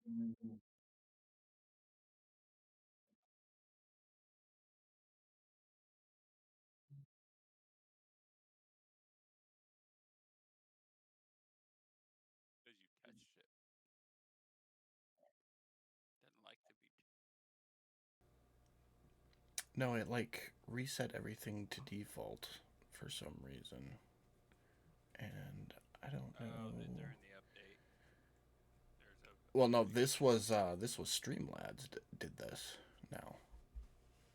Mhm. Because you touched it. Didn't like to be. No, it like reset everything to default for some reason. And I don't Oh, that know. during the update, there's a Well, no, thing that. this was Streamlabs did this now.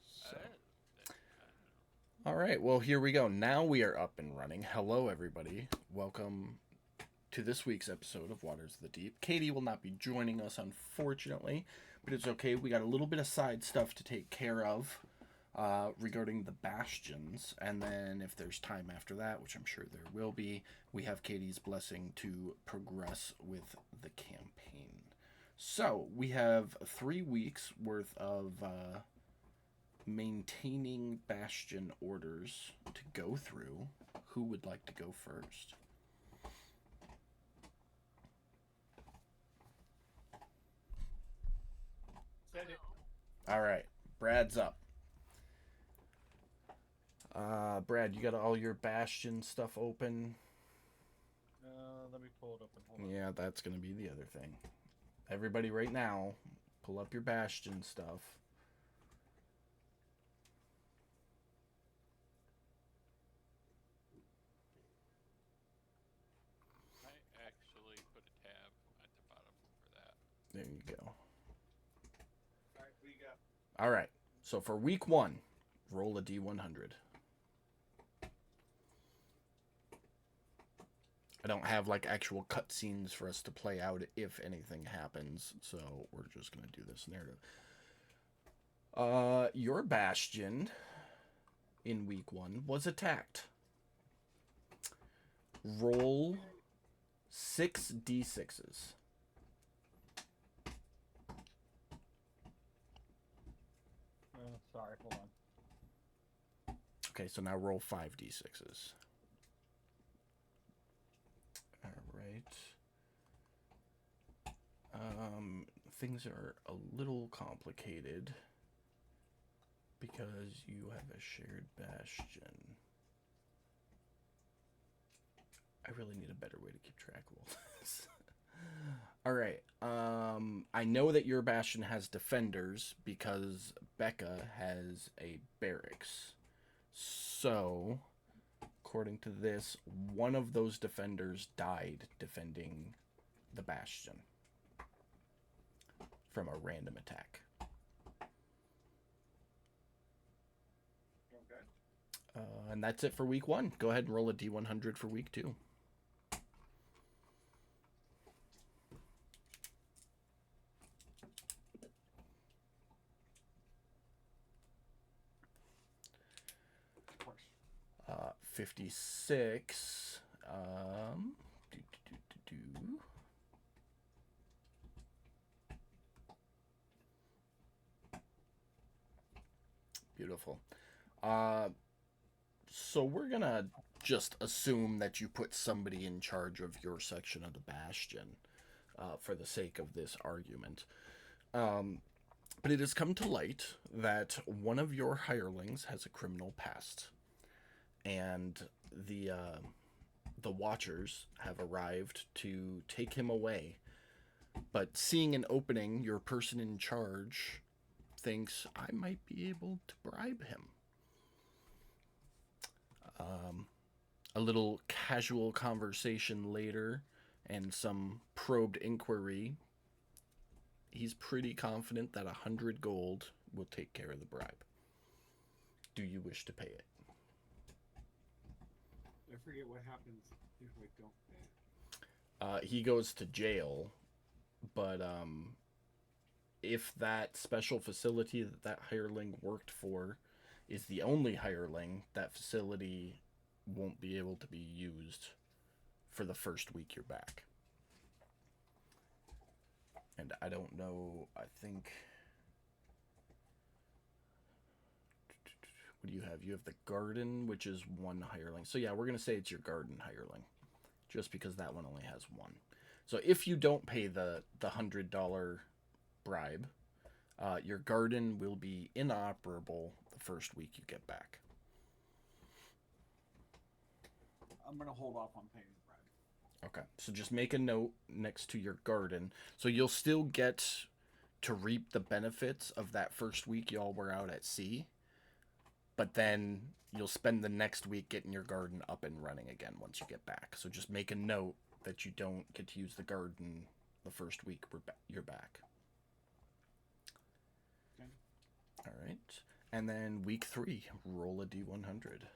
So, Oh, that, I don't know. all right. Well, here we go. Now we are up and running. Hello, everybody. Welcome to this week's episode of Waters of the Deep. Katie will not be joining us, unfortunately, but it's okay. We got a little bit of side stuff to take care of regarding the bastions, and then if there's time after that, which I'm sure there will be, we have Katie's blessing to progress with the campaign. So we have 3 weeks worth of maintaining bastion orders to go through. Who would like to go first? Said it. All right, Brad's up. Brad, you got all your bastion stuff open? Let me pull it open. Hold on. Yeah, that's gonna be the other thing. Everybody, right now, pull up your bastion stuff. I actually put a tab at the bottom for that. There you go. All right, we got. All right. So for week one, roll a d100. I don't have like actual cutscenes for us to play out if anything happens, so we're just gonna do this narrative. Your bastion in week one was attacked. Roll 6d6s. Sorry, hold on. Okay, so now roll 5d6s. All right. Things are a little complicated because you have a shared bastion. I really need a better way to keep track of all this. All right. I know that your bastion has defenders because Becca has a barracks. So, according to this, one of those defenders died defending the bastion from a random attack. Okay. And that's it for week one. Go ahead and roll a d100 for week two. 56. Do, do, do, do. Beautiful. So we're gonna just assume that you put somebody in charge of your section of the bastion for the sake of this argument. But it has come to light that one of your hirelings has a criminal past, and the Watchers have arrived to take him away. But seeing an opening, your person in charge thinks I might be able to bribe him. A little casual conversation later and some probed inquiry, he's pretty confident that 100 gold will take care of the bribe. Do you wish to pay it? I forget what happens if I don't pay it. He goes to jail, but if that special facility that hireling worked for is the only hireling, that facility won't be able to be used for the first week you're back. And I don't know, I think. What do you have? You have the garden, which is one hireling. So yeah, we're going to say it's your garden hireling, just because that one only has one. So if you don't pay the $100 bribe, your garden will be inoperable the first week you get back. I'm gonna hold off on paying the bribe. Okay, so just make a note next to your garden. So you'll still get to reap the benefits of that first week y'all were out at sea, but then you'll spend the next week getting your garden up and running again once you get back. So just make a note that you don't get to use the garden the first week you're back. Okay. All right. And then week 3, roll a D100.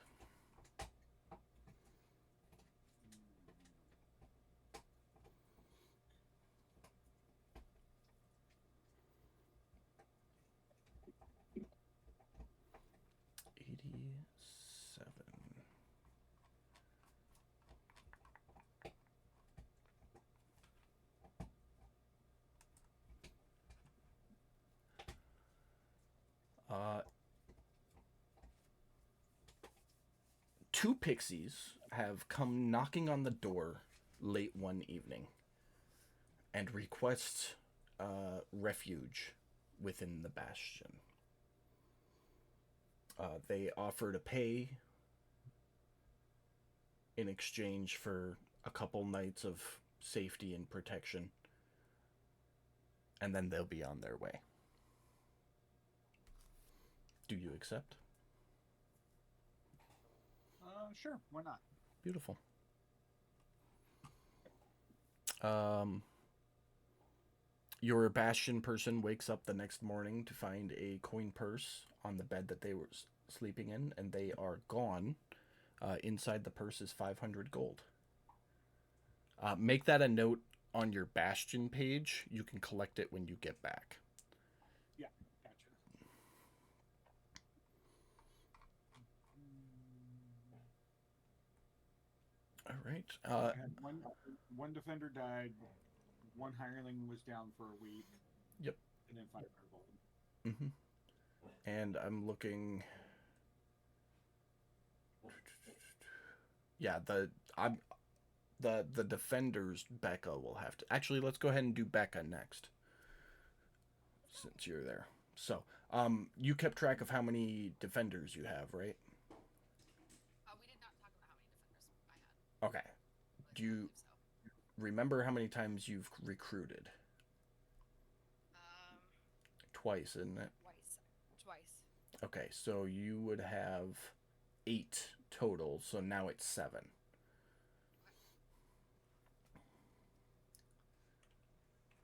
Two pixies have come knocking on the door late one evening and request refuge within the bastion. They offer to pay in exchange for a couple nights of safety and protection, and then they'll be on their way. Do you accept? Sure, why not? Beautiful. Your bastion person wakes up the next morning to find a coin purse on the bed that they were sleeping in, and they are gone. Inside the purse is 500 gold. Make that a note on your bastion page. You can collect it when you get back. Yeah, gotcha. All right. One defender died. One hireling was down for a week. Yep. And then 500 gold. Mm-hmm. And I'm looking. Yeah, the defenders, Becca will have to. Actually, let's go ahead and do Becca next, since you're there. So, you kept track of how many defenders you have, right? We did not talk about how many defenders I had. Okay. Do you remember how many times you've recruited? Twice, isn't it? Twice. Okay, so you would have 8 total, so now it's 7.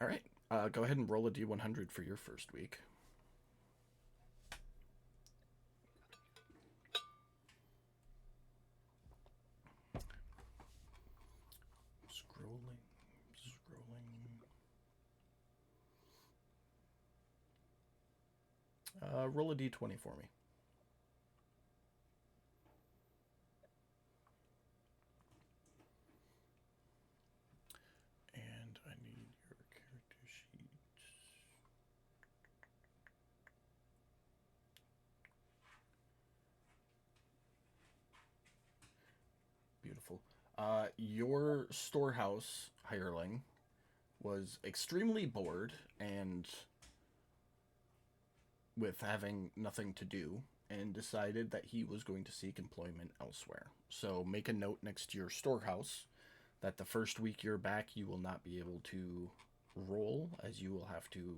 All right, go ahead and roll a D100 for your first week. Scrolling. Roll a D20 for me. And I need your character sheet. Beautiful. Your storehouse hireling was extremely bored and with having nothing to do, and decided that he was going to seek employment elsewhere. So make a note next to your storehouse that the first week you're back, you will not be able to roll, as you will have to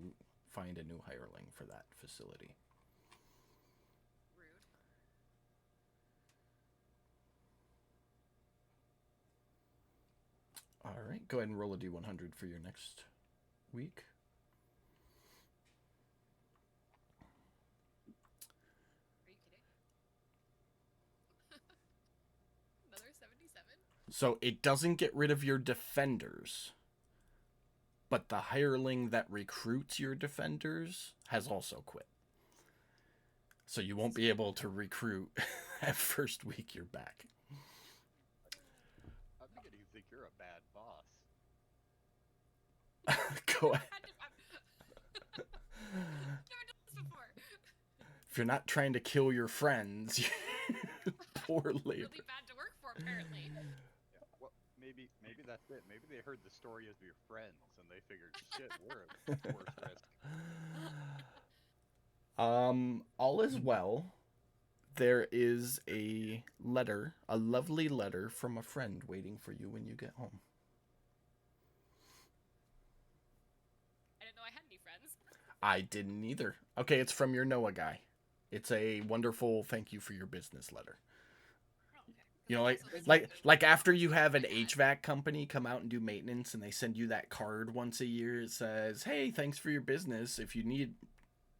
find a new hireling for that facility. Rude. All right, go ahead and roll a D100 for your next week. Are you kidding? Another 77? So it doesn't get rid of your defenders, but the hireling that recruits your defenders has also quit. So you won't be able to recruit at first week you're back. I'm beginning to think you're a bad boss. Go ahead. Never done this before. If you're not trying to kill your friends, poor labor. Really bad to work for, apparently. Yeah, well, maybe that's it. Maybe they heard the story of your friends and they figured, shit, we're at worse risk. All is well. There is a letter, a lovely letter from a friend waiting for you when you get home. I didn't know I had any friends. I didn't either. Okay, it's from your Noah guy. It's a wonderful thank you for your business letter. Oh, okay. You know, Also, like this like is- like after you have an HVAC company come out and do maintenance and they send you that card once a year, it says, "Hey, thanks for your business. If you need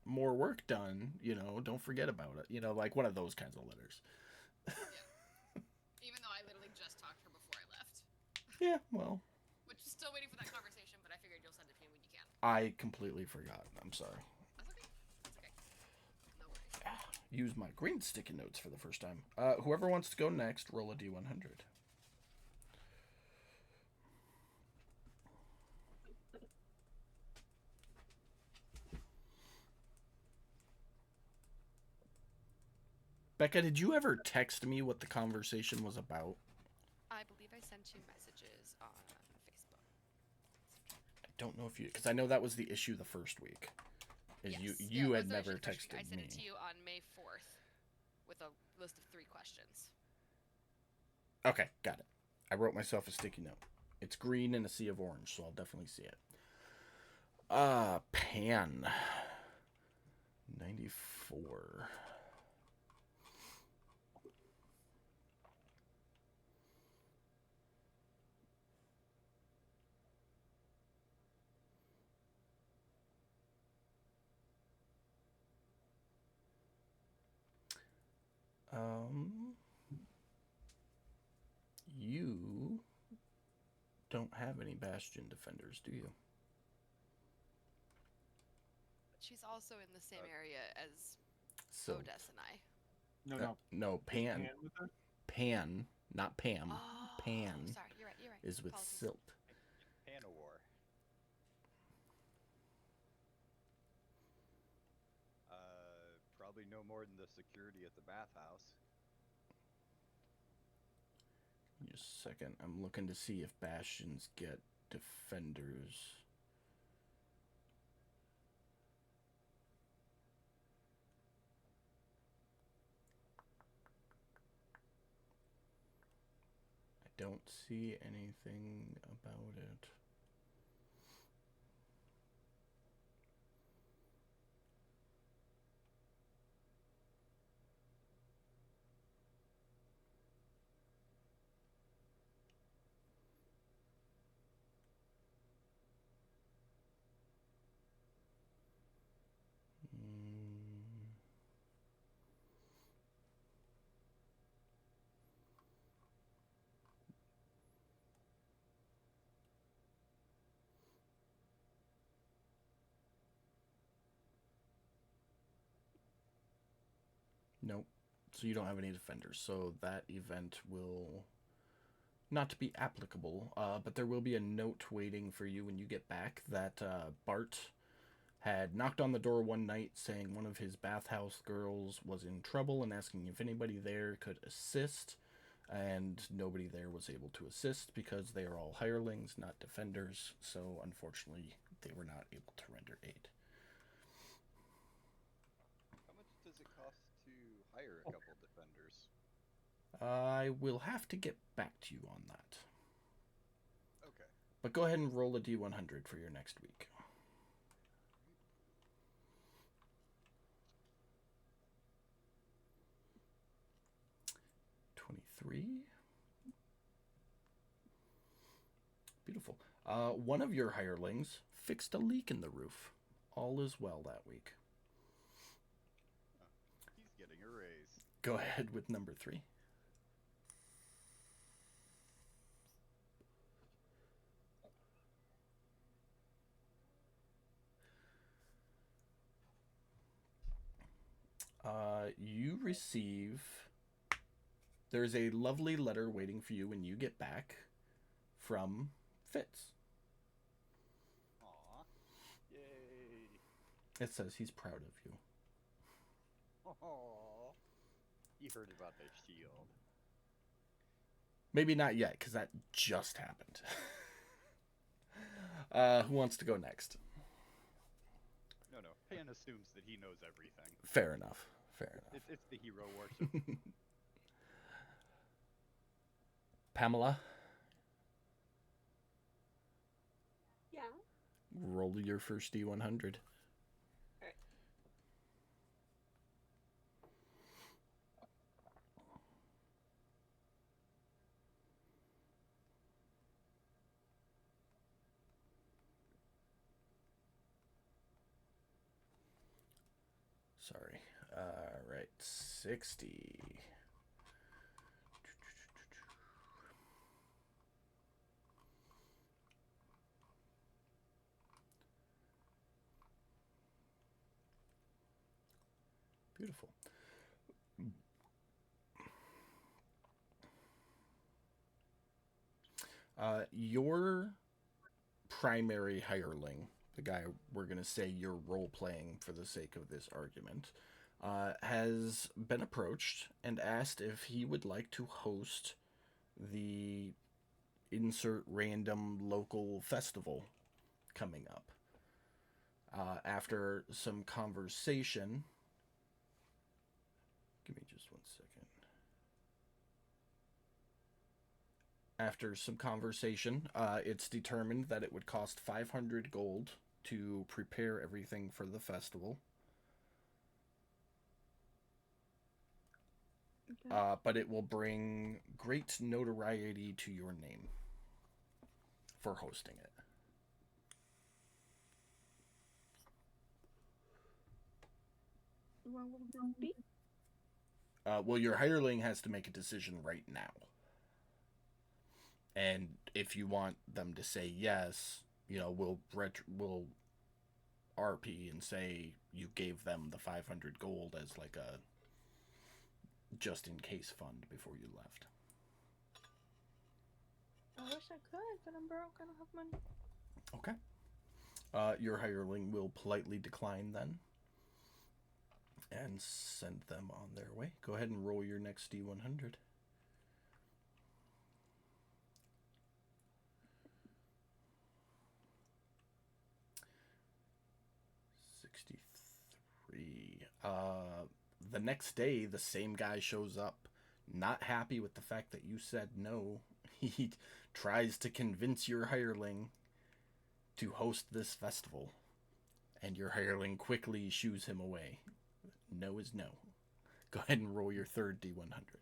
more work done, you know, don't forget about it." You know, like one of those kinds of letters. Even though I literally just talked to her before I left. Yeah, well, Which is still waiting for that conversation, but I figured you'll send it to me when you can. I completely forgot. I'm sorry. That's okay. That's okay. No worries. Use my green sticky notes for the first time. Whoever wants to go next, roll a d100. Becca, did you ever text me what the conversation was about? I believe I sent you messages on Facebook. I don't know if you, because I know that was the issue the first week. Is Yes. you Yeah, you it had was never actually the first week. texted I sent me. it to you on May 4th with a list of 3 questions. Okay, got it. I wrote myself a sticky note. It's green in a sea of orange, so I'll definitely see it. Pan. 94. You don't have any Bastion defenders, do you? She's also in the same area as So Odess and I. No. no, Pan, Pan with her? Pan, not Pam. Oh, Pan sorry, you're right. is with Apologies. Silt. Panowar. Probably no more than the security at the bathhouse. Just a second. I'm looking to see if Bastions get defenders. I don't see anything about it. Mm. Nope. So you don't have any defenders. So that event will not be applicable. But there will be a note waiting for you when you get back that Bart had knocked on the door one night saying one of his bathhouse girls was in trouble and asking if anybody there could assist. And nobody there was able to assist because they are all hirelings, not defenders. So unfortunately, they were not able to render aid. How much does it cost to hire a couple defenders? I will have to get back to you on that. Okay. But go ahead and roll a d100 for your next week. Beautiful. One of your hirelings fixed a leak in the roof. All is well that week. He's getting a raise. Go ahead with number 3. You receive... There's a lovely letter waiting for you when you get back from Fitz. Aw. Yay. It says he's proud of you. Aw. He heard about the shield. Maybe not yet, because that just happened. Who wants to go next? No, Pan assumes that he knows everything. Fair enough. Fair enough. It's the hero worship. Pamela, Yeah. roll your first D100. Sorry. Right. 60. Beautiful. Your primary hireling, the guy we're going to say you're role playing for the sake of this argument, has been approached and asked if he would like to host the insert random local festival coming up. After some conversation, give me just 1 second. After some conversation, it's determined that it would cost 500 gold to prepare everything for the festival. Okay. But it will bring great notoriety to your name for hosting it. What will that be? Well, your hireling has to make a decision right now. And if you want them to say yes, we'll RP and say you gave them the 500 gold as like a just in case fund before you left. I wish I could, but I'm broke. I don't have money. Okay. Your hireling will politely decline then and send them on their way. Go ahead and roll your next D100. The next day, the same guy shows up, not happy with the fact that you said no. He tries to convince your hireling to host this festival, and your hireling quickly shoos him away. No is no. Go ahead and roll your third D100.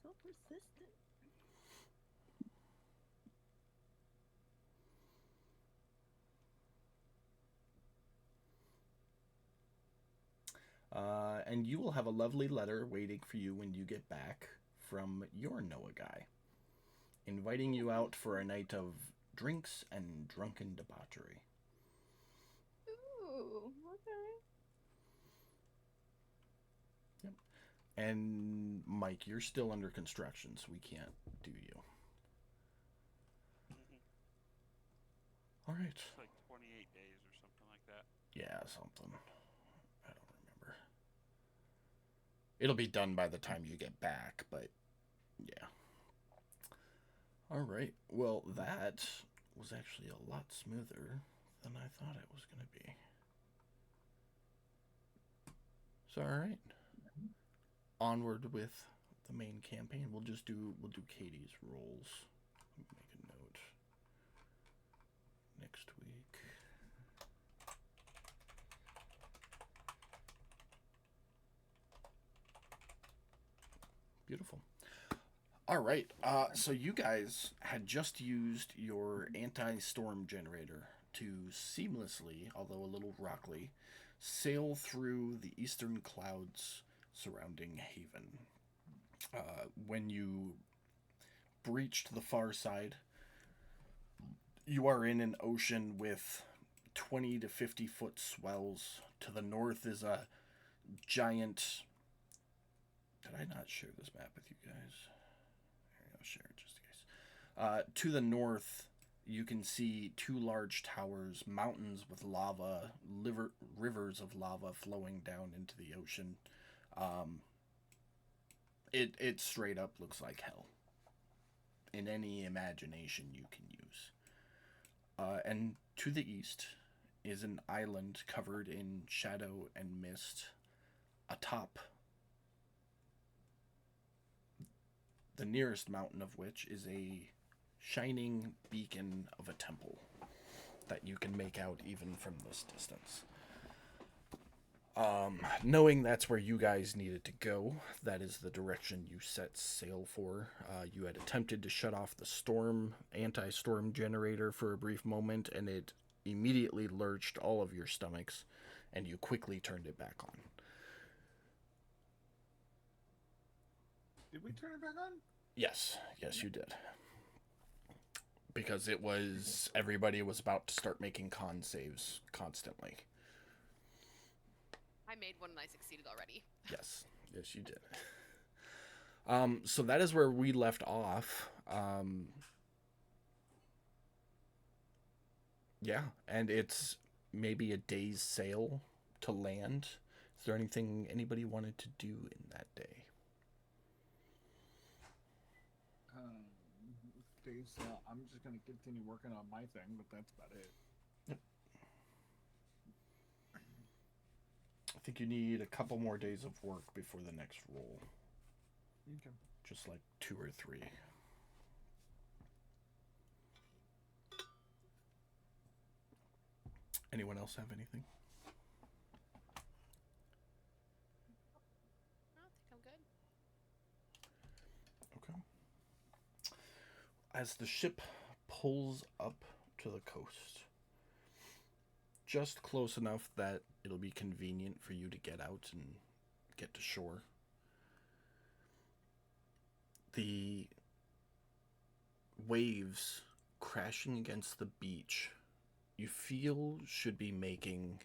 So persistent. And you will have a lovely letter waiting for you when you get back from your Noah guy, inviting you out for a night of drinks and drunken debauchery. Ooh, okay. Yep. And Mike, you're still under construction, so we can't do you. All right. It's like 28 days or something like that. Yeah, something. I don't remember. It'll be done by the time you get back, but yeah. All right. Well, that was actually a lot smoother than I thought it was going to be. So, all right. Onward with the main campaign. We'll do Katie's rolls. Let me make a note. Next week. Beautiful. All right. So you guys had just used your anti-storm generator to seamlessly, although a little rockly, sail through the eastern clouds surrounding Haven. When you breached the far side, you are in an ocean with 20 to 50 foot swells. To the north is a giant... Did I not share this map with you guys? I'll share it just in case. To the north, you can see two large towers, mountains with lava, rivers of lava flowing down into the ocean. It straight up looks like hell. In any imagination you can use. And to the east is an island covered in shadow and mist, atop the nearest mountain of which is a shining beacon of a temple that you can make out even from this distance. Knowing that's where you guys needed to go, that is the direction you set sail for. You had attempted to shut off the anti-storm generator for a brief moment, and it immediately lurched all of your stomachs, and you quickly turned it back on. Did we turn it back on? Yes, you did. Because everybody was about to start making con saves constantly. I made one and I succeeded already. Yes, you did. So that is where we left off. Yeah, and it's maybe a day's sail to land. Is there anything anybody wanted to do in that day? So I'm just gonna continue working on my thing, but that's about it. I think you need a couple more days of work before the next roll. Okay. Just like 2 or 3. Anyone else have anything? I don't think I'm good. Okay. As the ship pulls up to the coast, just close enough that it'll be convenient for you to get out and get to shore, the waves crashing against the beach, you feel should be making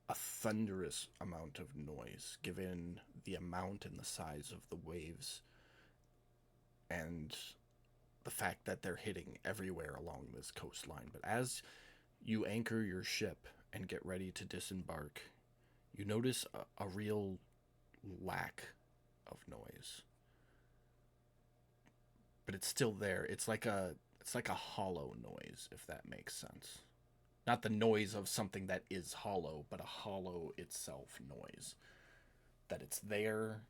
a thunderous amount of noise, given the amount and the size of the waves and the fact that they're hitting everywhere along this coastline. But as you anchor your ship and get ready to disembark, you notice a real lack of noise. But it's still there. It's like a hollow noise, if that makes sense. Not the noise of something that is hollow, but a hollow itself noise. That it's there,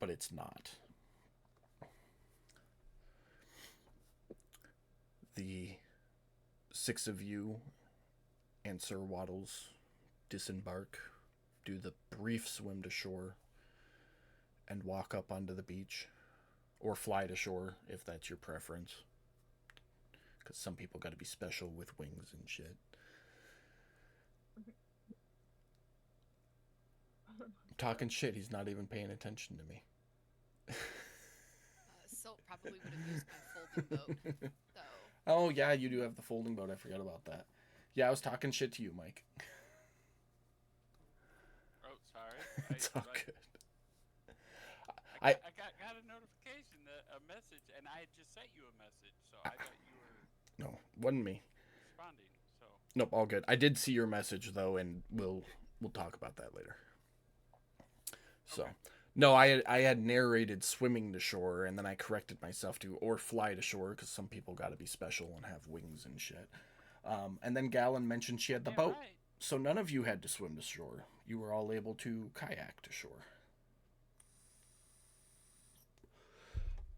but it's not. The 6 of you and Sir Waddles disembark, do the brief swim to shore, and walk up onto the beach. Or fly to shore, if that's your preference. Because some people gotta be special with wings and shit. I'm talking shit, he's not even paying attention to me. Silt probably would have used my folding boat, though. Oh, yeah, you do have the folding boat. I forgot about that. Yeah, I was talking shit to you, Mike. Oh, sorry. It's all good. I got a notification, a message, and I had just sent you a message, so I thought you were No, wasn't me. responding. So Nope, all good. I did see your message, though, and we'll talk about that later. So, no, I had narrated swimming to shore, and then I corrected myself to or fly to shore, because some people got to be special and have wings and shit. And then Galen mentioned she had the yeah, boat, right. so none of you had to swim to shore. You were all able to kayak to shore.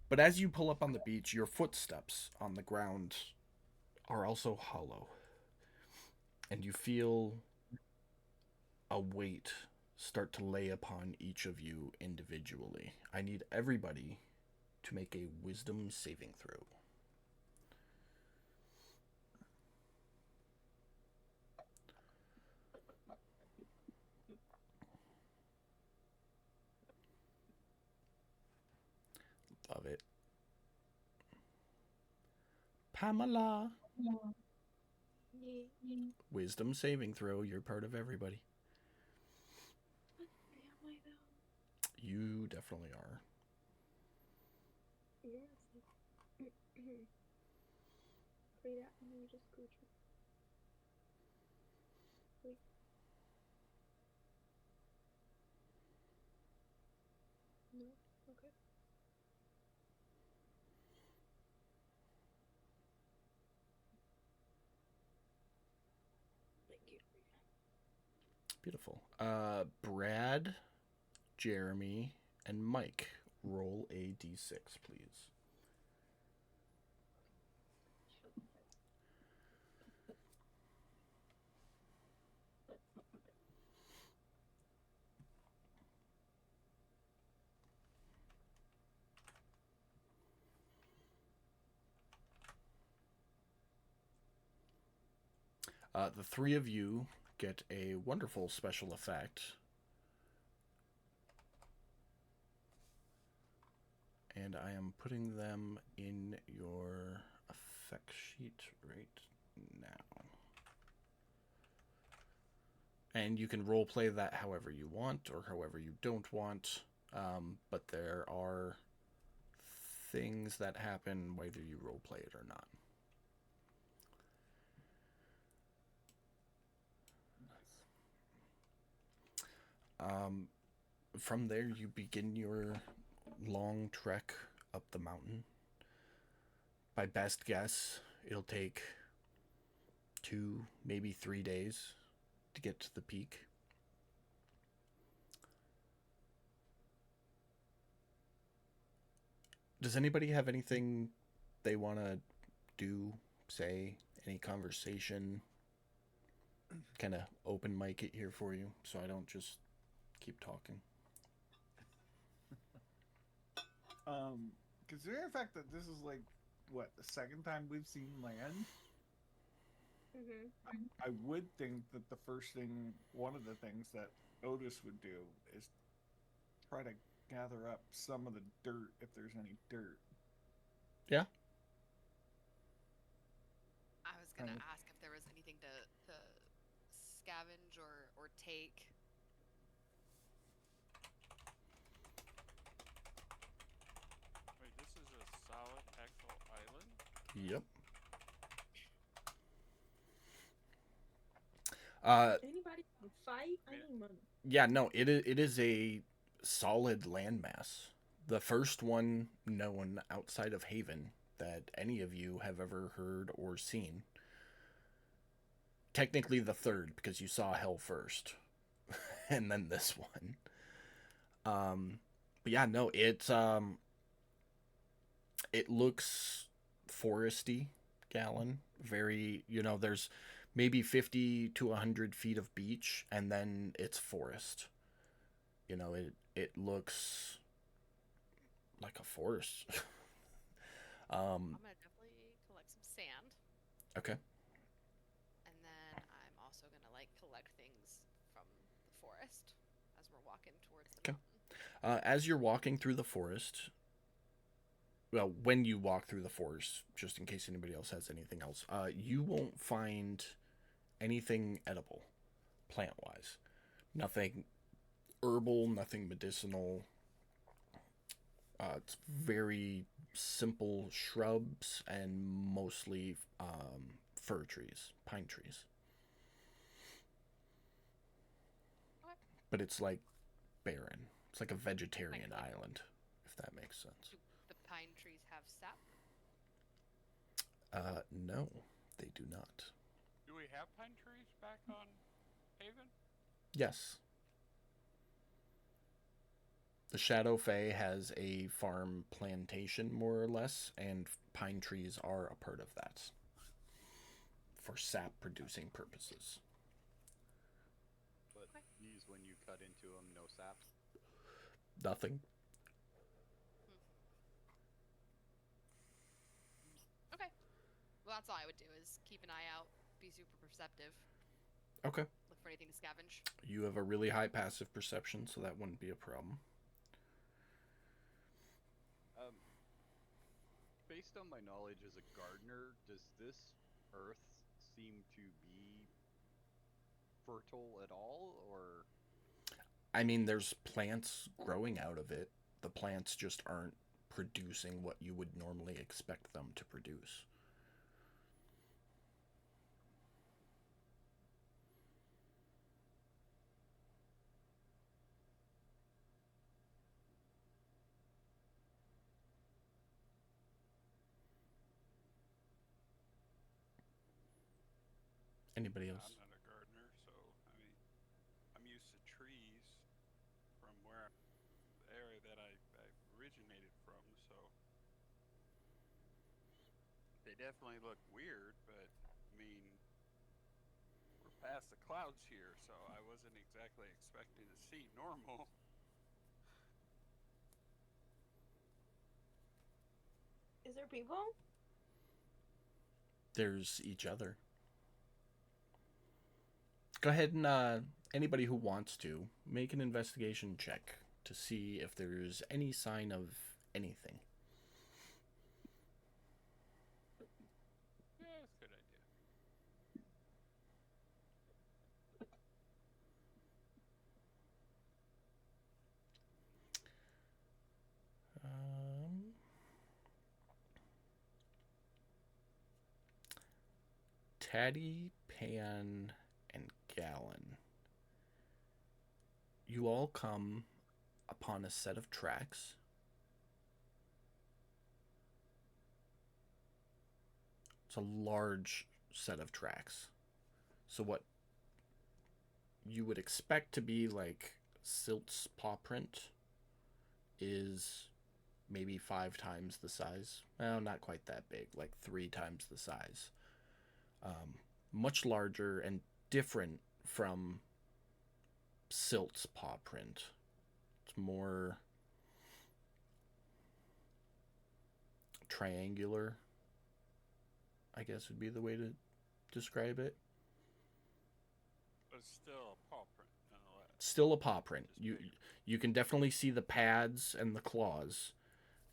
But as you pull up on the beach, your footsteps on the ground are also hollow. And you feel a weight start to lay upon each of you individually. I need everybody to make a wisdom saving throw. Love it. Pamela. Wisdom saving throw. You're part of everybody. Am I though? You definitely are. Yes. Read that and then just Gooch. Wait. Beautiful. Brad, Jeremy, and Mike, roll a d6, please. The three of you get a wonderful special effect. And I am putting them in your effect sheet right now. And you can roleplay that however you want or however you don't want. But there are things that happen whether you roleplay it or not. From there, you begin your long trek up the mountain. By best guess, it'll take 2, maybe 3 days to get to the peak. Does anybody have anything they want to do, say, any conversation? Kind of open mic it here for you so I don't just keep talking. Considering the fact that this is like what, the second time we've seen land, I would think that the first thing, one of the things that Otis would do is try to gather up some of the dirt if there's any dirt. Yeah. I was gonna ask if there was anything to scavenge or take. Wait, this is a solid actual island? Yep. Anybody can fight? I need money. Yeah, no, it is a solid landmass. The first one known outside of Haven that any of you have ever heard or seen. Technically the third, because you saw Hell first. And then this one. But yeah, no, it looks foresty, Gallon. Very, there's maybe 50 to 100 feet of beach, and then it's forest. It looks like a forest. I'm gonna definitely collect some sand. Okay. And then I'm also gonna collect things from the forest as we're walking towards the mountain. As you're walking through the forest, well, when you walk through the forest, just in case anybody else has anything else, you won't find anything edible, plant-wise. Nothing herbal, nothing medicinal. It's very simple shrubs and mostly fir trees, pine trees. Okay. But it's like barren. It's like a vegetarian island, if that makes sense. Do the pine trees have sap? No, they do not. Do we have pine trees back on Haven? Yes. The Shadow Fae has a farm plantation, more or less, and pine trees are a part of that for sap producing purposes. But these, when you cut into them, no sap. Nothing. Okay. Well, that's all I would do is keep an eye out, be super perceptive, Okay. look for anything to scavenge. You have a really high passive perception, so that wouldn't be a problem. Based on my knowledge as a gardener, does this earth seem to be fertile at all, or? I mean, there's plants growing out of it. The plants just aren't producing what you would normally expect them to produce. Anybody else? I'm not a gardener, so I trees from where the area that I originated from, so they definitely look weird, but I mean, we're past the clouds here, so I wasn't exactly expecting to see normal. Is there people? There's each other. Go ahead and anybody who wants to make an investigation check to see if there's any sign of anything. Yeah, that's a good idea. Taddy, Pan, and Gallon. You all come upon a set of tracks. It's a large set of tracks. So what you would expect to be like Silt's paw print is maybe 5 times the size. Well, not quite that big, like 3 times the size. Much larger and different from Silt's paw print. It's more triangular, I guess would be the way to describe it. But it's still a paw print, nonetheless. Still a paw print. You can definitely see the pads and the claws.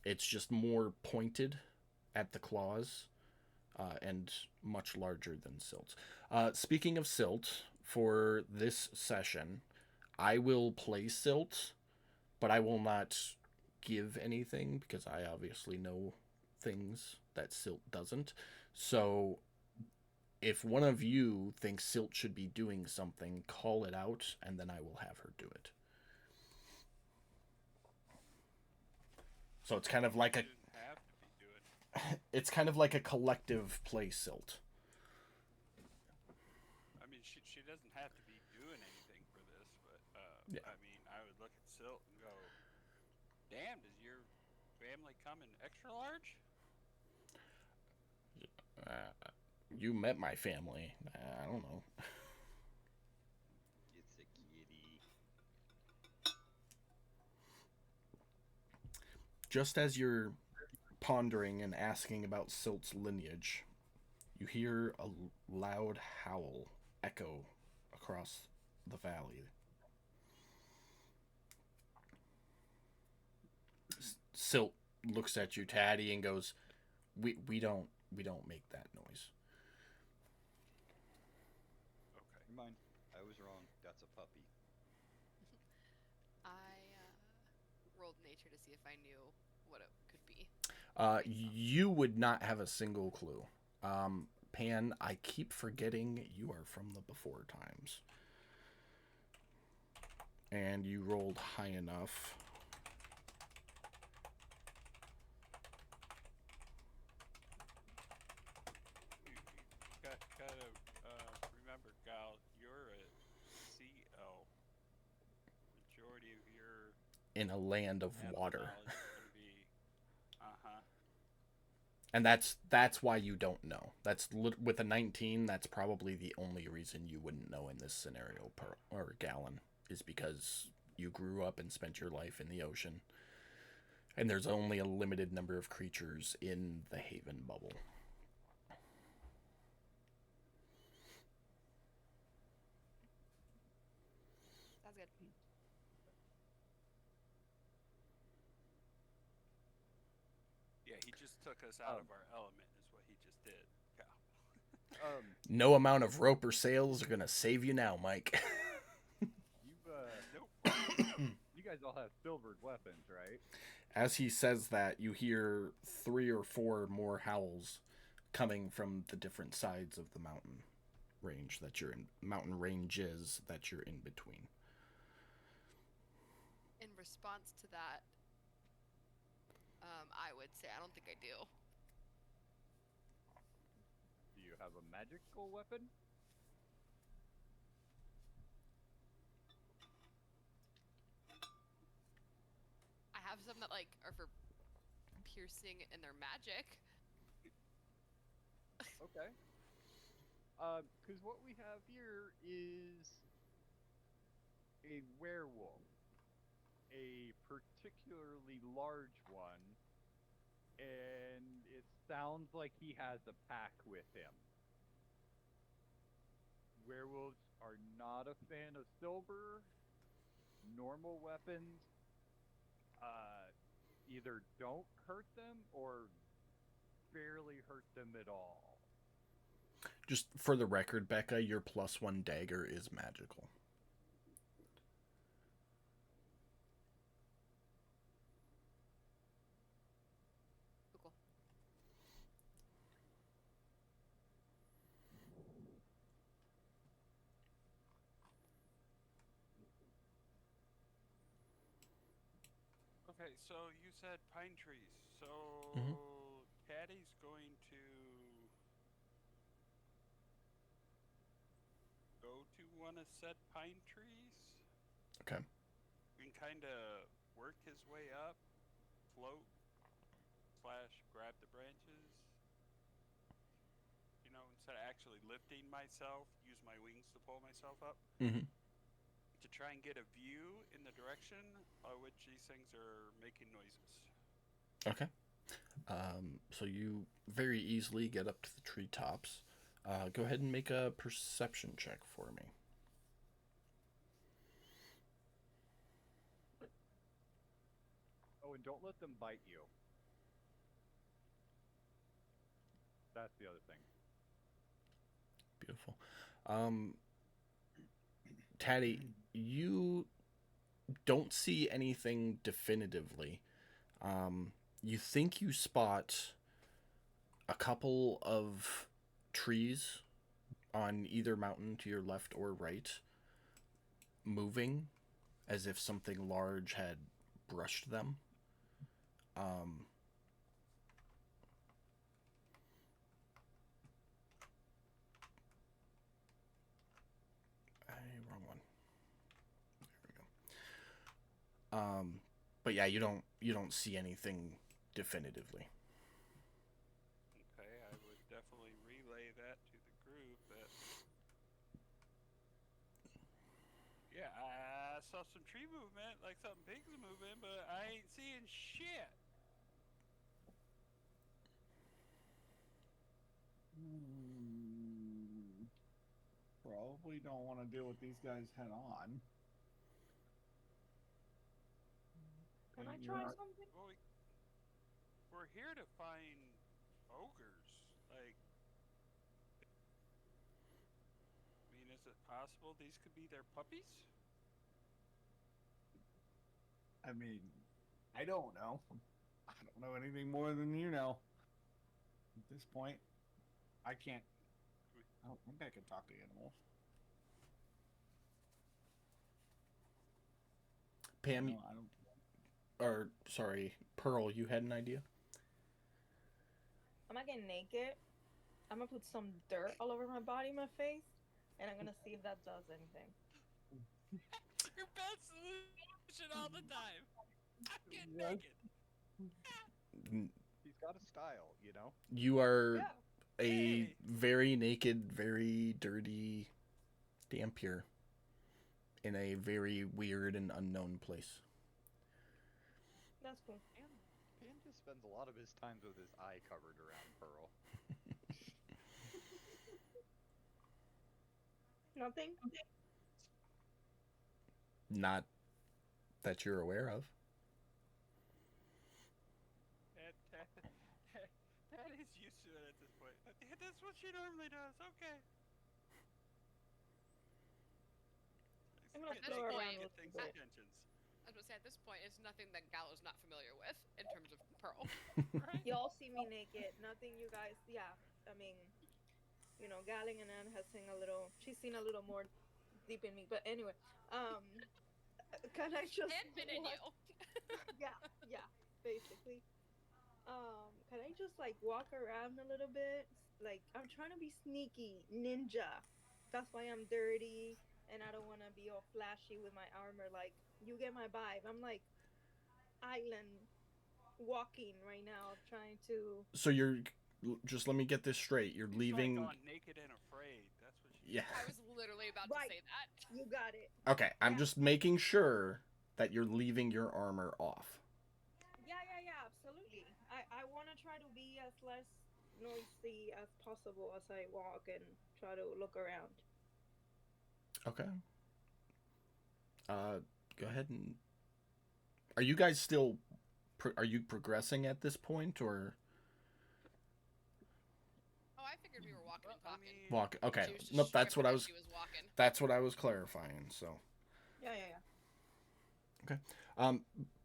It's just more pointed at the claws. And much larger than Silt. Speaking of Silt, for this session, I will play Silt, but I will not give anything because I obviously know things that Silt doesn't. So if one of you thinks Silt should be doing something, call it out, and then I will have her do it. So it's kind of like a... It's kind of like a collective play Silt. I mean, she doesn't have to be doing anything for this, but yeah. I mean, I would look at Silt and go, "Damn, does your family come in extra large?" You met my family. I don't know. It's a kitty. Just as you're pondering and asking about Silt's lineage, you hear a loud howl echo across the valley. Silt looks at you, Taddy, and goes, "We don't make that noise." Okay. Never mind. I was wrong. That's a puppy. I rolled nature to see if I knew what it could be. You would not have a single clue. Pan, I keep forgetting you are from the before times. And you rolled high enough. You gotta remember, Gal, you're a CL. Majority of your In a land of water. knowledge is gonna be, And that's why you don't know. With a 19, that's probably the only reason you wouldn't know in this scenario, or Gallon, is because you grew up and spent your life in the ocean. And there's only a limited number of creatures in the Haven bubble. That's good. Yeah, he just took us out of our element, is what he just did. Gal. No amount of rope or sails are gonna save you now, Mike. Nope. You guys all have silvered weapons, right? As he says that, you hear 3 or 4 more howls coming from the different sides of the mountain range that you're in. Mountain ranges that you're in between. In response to that, I would say I don't think I do. Do you have a magical weapon? have some that like are for piercing and they're magic. Okay. Because what we have here is a werewolf, a particularly large one, and it sounds like he has a pack with him. Werewolves are not a fan of silver. Normal weapons either don't hurt them or barely hurt them at all. Just for the record, Becca, your +1 dagger is magical. Cool. Okay, so you said pine trees. So Mhm. Patty's going to go to one of said pine trees Okay. and kind of work his way up, float / grab the branches. You know, instead of actually lifting myself, use my wings to pull myself up. Mm-hmm. To try and get a view in the direction by which these things are making noises. Okay. So you very easily get up to the treetops. Go ahead and make a perception check for me. Oh, and don't let them bite you. That's the other thing. Beautiful. Taddy, you don't see anything definitively. You think you spot a couple of trees on either mountain to your left or right moving as if something large had brushed them. Wrong one. There we go. But yeah, you don't see anything definitively. Okay, I would definitely relay that to the group. That yeah, I saw some tree movement, like something big's moving, but I ain't seeing shit. Probably don't want to deal with these guys head on. Can I You're try not- something? Well, we're here to find ogres. Like, I mean, is it possible these could be their puppies? I mean, I don't know. I don't know anything more than you know. At this point, I can't. I don't think I can talk to animals. Pam, No, I don't. or sorry, Pearl, you had an idea? I'm gonna get naked. I'm gonna put some dirt all over my body, my face, and I'm gonna see if that does anything. Your best solution all the time. I'm getting Yes. naked. He's got a style, you know? You are Yeah. a Hey. very naked, very dirty Dampier in a very weird and unknown place. That's cool. Pam just spends a lot of his time with his eye covered around Pearl. Nothing? Not that you're aware of. That is used to it at this point. That's what she normally does. Okay. I'm gonna Get throw naked, around get with things' it. attentions. I was gonna say at this point, it's nothing that Gallo's not familiar with in terms of Pearl. Right? Y'all see me naked. Nothing you guys. Yeah. I mean, you know, Galing and Anne has seen a little. She's seen a little more deep in me. But anyway, can I just? And been in you. Yeah. Yeah. Basically. Can I just like walk around a little bit? Like I'm trying to be sneaky, ninja. That's why I'm dirty, and I don't want to be all flashy with my armor. Like you get my vibe. I'm like, island walking right now, trying to. So you're just let me get this straight. You're It's leaving. like on Naked and Afraid. That's what she. Yeah. I was literally about Right. to say that. You got it. Okay, I'm Yeah. just making sure that you're leaving your armor off. Yeah, absolutely. I want to try to be as less noisy as possible as I walk and try to look around. Okay. Go ahead and. Are you guys still? Are you progressing at this point, or Oh, I figured we were walking and I talking. mean, walk? Okay. She was just Nope. That's what stripping I as was. She was walking. That's what I was clarifying. So. Yeah.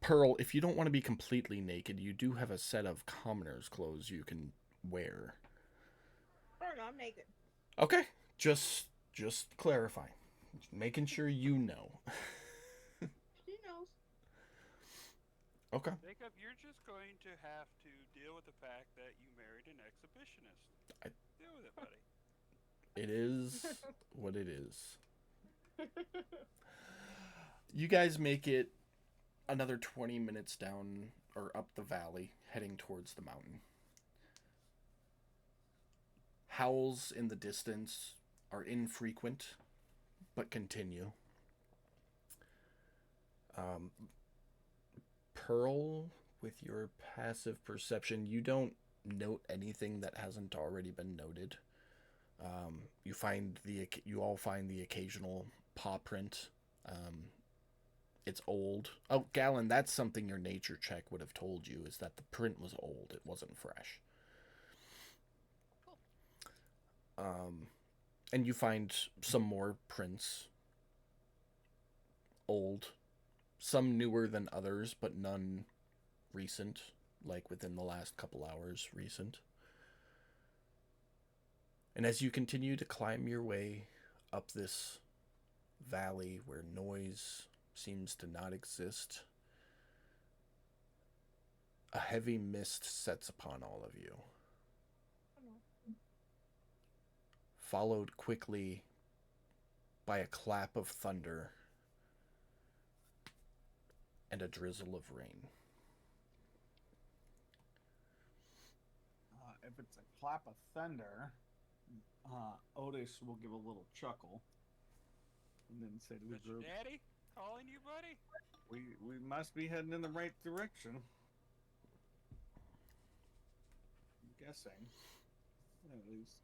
Pearl, if you don't want to be completely naked, you do have a set of commoner's clothes you can wear. Oh no, I'm naked. Okay, just clarifying, making sure you know. She knows. Okay. Jacob, you're just going to have to deal with the fact that you married an exhibitionist. Deal with it, buddy. It is what it is. You guys make it another 20 minutes down or up the valley, heading towards the mountain. Howls in the distance are infrequent, but continue. Pearl, with your passive perception, you don't note anything that hasn't already been noted. You all find the occasional paw print. It's old. Oh, Galen, that's something your nature check would have told you, is that the print was old. It wasn't fresh. Cool. And you find some more prints. Old. Some newer than others, but none recent, like within the last couple hours recent. And as you continue to climb your way up this valley where noise seems to not exist, a heavy mist sets upon all of you, followed quickly by a clap of thunder and a drizzle of rain. If it's a clap of thunder, Otis will give a little chuckle and then say to the Is your group, daddy calling you, buddy? we must be heading in the right direction. I'm guessing. At least.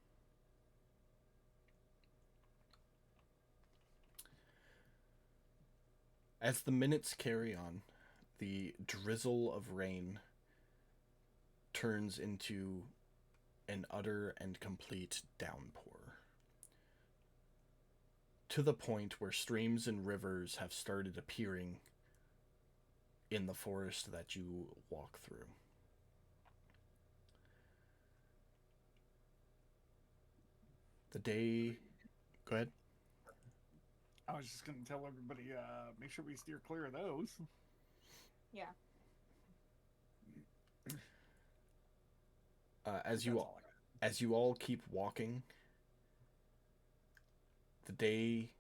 As the minutes carry on, the drizzle of rain turns into an utter and complete downpour, to the point where streams and rivers have started appearing in the forest that you walk through. The day... Go ahead. I was just going to tell everybody, make sure we steer clear of those. Yeah. As That's you all keep walking, the day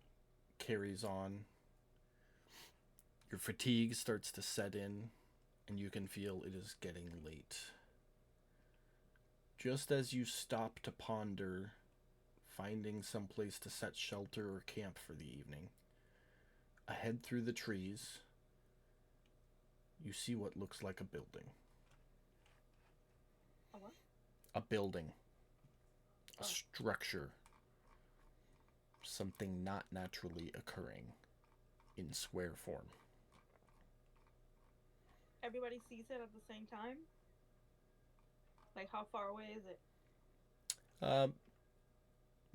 carries on. Your fatigue starts to set in, and you can feel it is getting late. Just as you stop to ponder finding some place to set shelter or camp for the evening, ahead through the trees, you see what looks like a building. A what? A building. A Oh. structure. Something not naturally occurring in square form. Everybody sees it at the same time? Like, how far away is it?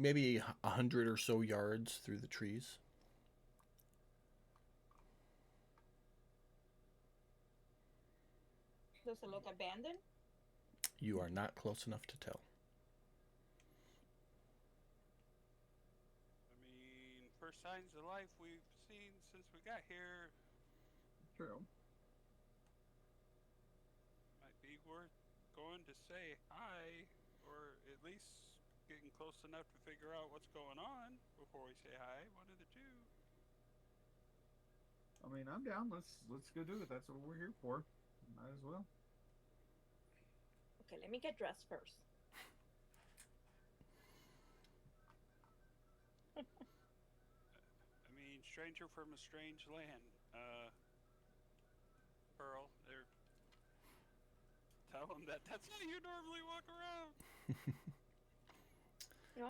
Maybe 100 or so yards through the trees. Does it look abandoned? You are not close enough to tell. I mean, first signs of life we've seen since we got here. true. Might be worth going to say hi, or at least getting close enough to figure out what's going on before we say hi. One of the two. I mean, I'm down. Let's go do it. That's what we're here for. Might as well. Okay, let me get dressed first. I mean, stranger from a strange land. Pearl, they're tell them that that's how you normally walk around. No,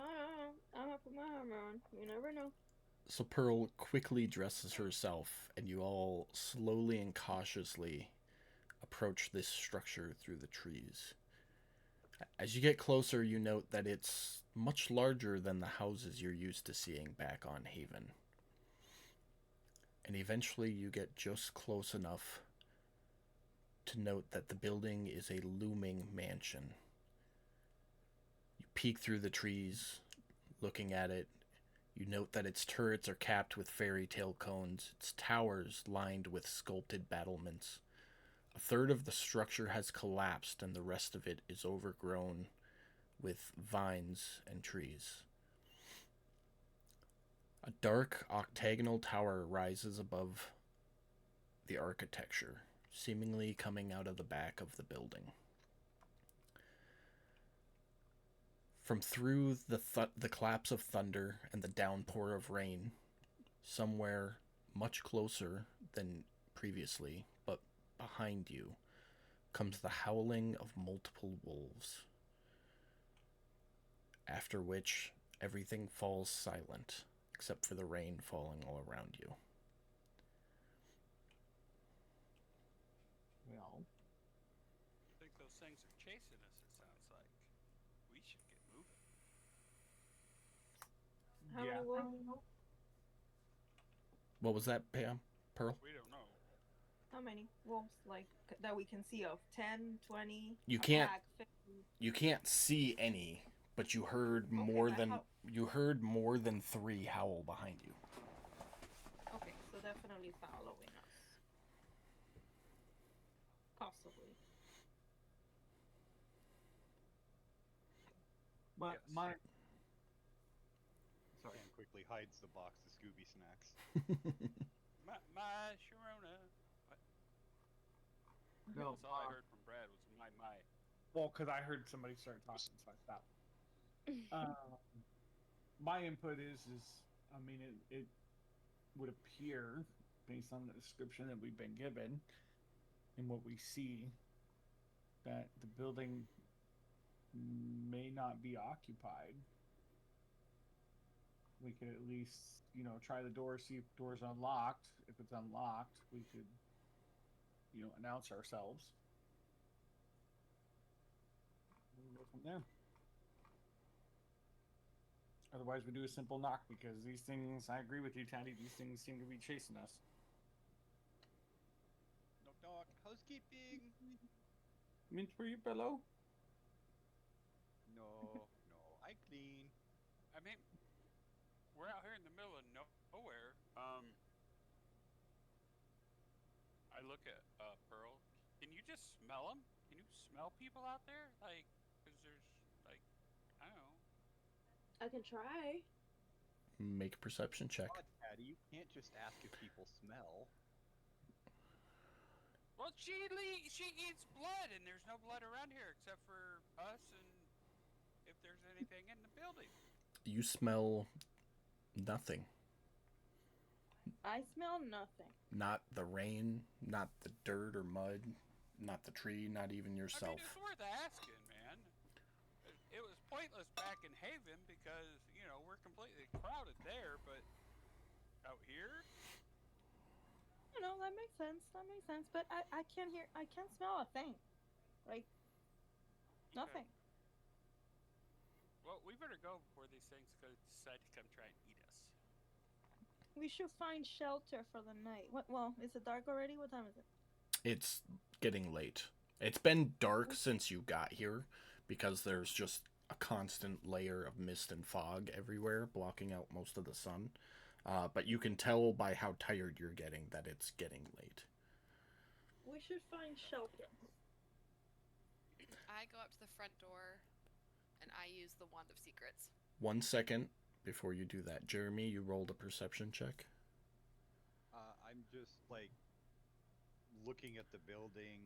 I'm gonna put my armor on. You never know. So Pearl quickly dresses herself, and you all slowly and cautiously approach this structure through the trees. As you get closer, you note that it's much larger than the houses you're used to seeing back on Haven. And eventually you get just close enough to note that the building is a looming mansion. You peek through the trees, looking at it. You note that its turrets are capped with fairy tale cones, its towers lined with sculpted battlements. A third of the structure has collapsed, and the rest of it is overgrown with vines and trees. A dark octagonal tower rises above the architecture, seemingly coming out of the back of the building. From through the collapse of thunder and the downpour of rain, somewhere much closer than previously, but behind you, comes the howling of multiple wolves. After which, everything falls silent, except for the rain falling all around you. Well, I think those things are chasing us, it sounds like. We should get moving. How yeah. many wolves? What was that, Pam? Pearl? We don't know. How many wolves, like, that we can see of? 10, 20? You a can't- pack, 50? You can't see any, but you heard Okay, more but than how- you heard more than 3 howl behind you. Okay, so definitely following us. Possibly. But Yes. my sorry. Sam quickly hides the box of Scooby snacks. My Sharona. What? No, That's all I heard from Brad was my. well, because I heard somebody start talking, so I stopped. My input is I mean, it would appear, based on the description that we've been given and what we see, that the building may not be occupied. We could at least, try the door, see if the door's unlocked. If it's unlocked, we could, announce ourselves. We'll go from there. Otherwise, we do a simple knock, because these things, I agree with you, Taddy, these things seem to be chasing us. Knock knock. Housekeeping. Mint for you, fellow? No, I clean. I mean, we're out here in the middle of nowhere. I look at Pearl. Can you just smell them? Can you smell people out there? Like, because there's, like, I don't know. I can try. Make a perception check. God, Daddy, you can't just ask if people smell. Well, she eats blood, and there's no blood around here except for us and if there's anything in the building. You smell nothing. I smell nothing. Not the rain, not the dirt or mud, not the tree, not even I yourself. mean, it's worth asking, man. It was pointless back in Haven because, we're completely crowded there, but out here? That makes sense. But I can't smell a thing. Like, nothing. Well, we better go before these things decide to come try and eat us. We should find shelter for the night. Well, is it dark already? What time is it? It's getting late. It's been dark since you got here because there's just a constant layer of mist and fog everywhere, blocking out most of the sun. But you can tell by how tired you're getting that it's getting late. We should find shelter. I go up to the front door, and I use the Wand of Secrets. 1 second before you do that. Jeremy, you rolled a perception check. I'm I'm just like looking at the building,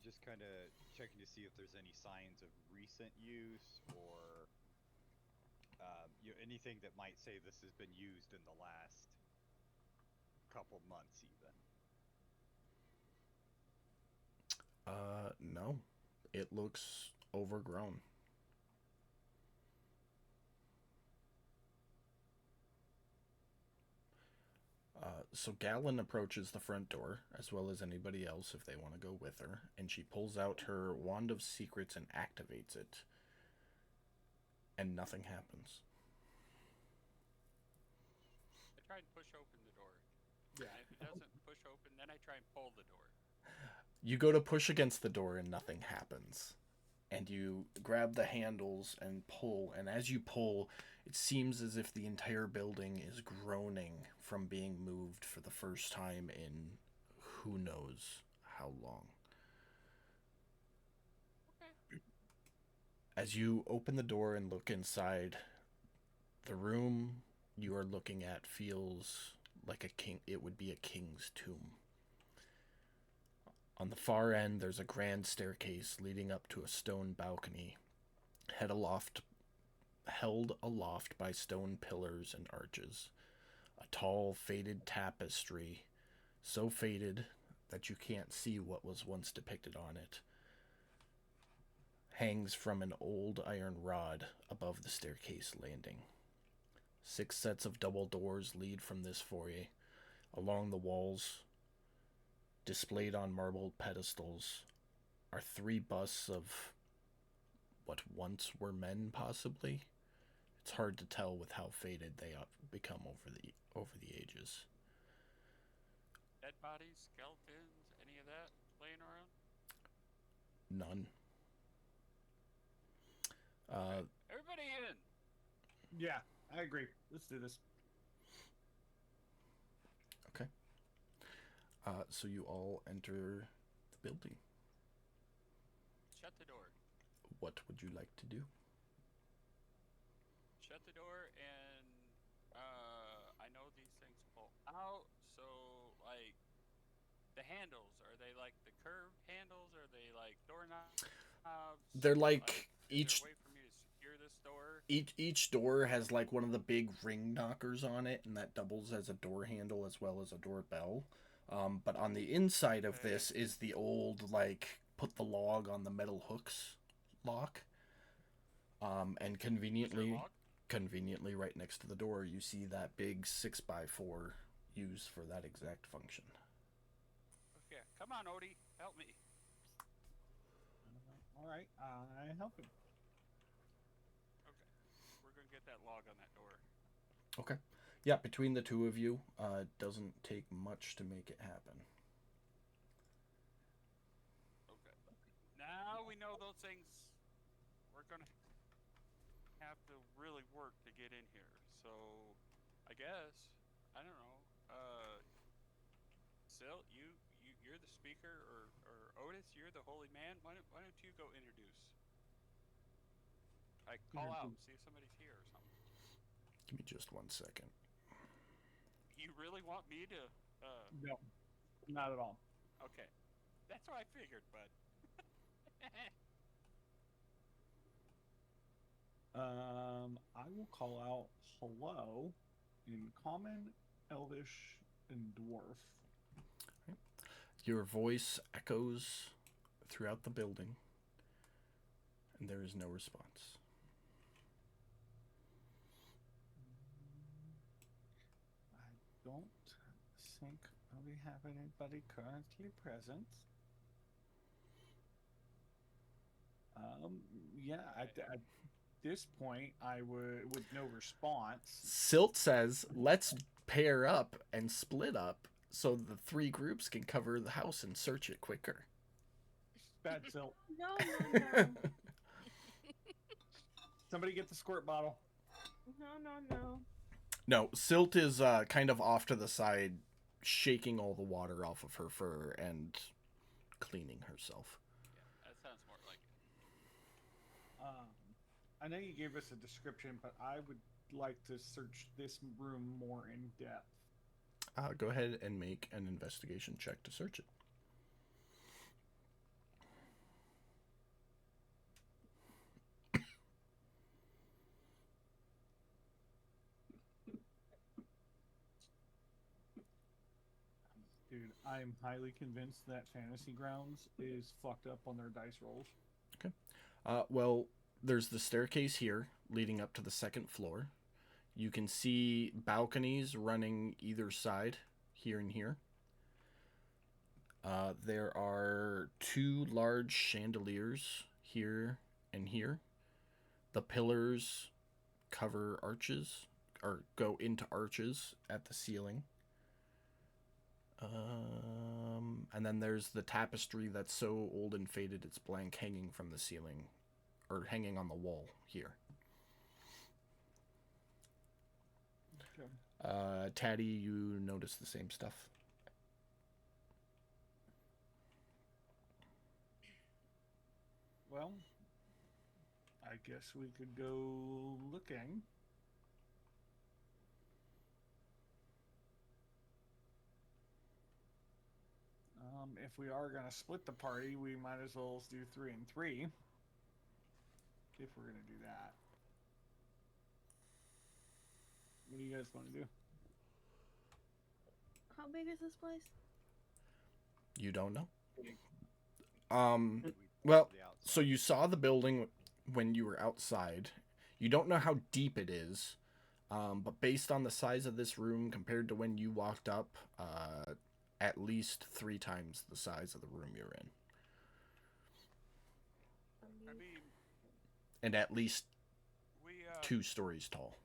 just kind of checking to see if there's any signs of recent use or anything that might say this has been used in the last couple months, even. No. It looks overgrown. So Gallon approaches the front door, as well as anybody else if they want to go with her, and she pulls out her Wand of Secrets and activates it. And nothing happens. I try and push open the door. Yeah. And if it doesn't push open, then I try and pull the door. You go to push against the door and nothing happens. And you grab the handles and pull, and as you pull, it seems as if the entire building is groaning from being moved for the first time in who knows how long. Okay. As you open the door and look inside, the room you are looking at feels like it would be a king's tomb. On the far end, there's a grand staircase leading up to a stone balcony, held aloft by stone pillars and arches. A tall, faded tapestry, so faded that you can't see what was once depicted on it, hangs from an old iron rod above the staircase landing. 6 sets of double doors lead from this foyer. Along the walls, displayed on marble pedestals, are 3 busts of what once were men, possibly. It's hard to tell with how faded they have become over the ages. Dead bodies, skeletons, any of that laying around? None. Everybody in! Yeah, I agree. Let's do this. Okay. So you all enter the building. Shut the door. What would you like to do? Shut the door, and I know these things pull out, so like the handles, are they like the curved handles? Are they like doorknobs? They're like is each there a way for me to secure this door? each door has like one of the big ring knockers on it, and that doubles as a door handle as well as a doorbell. But on the inside of this is the old, like, put the log on the metal hooks lock. And conveniently right next to the door, you see that big 6x4 used for that exact function. Okay, come on, Odie, help me. All right, I help him. Okay, we're gonna get that log on that door. Okay. Yeah, between the two of you, it doesn't take much to make it happen. Okay. Now we know those things. We're gonna have to really work to get in here. So, I guess I don't know. Sil, you're the speaker, or Otis, you're the holy man. Why don't you go introduce? I call out, see if somebody's here or something. Give me just 1 second. You really want me to? No, not at all. Okay, that's what I figured, bud. I will call out hello in common, elvish, and dwarf. Your voice echoes throughout the building, and there is no response. I don't think we have anybody currently present. Yeah, at this point, I would, with no response. Silt says, let's pair up and split up so the 3 groups can cover the house and search it quicker. Bad Silt. No. Somebody get the squirt bottle. No. No, Silt is kind of off to the side, shaking all the water off of her fur and cleaning herself. Yeah, that sounds more like it. I know you gave us a description, but I would like to search this room more in depth. Go ahead and make an investigation check to search it. Dude, I'm highly convinced that Fantasy Grounds is fucked up on their dice rolls. Well, there's the staircase here leading up to the second floor. You can see balconies running either side, here and here. There are 2 large chandeliers here and here. The pillars cover arches, or go into arches at the ceiling. And then there's the tapestry that's so old and faded it's blank, hanging from the ceiling, or hanging on the wall here. Okay. Taddy, you notice the same stuff. Well, I guess we could go looking. If we are gonna split the party, we might as well do 3 and 3. If we're gonna do that. What do you guys want to do? How big is this place? You don't know? We Well, the outside. so you saw the building when you were outside. You don't know how deep it is, but based on the size of this room compared to when you walked up, at least 3 times the size of the room you're in. I mean, And at least we 2 stories tall.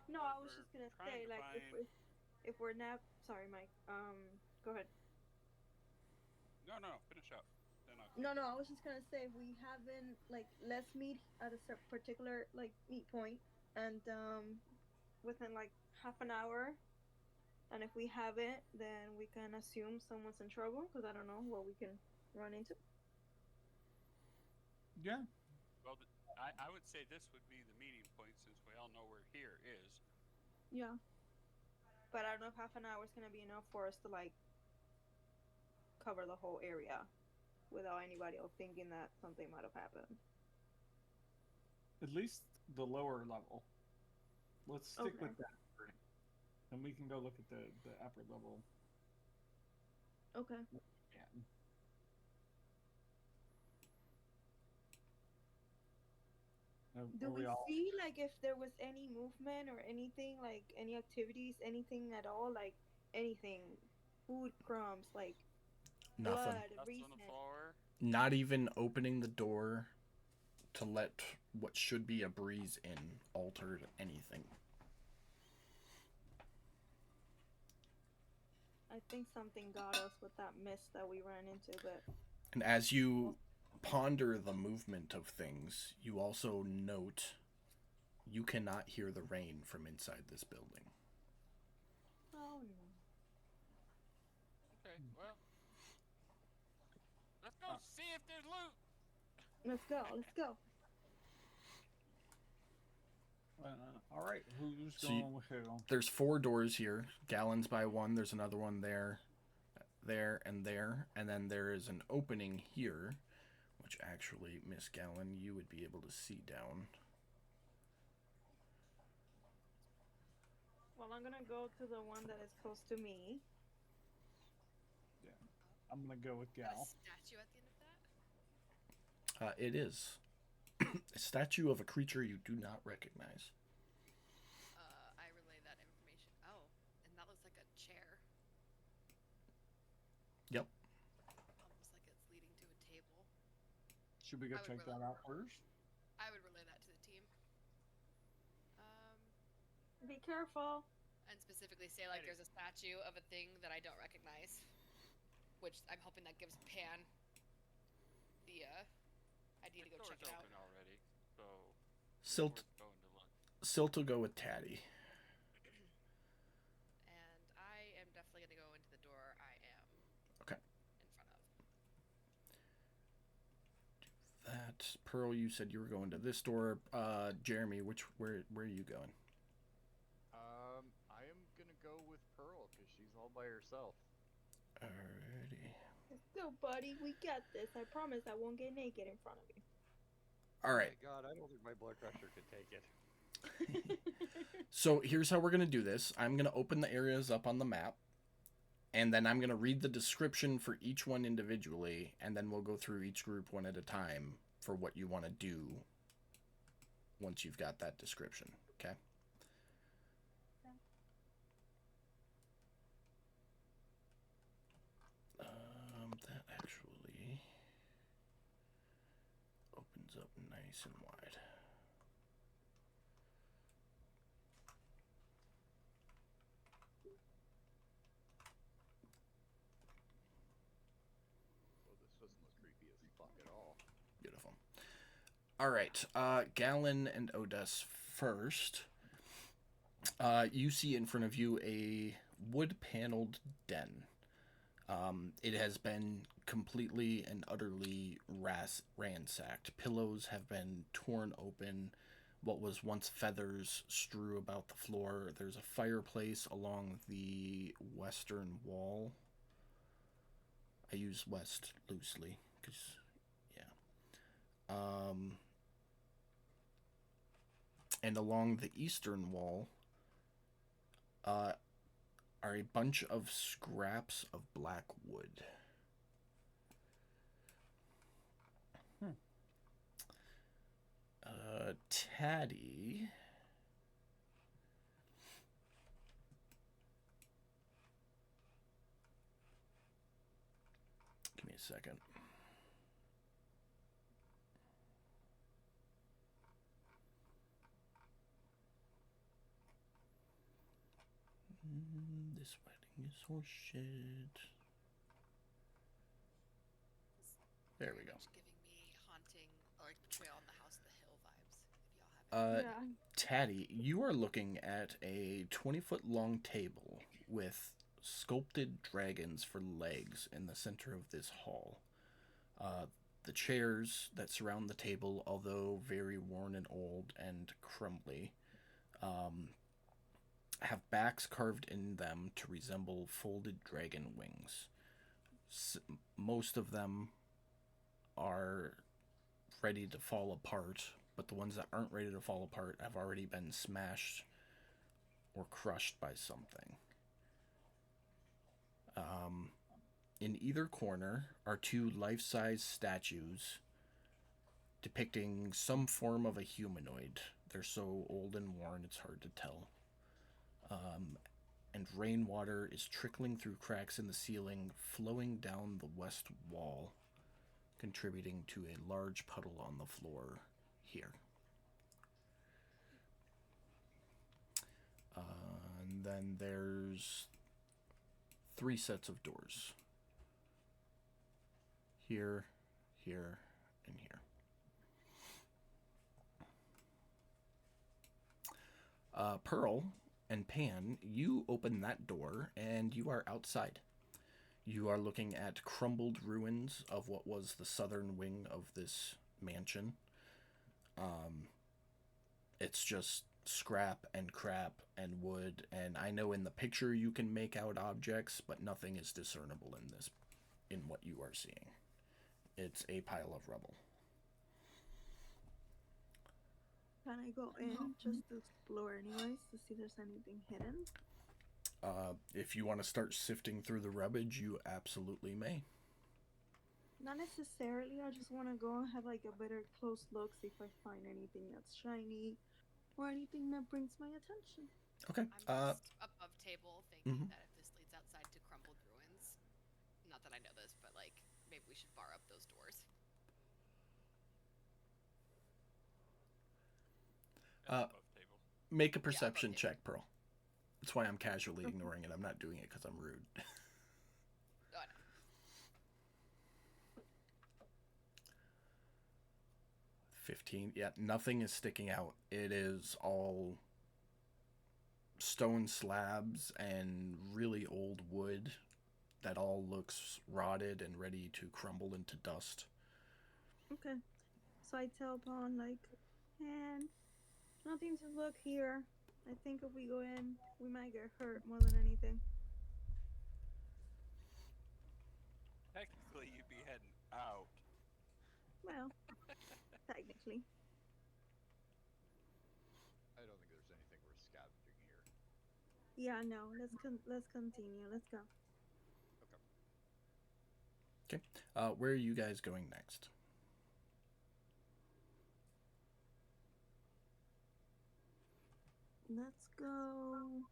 No, I was just gonna trying say to like find- if we're not sorry, Mike. Go ahead. No, finish up. Then I'll No, I was just gonna say we haven't like let's meet at a particular like meet point and within like half an hour, and if we haven't, then we can assume someone's in trouble because I don't know what we can run into. Yeah. Well, I would say this would be the meeting point since we all know where here is. Yeah. But I don't know if half an hour is gonna be enough for us to like cover the whole area without anybody else thinking that something might have happened. At least the lower level. Let's stick Okay. with that. And we can go look at the upper level. Okay. Yeah. Do Are we all... see like if there was any movement or anything, like any activities, anything at all, like anything, food crumbs, like Nothing. blood, Dust on recent? the floor. Not even opening the door to let what should be a breeze in altered anything. I think something got us with that mist that we ran into, but And as you ponder the movement of things, you also note you cannot hear the rain from inside this building. oh no. Okay, well, let's go see if there's loot. Let's go. All right, who's So you- going with who? There's 4 doors here, gallons by 1. There's another one there, and there. And then there is an opening here, which actually, Miss Gallon, you would be able to see down. Well, I'm gonna go to the one that is close to me. I'm gonna go with A Gal. statue at the end of that? It is a statue of a creature you do not recognize. I relay that information. Oh, and that looks like a chair. Yep. Almost like it's leading to a table. Should we go I would check really- that out first? I would relay that to the team. Be careful. And specifically say like Ready. there's a statue of a thing that I don't recognize, which I'm hoping that gives Pan the idea to The go check door's it out. open already, so Silt, worth going to look. Silt will go with Taddy. And I am definitely gonna go into the door I am Okay. in front of. That Pearl, you said you were going to this door. Jeremy, where are you going? all by herself. Alrighty. Let's go, buddy. We got this. I promise I won't get naked in front of you. All right. Oh my god, I don't think my blood pressure could take it. So here's how we're going to do this. I'm going to open the areas up on the map, and then I'm going to read the description for each one individually, and then we'll go through each group one at a time for what you want to do once you've got that description, okay? That actually opens up nice and wide. Oh, this doesn't look creepy as fuck at all. Beautiful. All right, Galen and Odess first. You see in front of you a wood-paneled den. It has been completely and utterly ransacked. Pillows have been torn open. What was once feathers strew about the floor. There's a fireplace along the western wall. I use west loosely because, yeah. And along the eastern wall are a bunch of scraps of black wood. Taddy. Give me a second. This wedding is horseshit. There we go. Giving me haunting or like Betrayal on the House of the Hill vibes. If y'all have it. Yeah. Taddy, you are looking at a 20-foot long table with sculpted dragons for legs in the center of this hall. The chairs that surround the table, although very worn and old and crumbly, have backs carved in them to resemble folded dragon wings. Most of them are ready to fall apart, but the ones that aren't ready to fall apart have already been smashed or crushed by something. In either corner are two life-size statues depicting some form of a humanoid. They're so old and worn it's hard to tell. And rainwater is trickling through cracks in the ceiling, flowing down the west wall, contributing to a large puddle on the floor here. And then there's 3 sets of doors. Here, here, and here. Pearl and Pan, you open that door and you are outside. You are looking at crumbled ruins of what was the southern wing of this mansion. It's just scrap and crap and wood, and I know in the picture you can make out objects, but nothing is discernible in what you are seeing. It's a pile of rubble. Can I go in just to explore anyways to see if there's anything hidden? If you want to start sifting through the rubbish, you absolutely may. Not necessarily. I just want to go and have like a better close look, see if I find anything that's shiny or anything that brings my attention. Okay. I'm just above table thinking Mhm. that if this leads outside to crumbled ruins, not that I know this, but like maybe we should bar up those doors. Above table. Make a perception table. check, Pearl. That's why I'm casually ignoring it. I'm not doing it because I'm rude. Oh, I know. 15. Yeah, nothing is sticking out. It is all stone slabs and really old wood that all looks rotted and ready to crumble into dust. Okay. So I tell Pawn like, man, nothing to look here. I think if we go in, we might get hurt more than anything. Well, technically. I don't think there's anything worth scavenging here. Yeah, no. Let's continue. Let's go. Okay. Where are you guys going next? Let's go.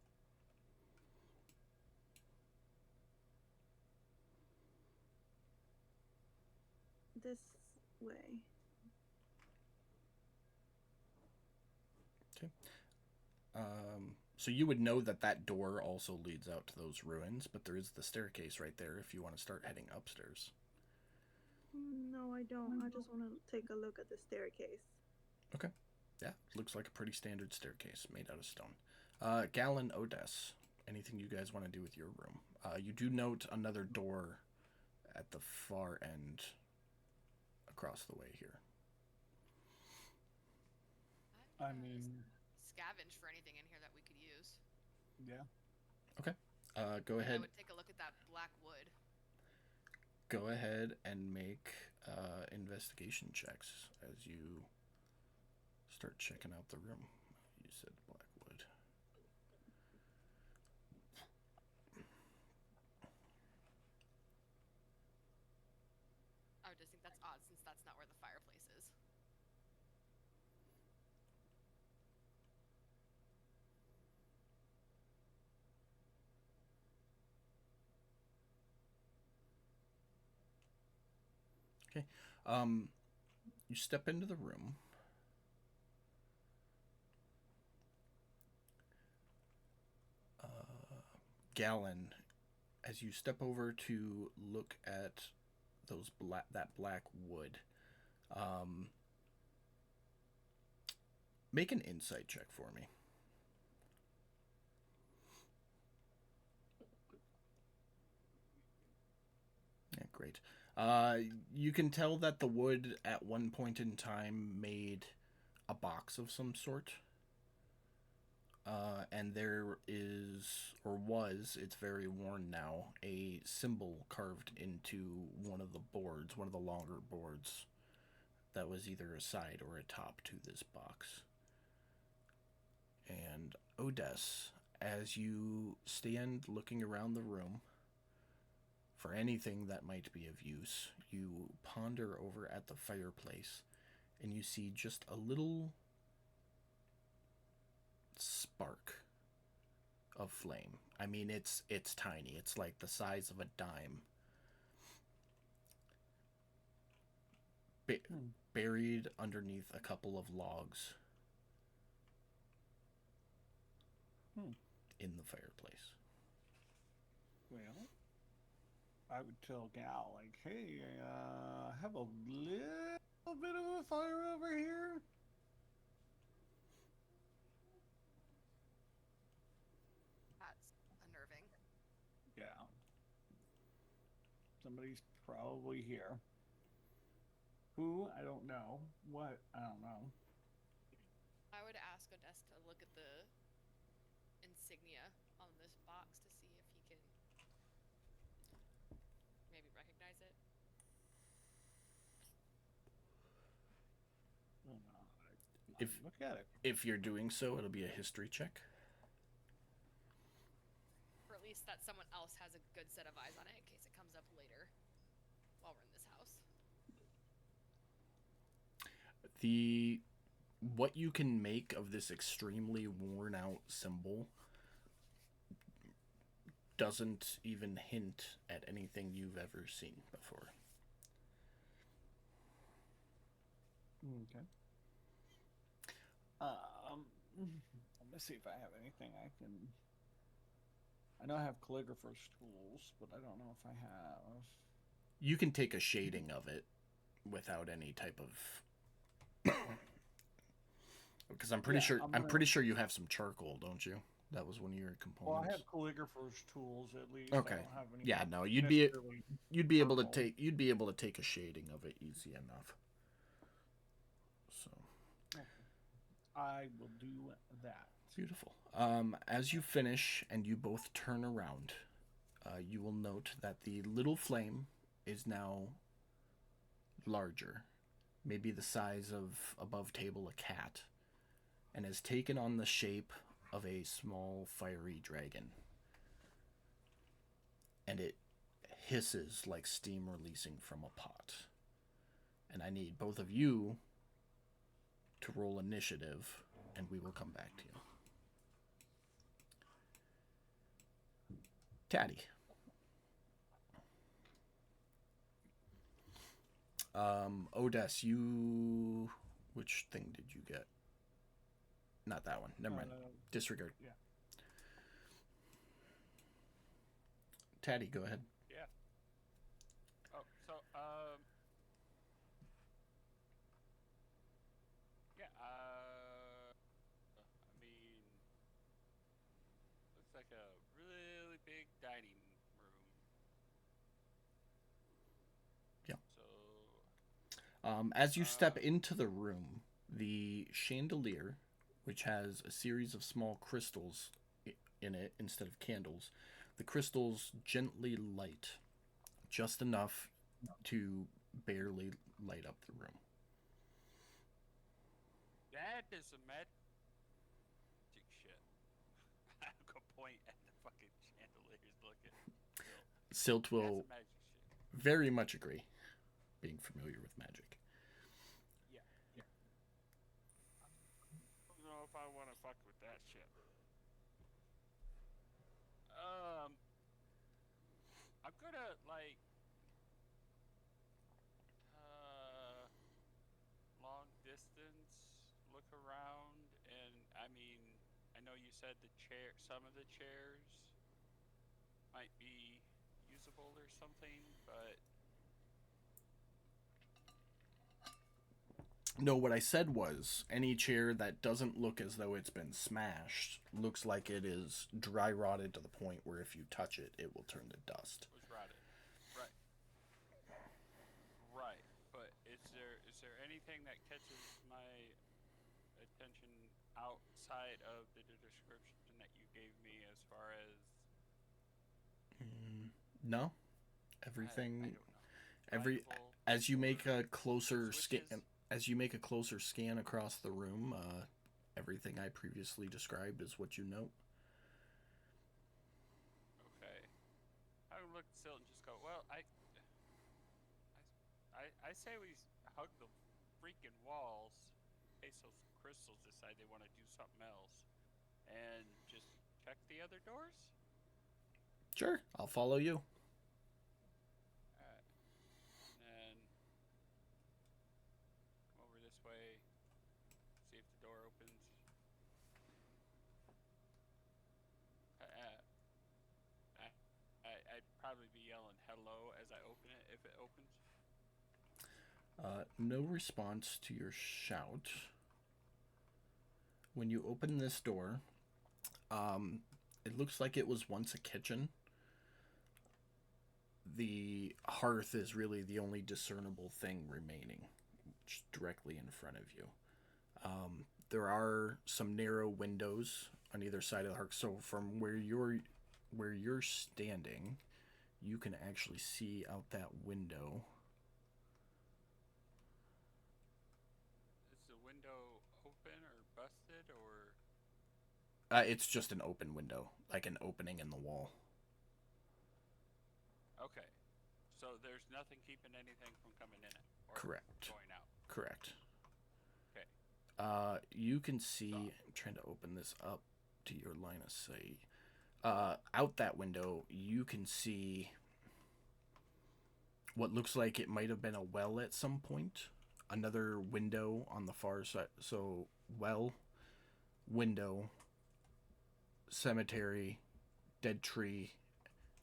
This way. So you would know that that door also leads out to those ruins, but there is the staircase right there if you want to start heading upstairs. No, I don't. I just want to take a look at the staircase. Okay. Yeah, looks like a pretty standard staircase made out of stone. Galen, Odess, anything you guys want to do with your room? You do note another door at the far end across the way here. I mean, Scavenge for anything in here that we could use. yeah. Go I ahead. would take a look at that black wood. Go ahead and make investigation checks as you start checking out the room. You said Blackwood. I would just think that's odd since that's not where the fireplace is. Okay. You step into the room. Galen, as you step over to look at that black wood, make an insight check for me. Yeah, great. You can tell that the wood at one point in time made a box of some sort. And there is, or was, it's very worn now, a symbol carved into one of the boards, one of the longer boards, that was either a side or a top to this box. And Odess, as you stand looking around the room for anything that might be of use, you ponder over at the fireplace and you see just a little spark of flame. I mean, it's tiny. It's like the size of a dime. Buried underneath a couple of logs in the fireplace. Well, I would tell Gal, like, hey, I have a little bit of a fire over here. That's unnerving. Yeah. Somebody's probably here. Who? I don't know. What? I don't know. I would ask Odess to look at the insignia on this box to see if he can maybe recognize it. Look at it. If you're doing so, it'll be a history check. Or at least that someone else has a good set of eyes on it in case it comes up later while we're in this house. What you can make of this extremely worn out symbol doesn't even hint at anything you've ever seen before. Okay. Let me see if I have anything I can. I know I have calligrapher's tools, but I don't know if I have. You can take a shading of it without any type of. Because I'm pretty sure I'm pretty sure you have some charcoal, don't you? That was one of your components. Well, I have calligrapher's tools at least. Okay. I don't have any Yeah, no, you'd be able to charcoal. take a shading of it easy enough. So I will do that. beautiful. As you finish and you both turn around, you will note that the little flame is now larger, maybe the size of above table a cat, and has taken on the shape of a small fiery dragon. And it hisses like steam releasing from a pot. And I need both of you to roll initiative, and we will come back to you. Taddy. Odess, you... Which thing did you get? Not that one. Never mind. Disregard. Yeah. Taddy, go ahead. Yeah. Oh, so yeah. I mean, looks like a really big dining room. Yeah. So. As you step into the room, the chandelier, which has a series of small crystals in it instead of candles, the crystals gently light, just enough to barely light up the room. That is some magic shit. I'm gonna point at the fucking chandeliers looking. Silt will That's some magic shit. very much agree, being familiar with magic. Yeah. I don't know if I want to fuck with that shit. I'm gonna like long distance look around, and I mean, I know you said some of the chairs might be usable or something, but No, what I said was any chair that doesn't look as though it's been smashed looks like it is dry rotted to the point where if you touch it, it will turn to dust. was rotted. Right. Right. But is there anything that catches my attention outside of the description that you gave me as far as No, everything. I don't know. Rifle, As you make a or closer scan, switches? as you make a closer scan across the room, everything I previously described is what you note. Okay. I would look at Silt and just go, well, I say we hug the freaking walls in case those crystals decide they want to do something else, and just check the other doors. Sure, I'll follow you. Alright. And then come over this way, see if the door opens. I'd probably be yelling hello as I open it if it opens. No response to your shout. When you open this door, it looks like it was once a kitchen. The hearth is really the only discernible thing remaining, just directly in front of you. There are some narrow windows on either side of the hearth, so from where you're standing, you can actually see out that window. Is the window open or busted or? It's just an open window, like an opening in the wall. Okay. So there's nothing keeping anything from coming in it or Correct. going out. Correct. Okay. You can see. I'm trying to open this up to your line of sight. Out that window, you can see what looks like it might have been a well at some point. Another window on the far side. So, well, window, cemetery, dead tree,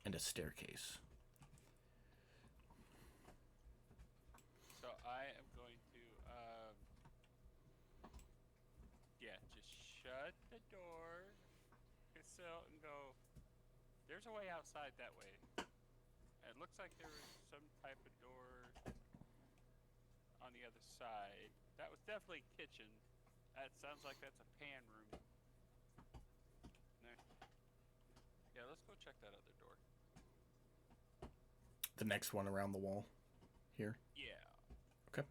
and a staircase. So I am going to, just shut the door, kiss out, and go. There's a way outside that way. It looks like there was some type of door on the other side. That was definitely kitchen. That sounds like that's a pan room. There. Yeah, let's go check that other door. The next one around the wall here. Yeah. Okay.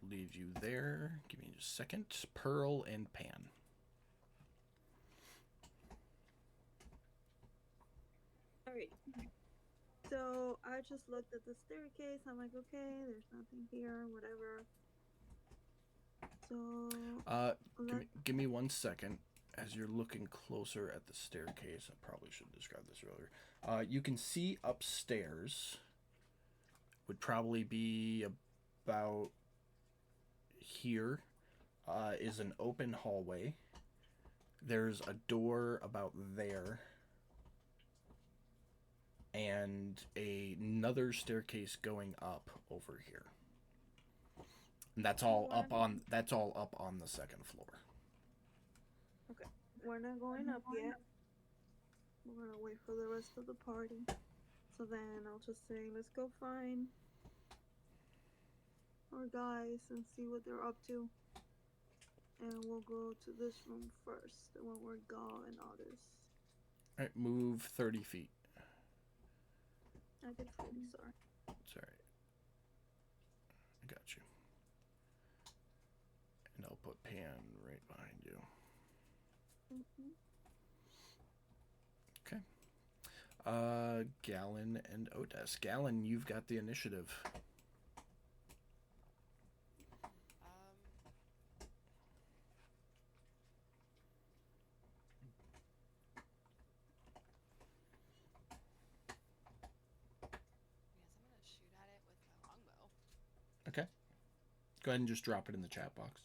leave you there. Give me just a second. Pearl and Pan. Alright. So I just looked at the staircase. I'm like, okay, there's nothing here, whatever. So Give me 1 second. As you're looking closer at the staircase, I probably should describe this earlier. You can see upstairs would probably be about here is an open hallway. There's a door about there. And another staircase going up over here. And that's all up on the second floor. okay, we're not going up yet. We're gonna wait for the rest of the party. So then I'll just say, let's go find our guys and see what they're up to. And we'll go to this room first, the one where Gaul and all this. Alright, move 30 feet. I did 40, sorry. It's alright. I got you. And I'll put Pan right behind you. Okay. Gallon and Odes. Gallon, you've got the initiative. Yes, I'm gonna shoot at it with my longbow. Okay. Go ahead and just drop it in the chat box.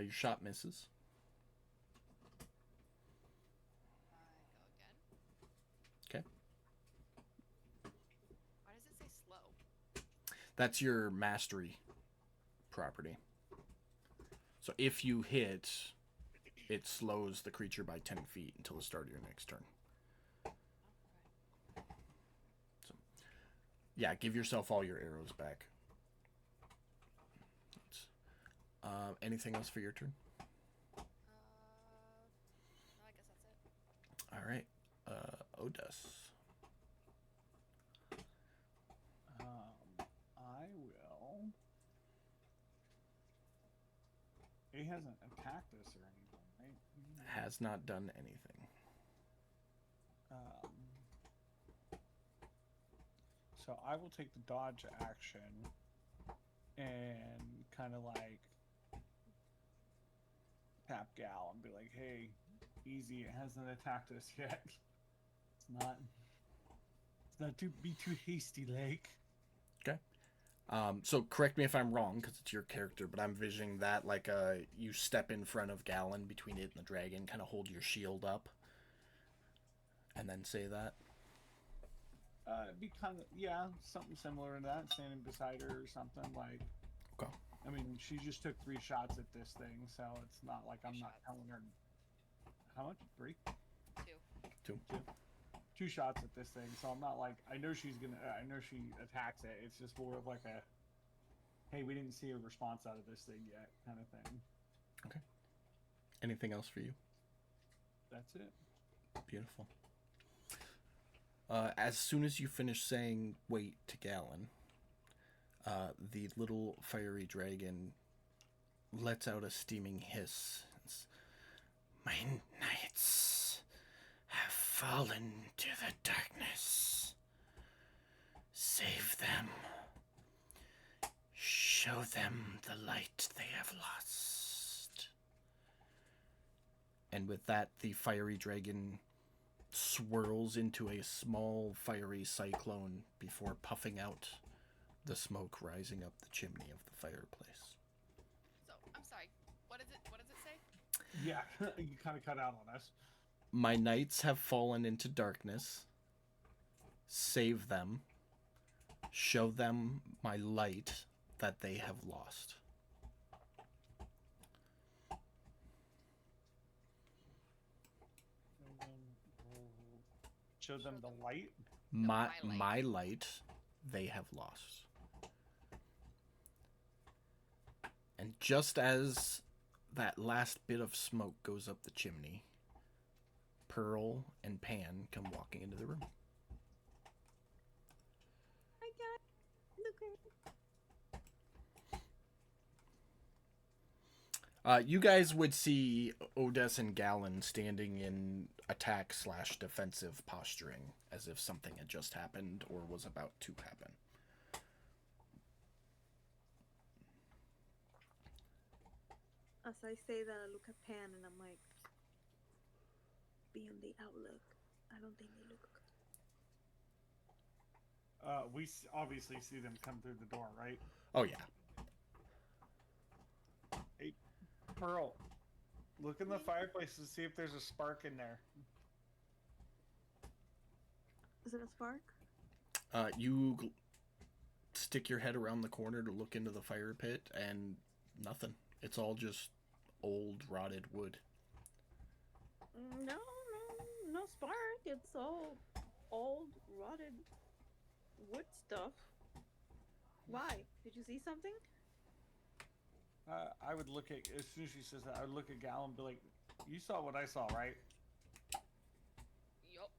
Your shot misses. I go again. Okay. Why does it say slow? That's your mastery property. So if you hit, it slows the creature by 10 feet until the start of your next turn. Okay. So, yeah, give yourself all your arrows back. Anything else for your turn? No, I guess that's it. All right. Odes. I will. It hasn't attacked us or anything, right? Has not done anything. So I will take the dodge action and kind of like tap Gal and be like, "Hey, easy. It hasn't attacked us yet. It's not to be too hasty, like." Okay. So correct me if I'm wrong, because it's your character, but I'm envisioning that like you step in front of Gallon between it and the dragon, kind of hold your shield up, and then say that. It'd be kind of, something similar to that, standing beside her or something like. Okay. I mean, she just took 3 shots at this thing, so it's not like I'm not telling her. How much? 3? 2. 2 shots at this thing, so I'm not like, I know she attacks it. It's just more of like a, hey, we didn't see a response out of this thing yet, kind of thing. Okay. Anything else for you? That's it. Beautiful. As soon as you finish saying wait to Gallon, the little fiery dragon lets out a steaming hiss. My knights have fallen to the darkness. Save them. Show them the light they have lost. And with that, the fiery dragon swirls into a small fiery cyclone before puffing out the smoke rising up the chimney of the fireplace. So, I'm sorry. What does it say? Yeah, you kind of cut out on us. My knights have fallen into darkness. Save them. Show them my light that they have lost. Show them the light. My light they have lost. And just as that last bit of smoke goes up the chimney, Pearl and Pan come walking into the room. You guys would see Odess and Gallon standing in attack/defensive posturing, as if something had just happened or was about to happen. As I say that, I look at Pan and I'm like, be on the outlook. I don't think they look good. We obviously see them come through the door, right? Oh yeah. Hey, Pearl, look in the fireplace to see if there's a spark in there. Is it a spark? You stick your head around the corner to look into the fire pit, and nothing. It's all just old, rotted wood. No spark. It's all old, rotted wood stuff. Why? Did you see something? I would look at, as soon as she says that, I would look at Gal and be like, "You saw what I saw, right?" Yup.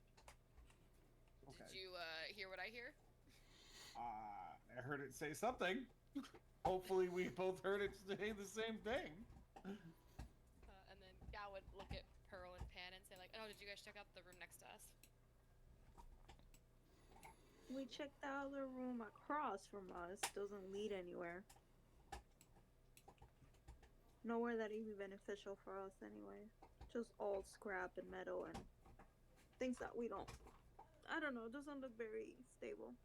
Okay. Did you hear what I hear? I heard it say something. Hopefully, we both heard it say the same thing. And then Gal would look at Pearl and Pan and say like, "Oh, did you guys check out the room next to us?" We checked out the room across from us. Doesn't lead anywhere. Nowhere that would be beneficial for us anyway. Just all scrap and metal and things that we don't. I don't know. It doesn't look very stable.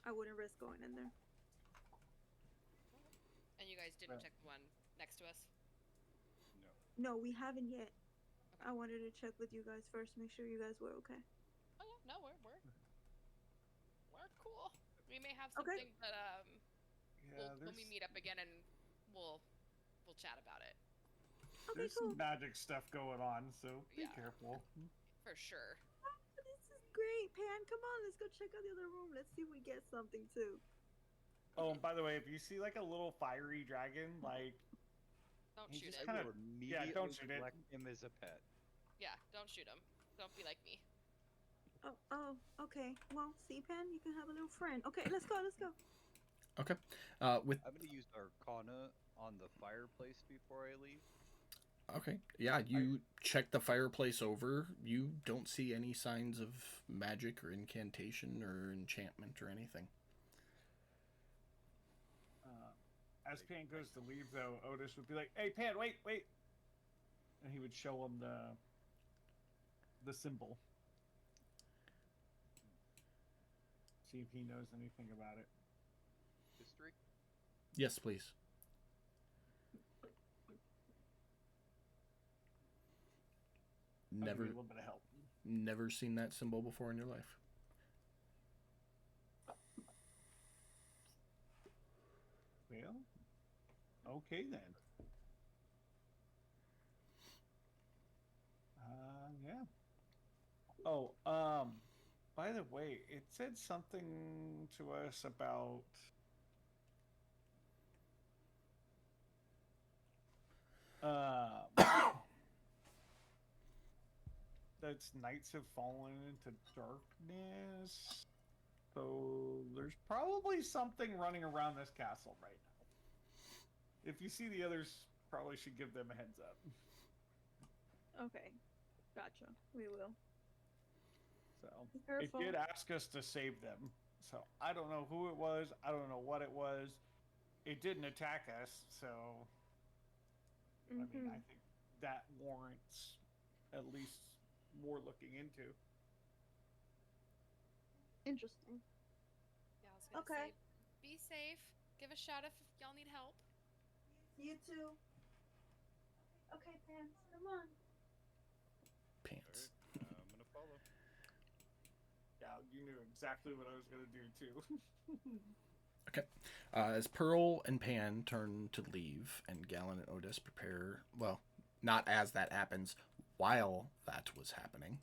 I wouldn't risk going in there. And you guys didn't check the one next to us? No, we haven't yet. I wanted to check with you guys first, make sure you guys were okay. Oh yeah, no, we're cool. We may have Okay. something, but Yeah, when we meet up again, and we'll chat about it Okay, there's cool. some magic stuff going on, so be Yeah. careful. for sure. This is great, Pan. Come on, let's go check out the other room. Let's see if we get something too. Oh, and by the way, if you see like a little fiery dragon, like Don't He shoot just it. I kinda- will immediately don't shoot it. collect him as a pet. Yeah, don't shoot him. Don't be like me. Oh, okay. Well, see, Pan, you can have a little friend. Okay, let's go. Okay. With I'm gonna use Arcana on the fireplace before I leave. Okay. Yeah, you check the fireplace over. You don't see any signs of magic or incantation or enchantment or anything. as Pan goes to leave, though, Otis would be like, "Hey, Pan, wait!" And he would show him the symbol. See if he knows anything about it. History? Yes, please. I'll give Never you a little bit of help. never seen that symbol before in your life. Well, okay then. Yeah. Oh, by the way, it said something to us about that knights have fallen into darkness. So there's probably something running around this castle right now. If you see the others, probably should give them a heads up. Okay, gotcha. We will. So Be it careful. did ask us to save them. So I don't know who it was. I don't know what it was. It didn't attack us. So I mean, I think that warrants at least more looking into. Interesting. Yeah, I was gonna Okay. say, be safe. Give a shout if y'all need help. You too. Okay, Pants, come on. Pants. Alright, I'm gonna follow. Yeah, you knew exactly what I was gonna do too. Okay. As Pearl and Pan turn to leave, and Gallon and Otis prepare, well, not as that happens, while that was happening,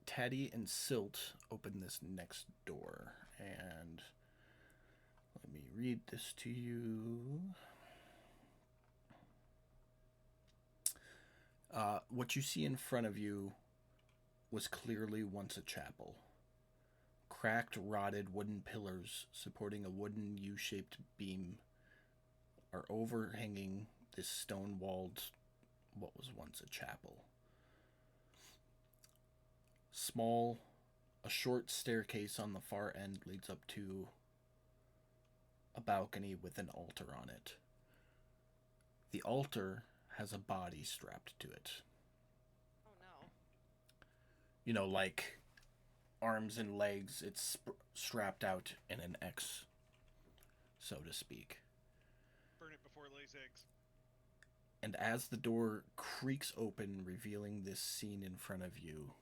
Taddy and Silt open this next door. And let me read this to you. What you see in front of you was clearly once a chapel. Cracked, rotted wooden pillars supporting a wooden U-shaped beam are overhanging this stone-walled, what was once a chapel. A short staircase on the far end leads up to a balcony with an altar on it. The altar has a body strapped to it. Oh no. You know, like arms and legs, it's strapped out in an X, so to speak. Burn it before it lays eggs. And as the door creaks open, revealing this scene in front of you,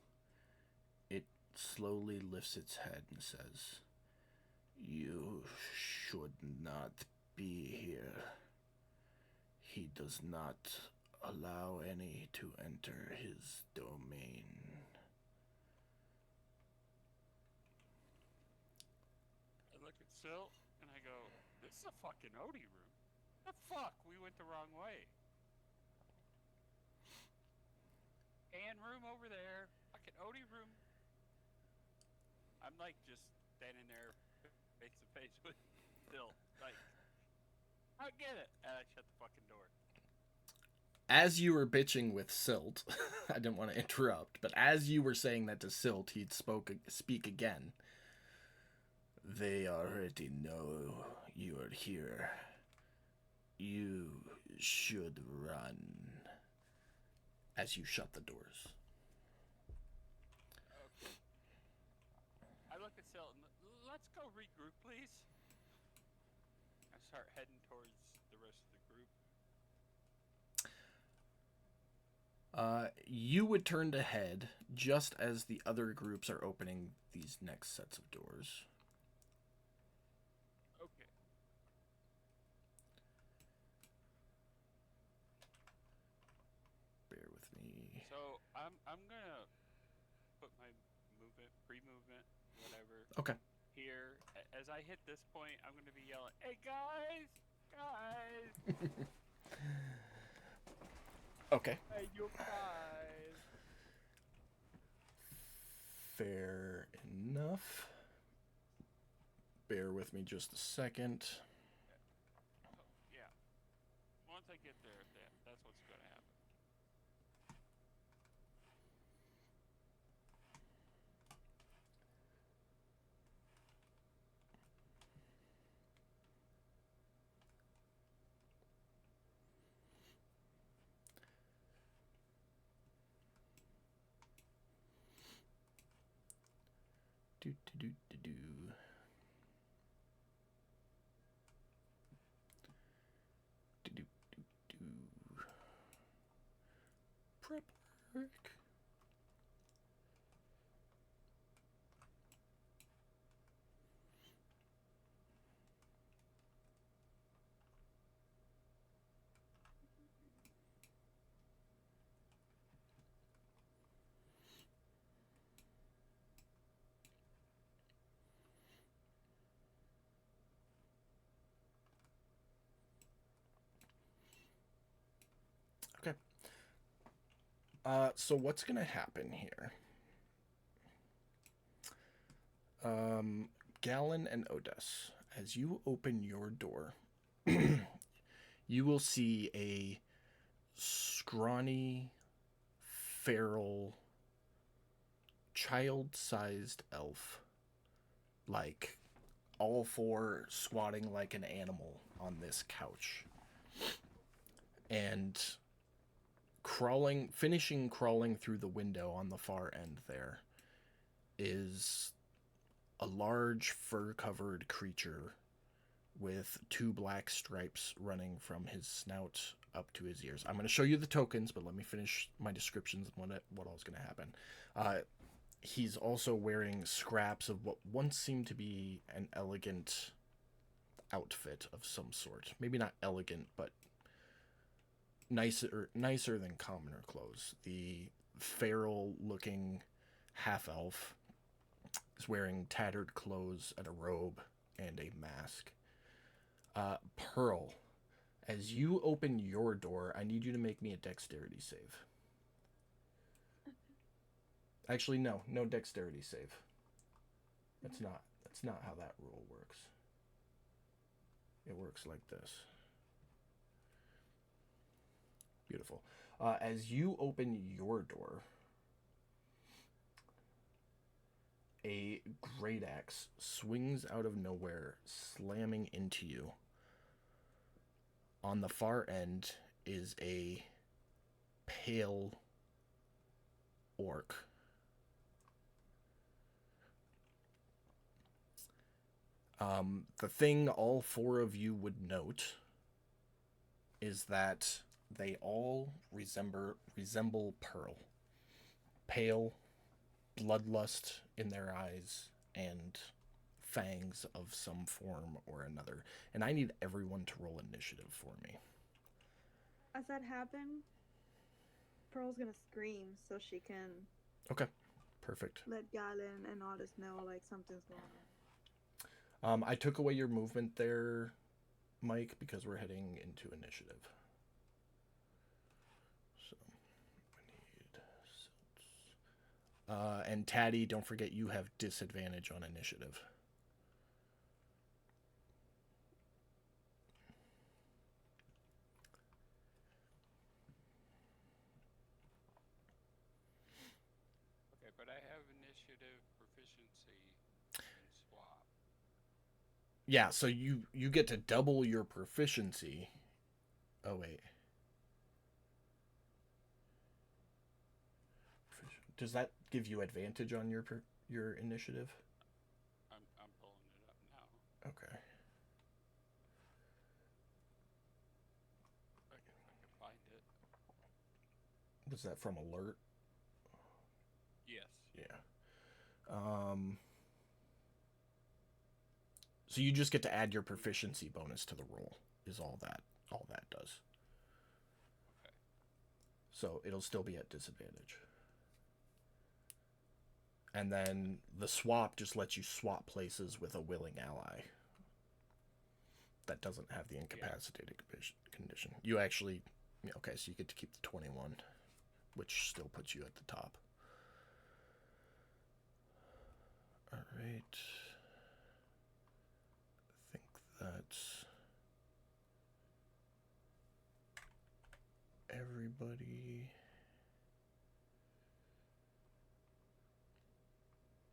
it slowly lifts its head and says, "You should not be here. He does not allow any to enter his domain." I look at Silt and I go, "This is a fucking Odie room. The fuck? We went the wrong way. And room over there. Fucking Odie room." I'm like just standing there face to face with Silt. Like, I get it. And I shut the fucking door. As you were bitching with Silt, I didn't want to interrupt, but as you were saying that to Silt, he'd speak again. "They already know you are here. You should run." As you shut the doors. Okay. I look at Silt and let's go regroup, please. I start heading towards the rest of the group. You would turn to head just as the other groups are opening these next sets of doors. Okay. Bear with me. So I'm gonna put my pre-movement, whatever. Okay. Here, as I hit this point, I'm gonna be yelling, "Hey guys! Okay. Hey you guys!" Fair enough. Bear with me just a second. Yeah. Once I get there, that's what's gonna happen. Do do do do do. Do do do do. Prep work. Okay. So what's gonna happen here? Gallon and Odess, as you open your door, you will see a scrawny, feral, child-sized elf, like all four squatting like an animal on this couch. And finishing crawling through the window on the far end there is a large fur-covered creature with two black stripes running from his snout up to his ears. I'm going to show you the tokens, but let me finish my descriptions of what all's going to happen. He's also wearing scraps of what once seemed to be an elegant outfit of some sort. Maybe not elegant, but nicer than commoner clothes. The feral-looking half-elf is wearing tattered clothes and a robe and a mask. Pearl, as you open your door, I need you to make me a dexterity save. Actually, no dexterity save. That's not how that rule works. It works like this. Beautiful. As you open your door, a great axe swings out of nowhere, slamming into you. On the far end is a pale orc. The thing all four of you would note is that they all resemble Pearl. Pale, bloodlust in their eyes, and fangs of some form or another. And I need everyone to roll initiative for me. As that happens, Pearl's gonna scream so she can Okay, perfect. let Galen and Otis know like something's going on. I took away your movement there, Mike, because we're heading into initiative. So, I need and Taddy, don't forget you have disadvantage on initiative. Okay, but I have initiative, proficiency, and swap. Yeah, so you get to double your proficiency. Oh wait. Does that give you advantage on your initiative? I'm pulling it up now. Okay. I can find it. Was that from alert? Yes. Yeah. So you just get to add your proficiency bonus to the roll. Is all that does. Okay. So it'll still be at disadvantage. And then the swap just lets you swap places with a willing ally. That doesn't have the incapacitated condition. You actually, okay, so you get to keep the 21, which still puts you at the top. All right. I think that's everybody.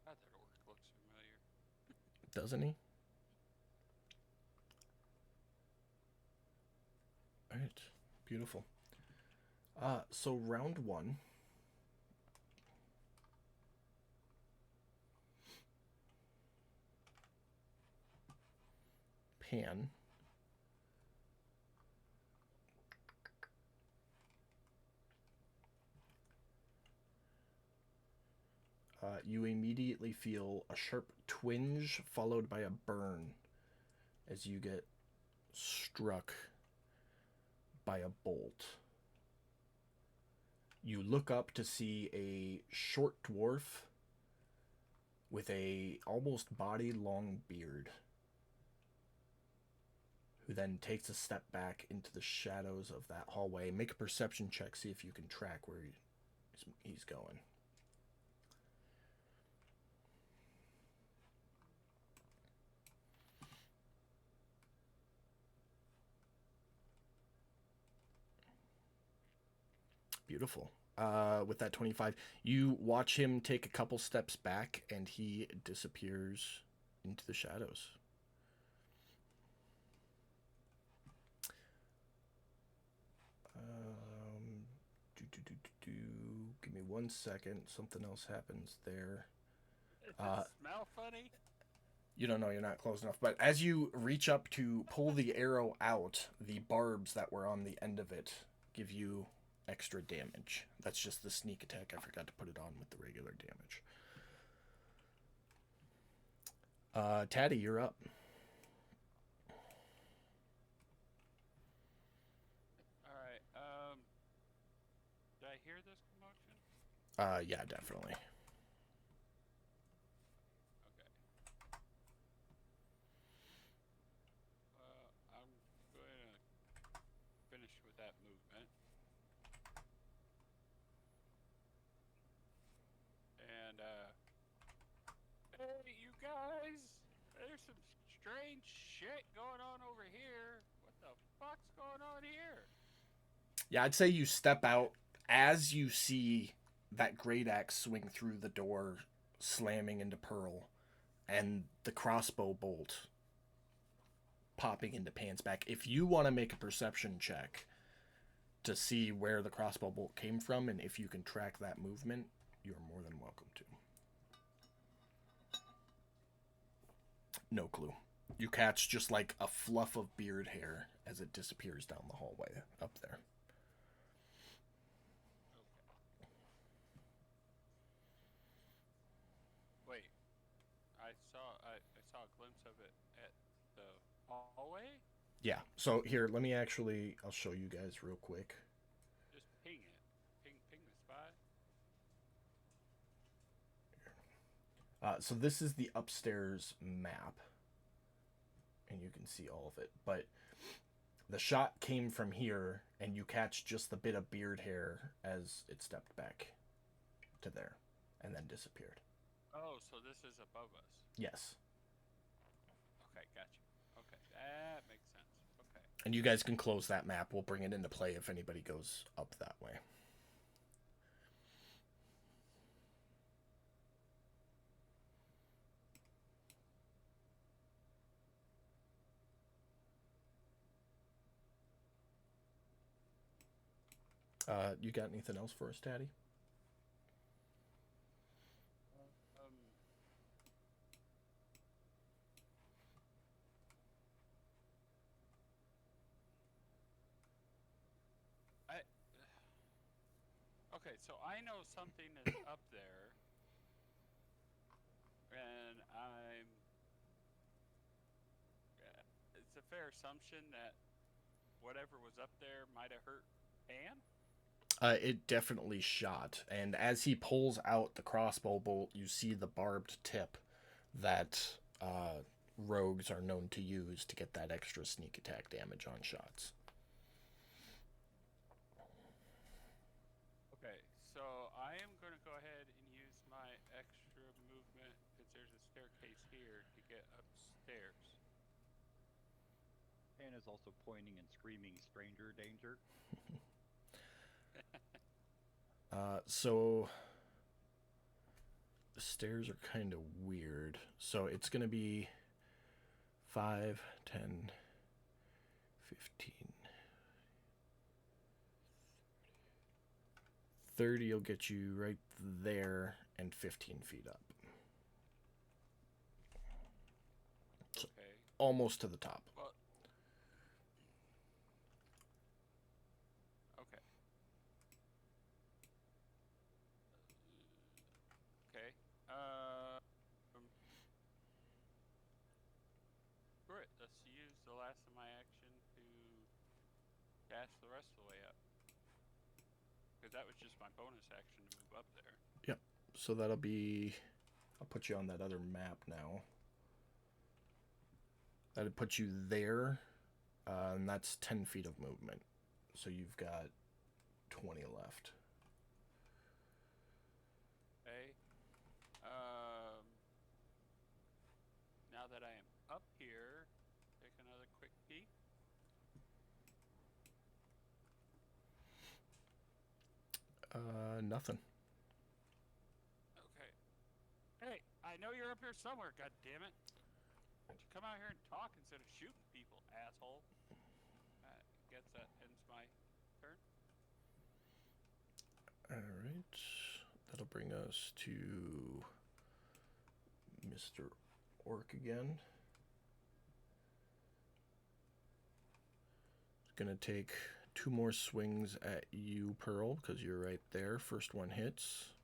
God, that orc looks familiar. Doesn't he? All right. Beautiful. So round one. Pan. You immediately feel a sharp twinge followed by a burn as you get struck by a bolt. You look up to see a short dwarf with a almost body-long beard, who then takes a step back into the shadows of that hallway. Make a perception check, see if you can track where he's going. Beautiful. With that 25, you watch him take a couple steps back and he disappears into the shadows. Give me 1 second. Something else happens there. Does it smell funny? You don't know, you're not close enough. But as you reach up to pull the arrow out, the barbs that were on the end of it give you extra damage. That's just the sneak attack. I forgot to put it on with the regular damage. Taddy, you're up. Alright, did I hear this commotion? Yeah, definitely. Okay. I'm going to finish with that movement. And, hey, you guys! There's some strange shit going on over here. What the fuck's going on here? Yeah, I'd say you step out as you see that great axe swing through the door, slamming into Pearl, and the crossbow bolt popping into Pan's back. If you want to make a perception check to see where the crossbow bolt came from and if you can track that movement, you're more than welcome to. No clue. You catch just like a fluff of beard hair as it disappears down the hallway up there. Wait, I saw a glimpse of it at the hallway. Yeah, so here, I'll show you guys real quick. Just ping it. Ping the spot. So this is the upstairs map, and you can see all of it, but the shot came from here, and you catch just the bit of beard hair as it stepped back to there, and then disappeared. Oh, so this is above us. Yes. Okay, gotcha. Okay, that makes sense. Okay. And you guys can close that map. We'll bring it into play if anybody goes up that way. You got anything else for us, Daddy? Okay, so I know something is up there, and it's a fair assumption that whatever was up there might have hurt Pan? It definitely shot, and as he pulls out the crossbow bolt, you see the barbed tip that rogues are known to use to get that extra sneak attack damage on shots. Okay, so I am going to go ahead and use my extra movement, because there's a staircase here, to get upstairs. Pan is also pointing and screaming, "Stranger danger." So the stairs are kind of weird. So it's going to be 5, 10, 15, 30 will get you right there and 15 feet up. So Okay. almost to the top. Well, okay. Okay. Great. Let's use the last of my action to dash the rest of the way up. Because that was just my bonus action to move up there. Yep. So that'll be... I'll put you on that other map now. That'd put you there, and that's 10 feet of movement. So you've got 20 left. Okay. Now that I am up here, take another quick peek. Nothing. Okay. Hey, I know you're up here somewhere, god damn it. Why don't you come out here and talk instead of shooting people, asshole? Guess that ends my turn. Alright. That'll bring us to Mr. Orc again. Gonna take 2 more swings at you, Pearl, because you're right there. First one hits.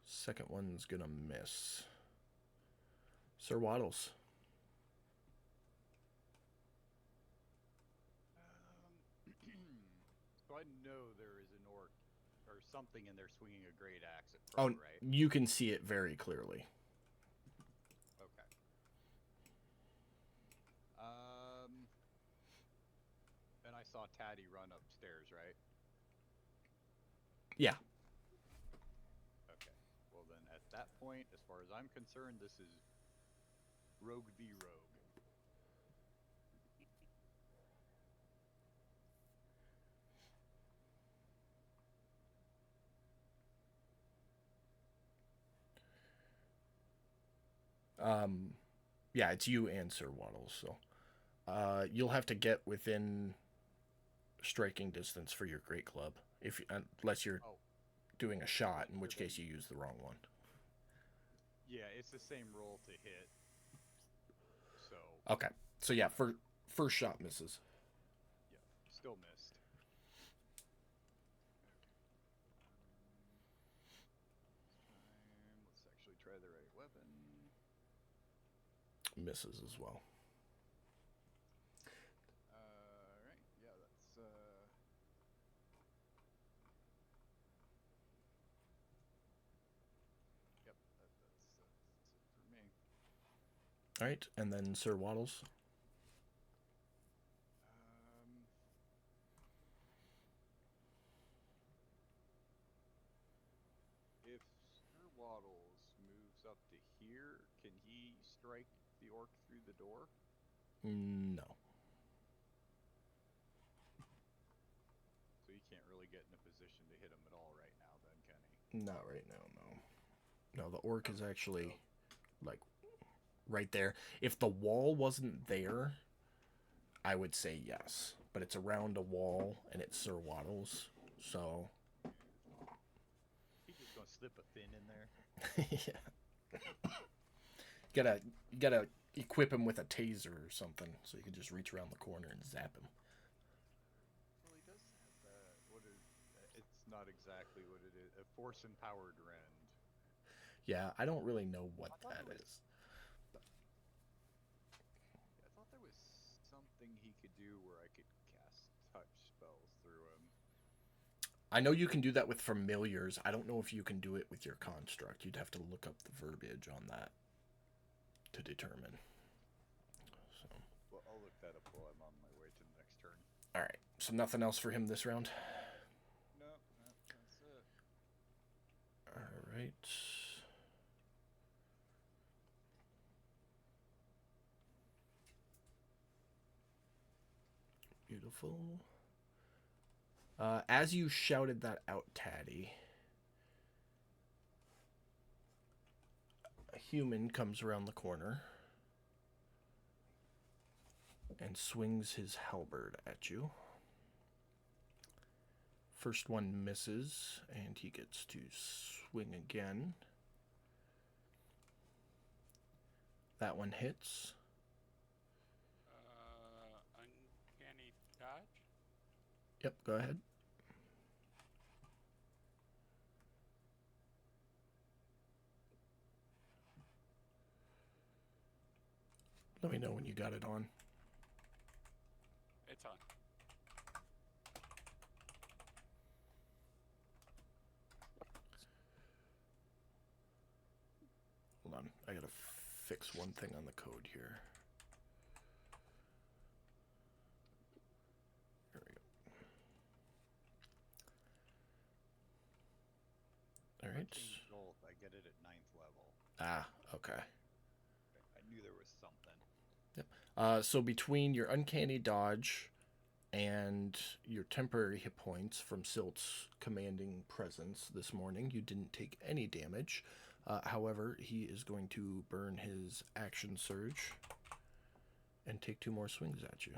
Second one's gonna miss. Sir Waddles. So I know there is an orc or something in there swinging a great axe at Pearl, right? You can see it very clearly. Okay. And I saw Taddy run upstairs, right? Yeah. Okay. Well then, at that point, as far as I'm concerned, this is rogue v rogue. Yeah, it's you and Sir Waddles, so you'll have to get within striking distance for your great club, if unless you're doing a shot, in which case you use the wrong one. Yeah, it's the same roll to hit. So. Okay, so yeah, first shot misses. Yeah, still missed. Let's actually try the right weapon. Misses as well. Alright, yeah, that's yep, that's it for me. Alright, and then Sir Waddles. If Sir Waddles moves up to here, can he strike the orc through the door? No. So he can't really get in a position to hit him at all right now, then, can he? Not right now, no. No, the orc is actually, like, right there. If the wall wasn't there, I would say yes. But it's around a wall, and it's Sir Waddles, so... He's just gonna slip a fin in there. Yeah. You gotta equip him with a taser or something, so you can just reach around the corner and zap him. Well, he does have that. What is? It's not exactly what it is. A force-empowered rend. Yeah, I don't really know what that is. I thought there was something he could do where I could cast touch spells through him. I know you can do that with familiars. I don't know if you can do it with your construct. You'd have to look up the verbiage on that to determine. So. Well, I'll look that up while I'm on my way to the next turn. Alright, so nothing else for him this round? No, that's it. Alright. Beautiful. As you shouted that out, Taddy, a human comes around the corner and swings his halberd at you. First one misses, and he gets to swing again. That one hits. Uncanny dodge? Yep, go ahead. Let me know when you got it on. It's on. Hold on, I gotta fix one thing on the code here. There we go. Alright. Both. I get it at 9th level. Ah, okay. I knew there was something. Yep. So between your uncanny dodge and your temporary hit points from Silt's commanding presence this morning, you didn't take any damage. However, he is going to burn his action surge and take 2 more swings at you.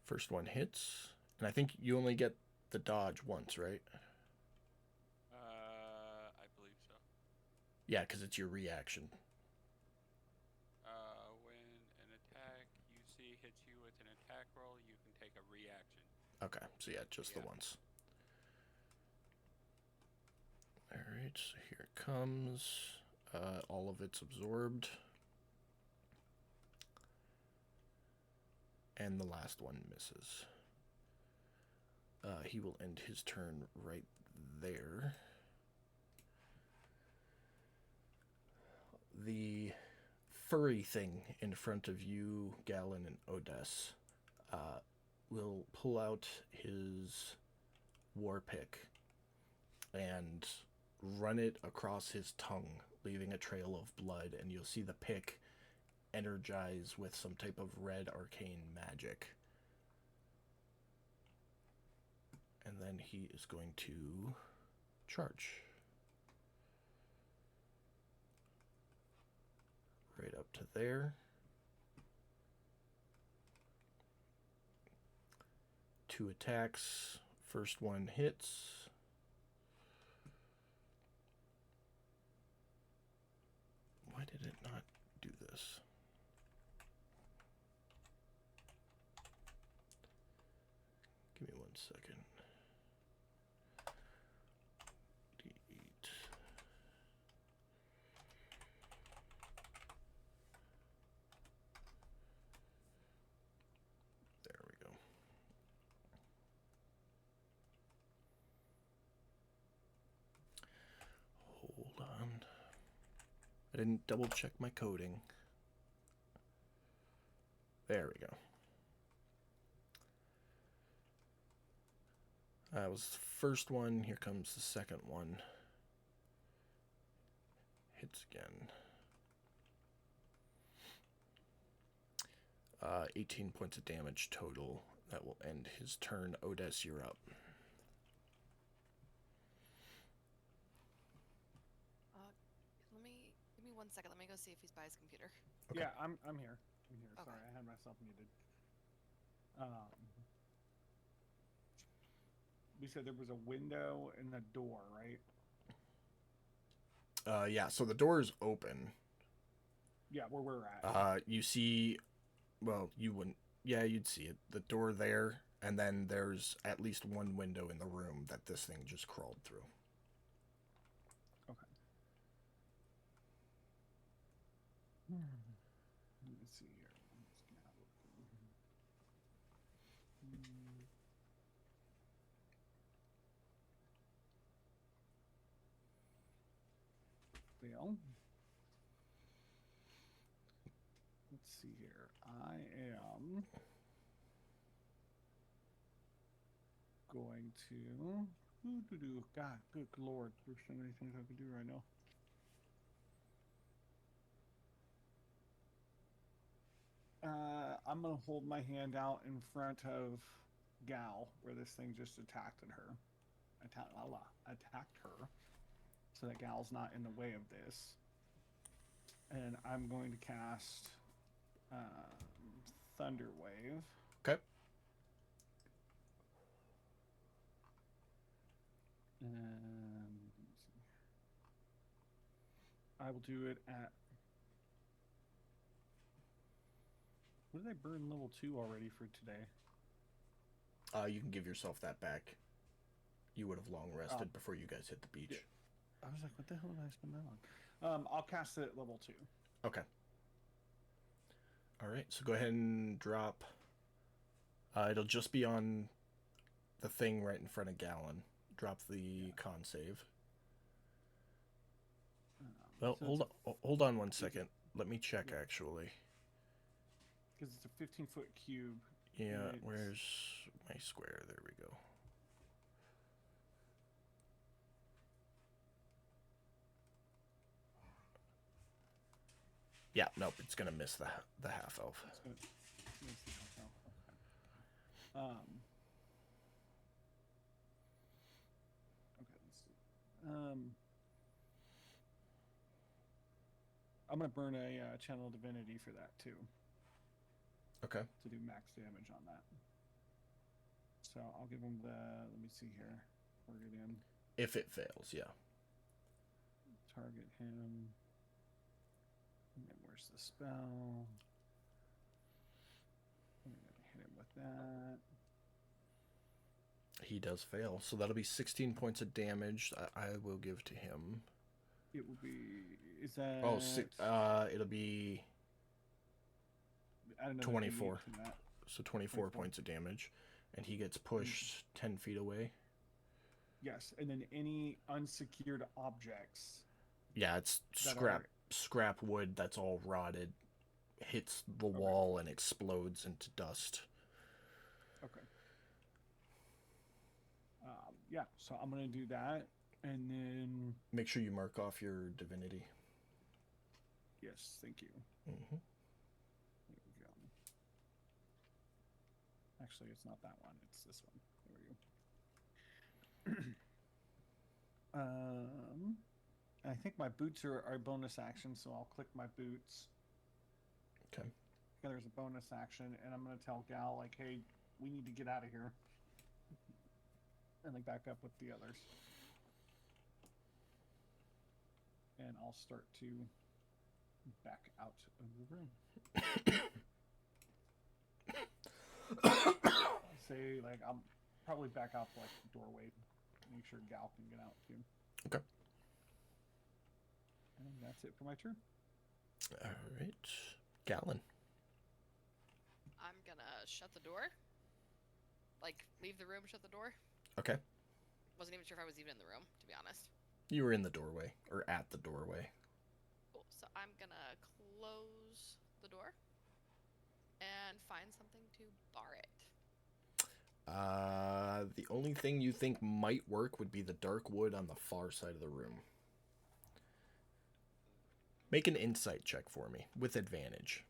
First one hits, and I think you only get the dodge once, right? I believe so. Yeah, because it's your reaction. When an attack you see hits you with an attack roll, you can take a reaction. Okay, so yeah, just the once. Alright, so here it comes. All of it's absorbed. And the last one misses. He will end his turn right there. The furry thing in front of you, Galen and Odess, will pull out his war pick and run it across his tongue, leaving a trail of blood, and you'll see the pick energize with some type of red arcane magic. And then he is going to charge. Right up to there. 2 attacks. First one hits. Why did it not do this? Give me 1 second. D8. There we go. Hold on. I didn't double check my coding. There we go. That was the first one. Here comes the second one. Hits again. 18 points of damage total. That will end his turn. Odess, you're up. Give me 1 second. Let me go see if he's by his computer. Okay. Yeah, I'm here. I'm here. Okay. Sorry, I had myself muted. We said there was a window and a door, right? Yeah, so the door is open. Yeah, where we're at. You see, well, you wouldn't, yeah, you'd see it. The door there, and then there's at least one window in the room that this thing just crawled through. Okay. Let me see here. I'm just gonna have a look. Fail. Let's see here. I am going to. God, good lord. There's so many things I can do right now. I'm gonna hold my hand out in front of Gal, where this thing just attacked her. Attacked her, so that Gal's not in the way of this. And I'm going to cast Thunder Wave. Okay. And I will do it at. What did I burn level 2 already for today? You can give yourself that back. You would have long rested before you guys hit the beach. Yeah. I was like, what the hell did I spend that on? I'll cast it at level 2. Okay. All right, so go ahead and drop. It'll just be on the thing right in front of Gallon. Drop the con save. Well, so hold on 1 second. Let me check, actually. Because it's a 15-foot cube. Yeah, It's- where's my square? There we go. Yeah, nope, it's gonna miss the half elf. It's gonna- let's see how far- okay. Okay, let's see. I'm gonna burn a channel divinity for that too, Okay. to do max damage on that. So I'll give him the. Let me see here. Target him. If it fails, yeah. Target him. And then where's the spell? I'm gonna hit him with that. He does fail, so that'll be 16 points of damage. I will give to him. It will be. Is that? It'll be add another 24. D8 to that. so 24 24. points of damage, and he gets pushed 10 feet away. Yes, and then any unsecured objects. Yeah, it's that scrap wood that's all rotted, hits the wall and explodes into dust. Okay. Yeah, so I'm gonna do that. And then, Make sure you mark off your divinity. yes, thank you. Mm-hmm. There we go. Actually, it's not that one. It's this one. There we go. I think my boots are bonus action, so I'll click my boots. Okay. Yeah, there's a bonus action, and I'm gonna tell Gal like, "Hey, we need to get out of here," and like back up with the others. And I'll start to back out of the room. Say like I'll probably back out to like the doorway, make sure Gal can get out too. Okay. And that's it for my turn. All right. Gallon. I'm gonna shut the door. Like, leave the room, shut the door. Okay. Wasn't even sure if I was even in the room, to be honest. You were in the doorway, or at the doorway. Cool. So I'm gonna close the door and find something to bar it. The only thing you think might work would be the dark wood on the far side of the room. Make an insight check for me, with advantage.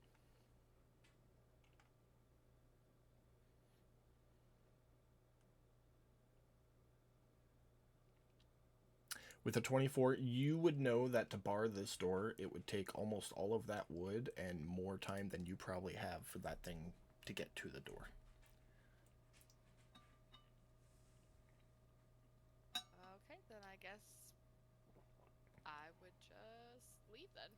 With a 24, you would know that to bar this door, it would take almost all of that wood and more time than you probably have for that thing to get to the door. Okay, then I guess I would just leave then.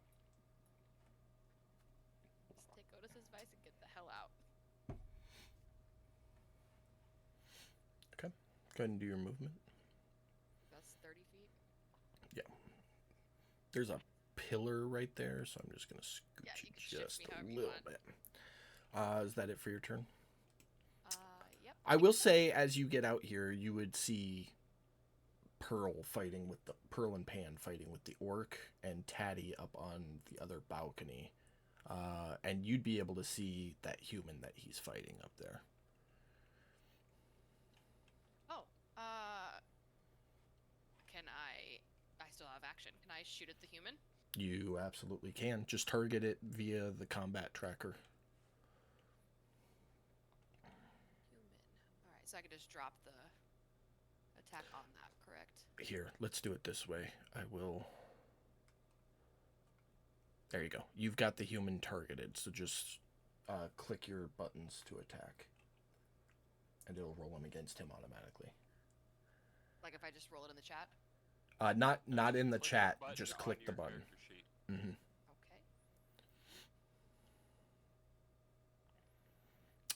Just take Otis's advice and get the hell out. Okay. Go ahead and do your movement. That's 30 feet. There's a pillar right there, so I'm just going to scooch Yeah, you it can shift just me a however you little want. bit. Is that it for your turn? Yep. I will say, as you get out here, you would see Pearl and Pan fighting with the orc, and Tatty up on the other balcony. And you'd be able to see that human that he's fighting up there. Oh, can I still have action. Can I shoot at the human? You absolutely can. Just target it via the combat tracker. Human. Alright, so I can just drop the attack on that, correct? Here, let's do it this way. I will... There you go. You've got the human targeted, so just click your buttons to attack. And it'll roll them against him automatically. Like if I just roll it in the chat? Not in the Click chat, button just on click the your button. character sheet. Mm-hmm.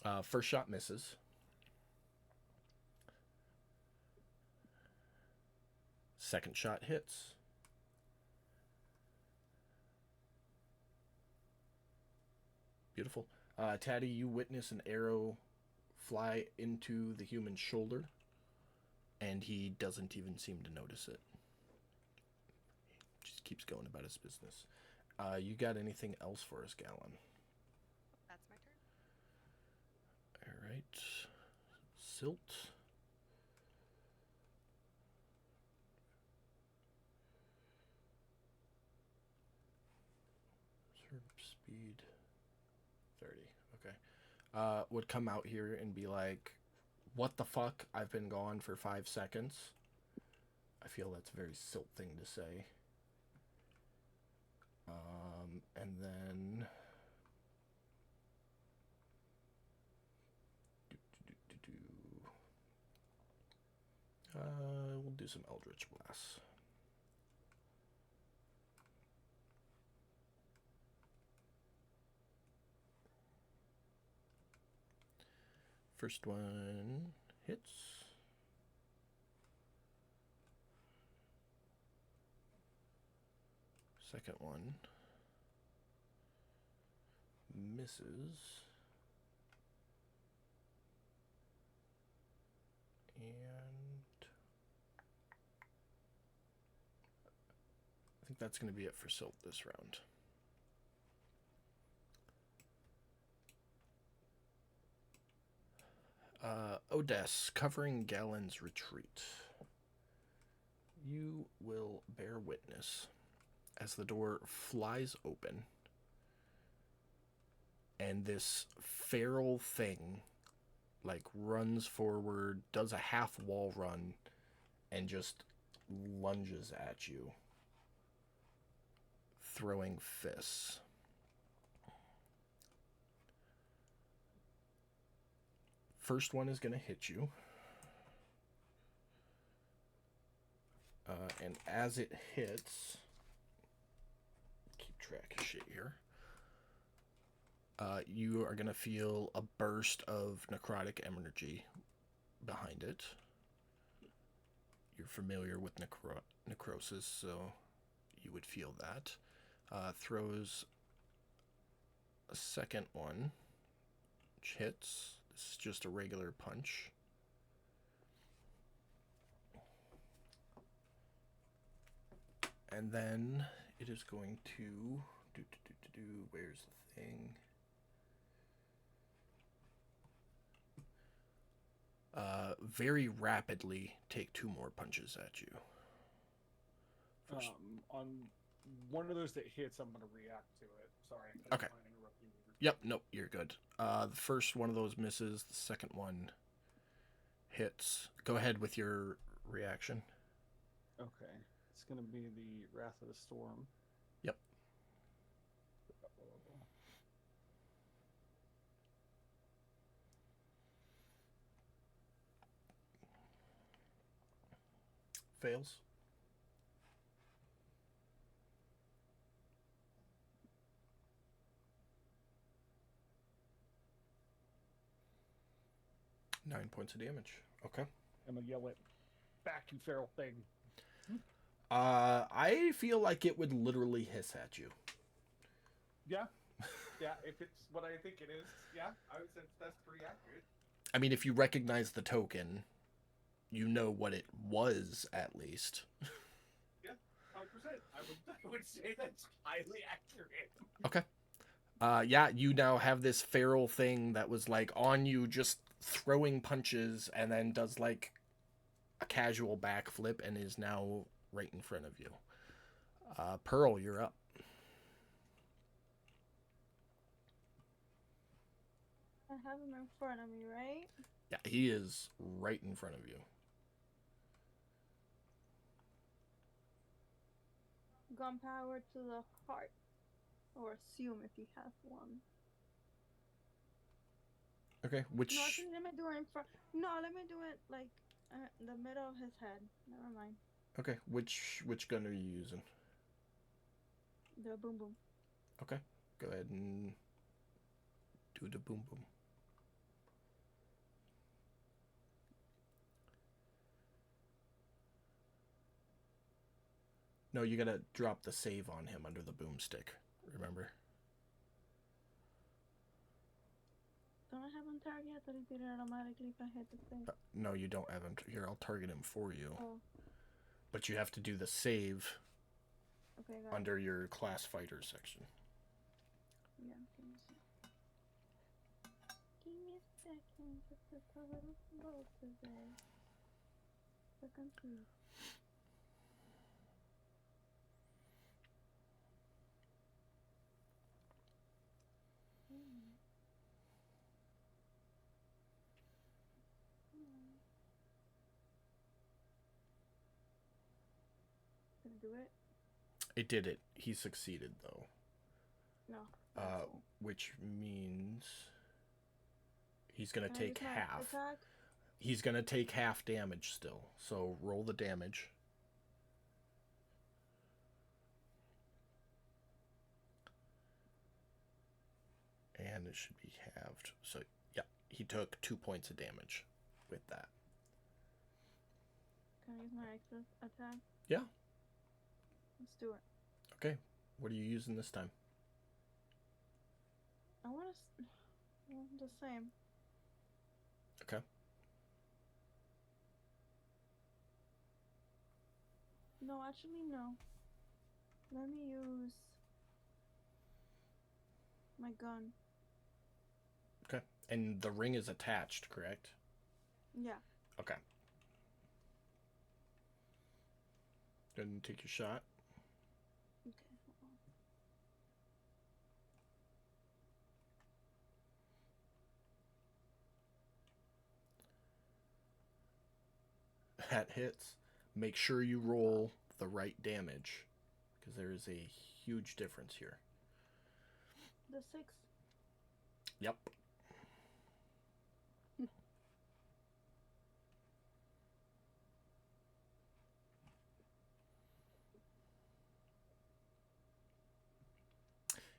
Okay. First shot misses. Second shot hits. Beautiful. Tatty, you witness an arrow fly into the human's shoulder, and he doesn't even seem to notice it. Just keeps going about his business. You got anything else for us, Gallon? That's my turn. All right. Silt. Speed 30. Okay. Would come out here and be like, what the fuck? I've been gone for 5 seconds. I feel that's a very Silt thing to say. And then... we'll do some Eldritch Blasts. First one hits. Second one misses. And I think that's going to be it for Silt this round. Odess, covering Gallon's retreat. You you will bear witness as the door flies open and this feral thing like runs forward, does a half wall run, and just lunges at you, throwing fists. First one is going to hit you. And as it hits, keep track of shit here. You are going to feel a burst of necrotic energy behind it. You're familiar with necrosis, so you would feel that. Throws a second one, which hits. This is just a regular punch. And then it is going to where's the thing? Very rapidly take 2 more punches at you. First. On one of those that hits, I'm gonna react to it. Sorry. I didn't Okay. wanna interrupt you. Yep, nope, you're good. The first one of those misses, the second one hits. Go ahead with your reaction. Okay. It's gonna be the Wrath of the Storm. Yep. Fails. Nine points of damage. Okay. I'm gonna yell it, "Back, you feral thing!" I feel like it would literally hiss at you. Yeah, yeah. If it's what I think it is, yeah, I would say that's pretty accurate. I mean, if you recognize the token, you know what it was at least. Yeah, 100%. I would say that's highly accurate. Okay. Yeah, you now have this feral thing that was like on you, just throwing punches, and then does like a casual backflip and is now right in front of you. Pearl, you're up. I have him in front of me, right? Yeah, he is right in front of you. Gunpowder to the heart. Or assume if you have one. Okay, which... No, actually, let me do it in front. No, let me do it like in the middle of his head. Never mind. Okay, which gun are you using? The boom boom. Okay, go ahead and do the boom boom. No, you gotta drop the save on him under the boomstick. Remember? Don't I have him target? I thought he did it automatically if I hit the thing. No, you don't have him. Here, I'll target him for you. Oh, But you have to do the save okay, got it. under your class fighter section. Yeah, give me a second. Give me a second. Just a little slow today. So confused. Did it do it? It did it. He succeeded, though. No. Which means he's gonna Can I take use my half. attack? He's gonna take half damage still. So roll the damage. And it should be halved. So yeah, he took 2 points of damage with that. Can I use my extra attack? Yeah. Let's do it. Okay. What are you using this time? I want to. The same. Okay. No, actually, no. Let me use my gun. Okay. And the ring is attached, correct? Yeah. Okay. Go ahead and take your shot. Okay. Hold on. That hits. Make sure you roll the right damage, because there is a huge difference here. The 6. Yep.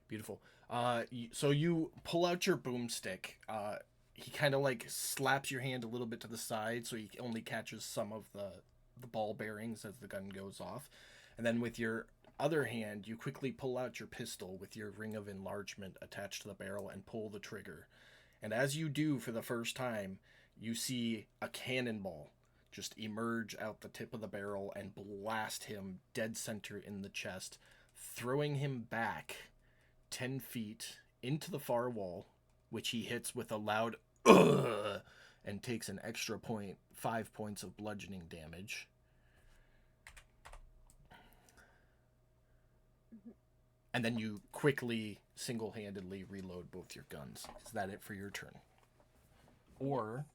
Beautiful. So you pull out your boomstick. He kind of like slaps your hand a little bit to the side, so he only catches some of the ball bearings as the gun goes off. And then with your other hand, you quickly pull out your pistol with your ring of enlargement attached to the barrel and pull the trigger. And as you do for the first time, you see a cannonball just emerge out the tip of the barrel and blast him dead center in the chest, throwing him back 10 feet into the far wall, which he hits with a loud "Ugh!" and takes an extra 5 points of bludgeoning damage. And then you quickly, single-handedly reload both your guns. Is that it for your turn? Or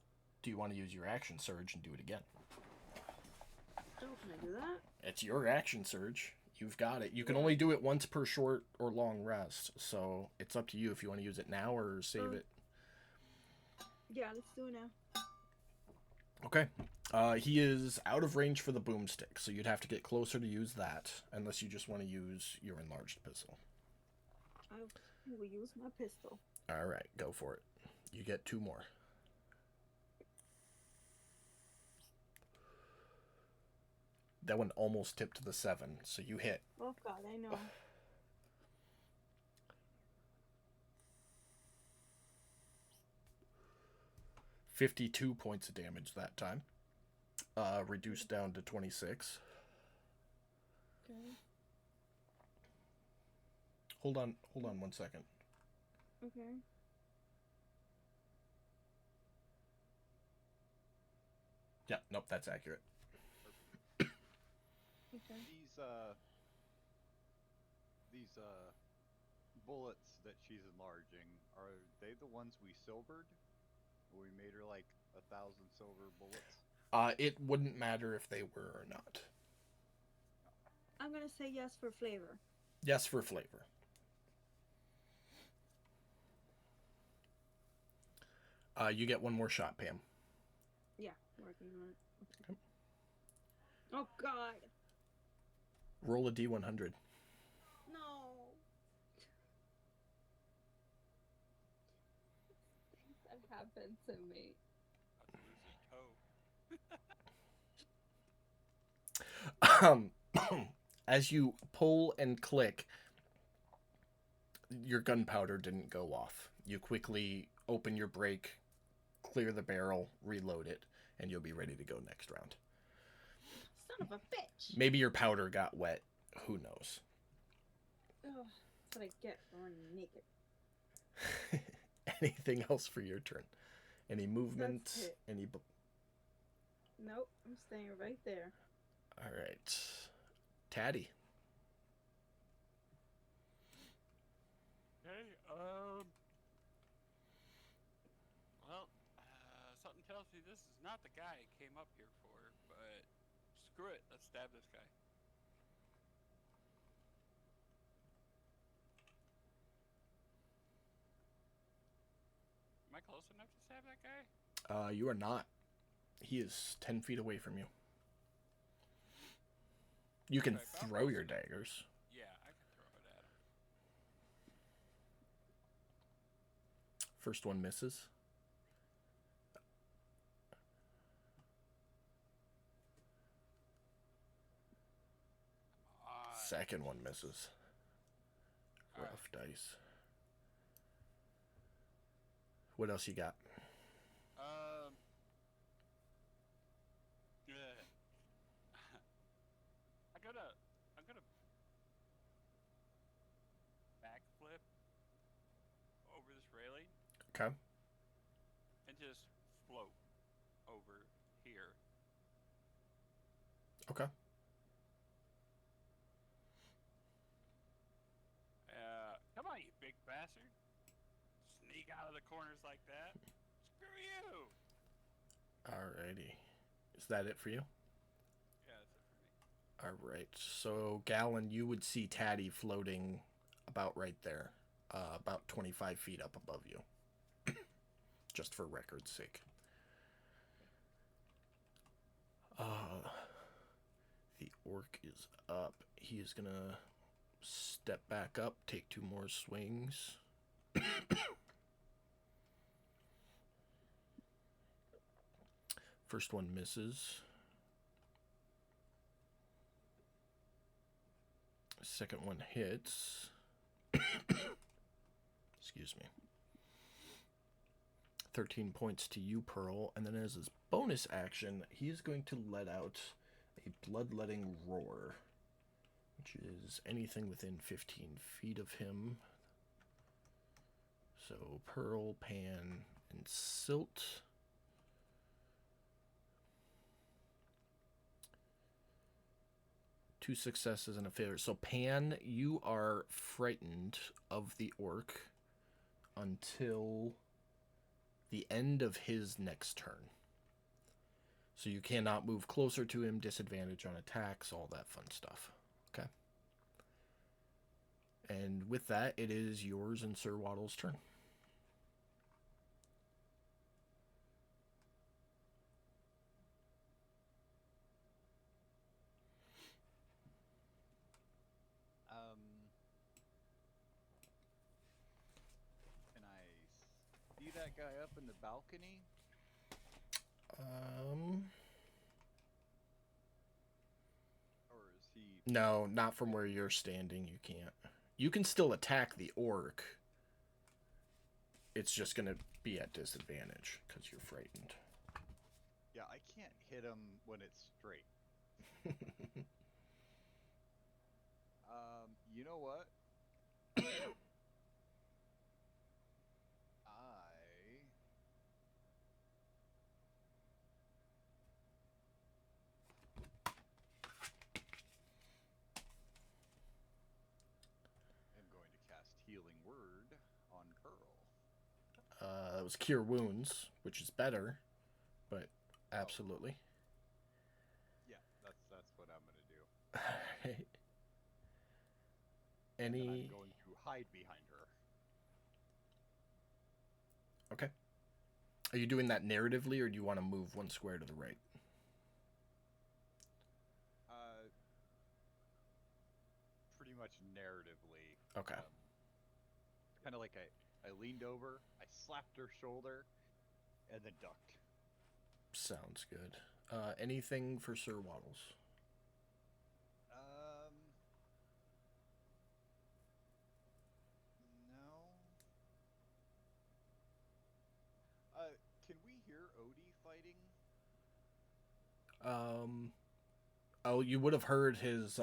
do you want to use your action surge and do it again? Oh, can I do that? It's your action surge. You've got it. You can only do it once per short or long rest, so it's up to you if you want to use it now or save it. Yeah, let's do it now. Okay. He is out of range for the boomstick, so you'd have to get closer to use that, unless you just want to use your enlarged pistol. I will use my pistol. All right, go for it. You get 2 more. That one almost tipped to the 7, so you hit. Oh God, I know. 52 points of damage that time. Reduced down to 26. Okay. Hold on 1 second. Okay. Yeah, nope, that's accurate. Okay. These bullets that she's enlarging, are they the ones we silvered? We made her like 1,000 silver bullets? It wouldn't matter if they were or not. I'm gonna say yes for flavor. Yes for flavor. You get 1 more shot, Pam. Yeah, working on it. Okay. Oh God. Roll a D100. No. That happened to me. As you pull and click, your gunpowder didn't go off. You quickly open your brake, clear the barrel, reload it, and you'll be ready to go next round. Son of a bitch. Maybe your powder got wet. Who knows? Oh, that's what I get for running naked. Anything else for your turn? Any movement? That's it. Any? Nope, I'm staying right there. All right, Taddy. Okay, well, something tells me this is not the guy I came up here for, but screw it, let's stab this guy. Am I close enough to stab that guy? You are not. He is 10 feet away from you. You can Okay, if I'm throw close your enough- daggers. Yeah, I can throw it at him. First one misses. Second one misses. Alright. Rough dice. What else you got? Yeah. I'm gonna backflip over this railing Okay. and just float over here. Okay. peek out of the corners like that. Screw you! Alrighty. Is that it for you? Yeah, that's it for me. Alright. So, Gallon, you would see Taddy floating about right there. About 25 feet up above you. Just for record's sake. The orc is up. He is gonna step back up, take 2 more swings. First one misses. Second one hits. Excuse me. 13 points to you, Pearl. And then as his bonus action, he is going to let out a bloodletting roar, which is anything within 15 feet of him. So Pearl, Pan, and Silt. Two successes and a failure. So Pan, you are frightened of the orc until the end of his next turn. So you cannot move closer to him, disadvantage on attacks, all that fun stuff. Okay. And with that, it is yours and Sir Waddle's turn. Can I see that guy up in the balcony? Or is he... No, not from where you're standing. You can't. You can still attack the orc. It's just going to be at disadvantage because you're frightened. Yeah, I can't hit him when it's straight. You know what? I'm going to cast Healing Word on Pearl. That was Cure Wounds, which is better, but absolutely. Yeah, that's what I'm gonna do. And Any... I'm going to hide behind her. Okay. Are you doing that narratively, or do you want to move 1 square to the right? Pretty much narratively. Okay. Kind of like I leaned over, I slapped her shoulder, and then ducked. Sounds good. Anything for Sir Waddles? No. Can we hear Odie fighting? Oh, you would have heard his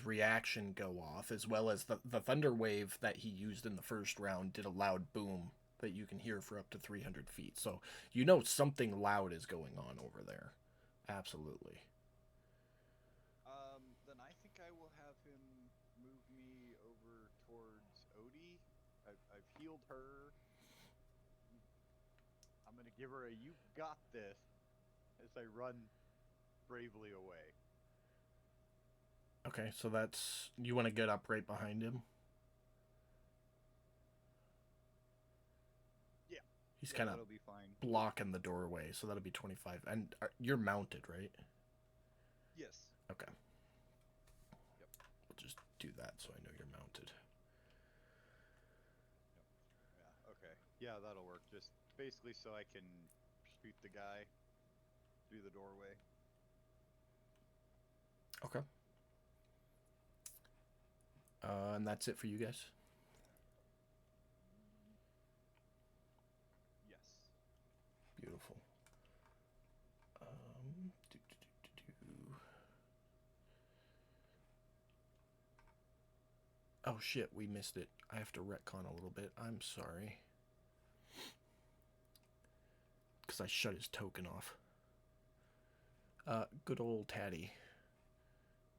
reaction go off, as well as the thunder wave that he used in the first round did a loud boom that you can hear for up to 300 feet. So you know something loud is going on over there. Absolutely. Then I think I will have him move me over towards Odie. I've healed her. I'm gonna give her a "you got this" as I run bravely away. Okay, so that's... You want to get up right behind him? Yeah. He's kind of that'll be fine. blocking the doorway, so that'll be 25. And you're mounted, right? Yes. Okay. Yep. We'll just do that so I know you're mounted. Yep. Yeah, okay. Yeah, that'll work. Just basically so I can shoot the guy through the doorway. Okay. And that's it for you guys? Yes. Beautiful. Oh shit, we missed it. I have to retcon a little bit. I'm sorry. Because I shut his token off. Good old Taddy.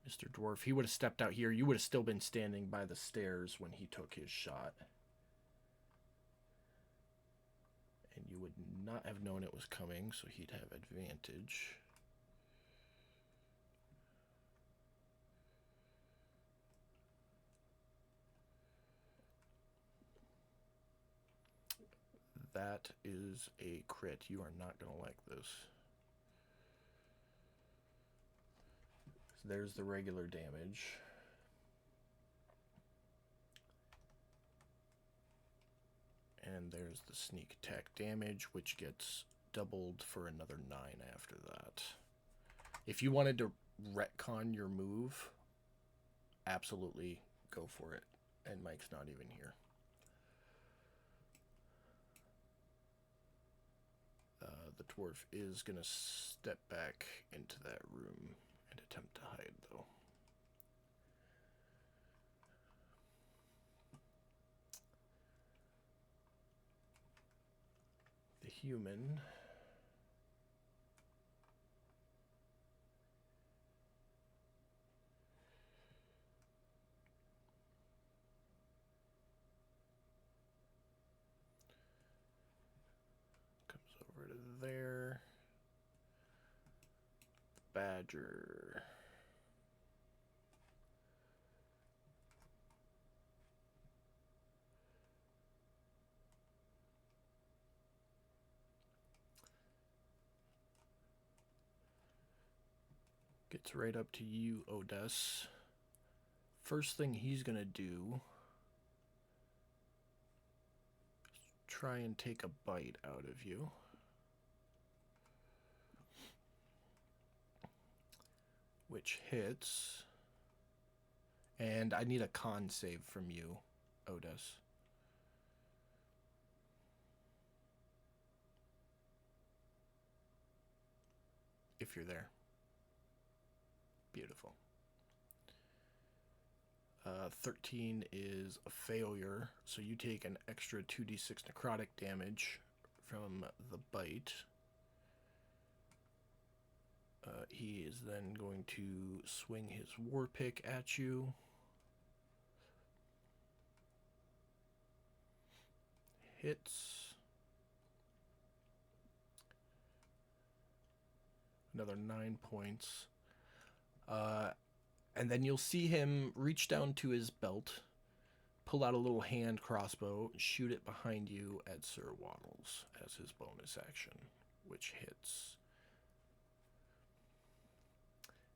Mr. Dwarf. He would have stepped out here. You would have still been standing by the stairs when he took his shot. And you would not have known it was coming, so he'd have advantage. That is a crit. You are not going to like this. So there's the regular damage. And there's the sneak attack damage, which gets doubled for another 9 after that. If you wanted to retcon your move, absolutely go for it. And Mike's not even here. The dwarf is going to step back into that room and attempt to hide, though. The human comes over to there. The badger gets right up to you, Odess. First thing he's gonna do is try and take a bite out of you. Which hits. And I need a con save from you, Odess. If you're there. Beautiful. 13 is a failure, so you take an extra 2d6 necrotic damage from the bite. He is then going to swing his war pick at you. Hits. Another 9 points. And then you'll see him reach down to his belt, pull out a little hand crossbow, shoot it behind you at Sir Waddles as his bonus action, which hits.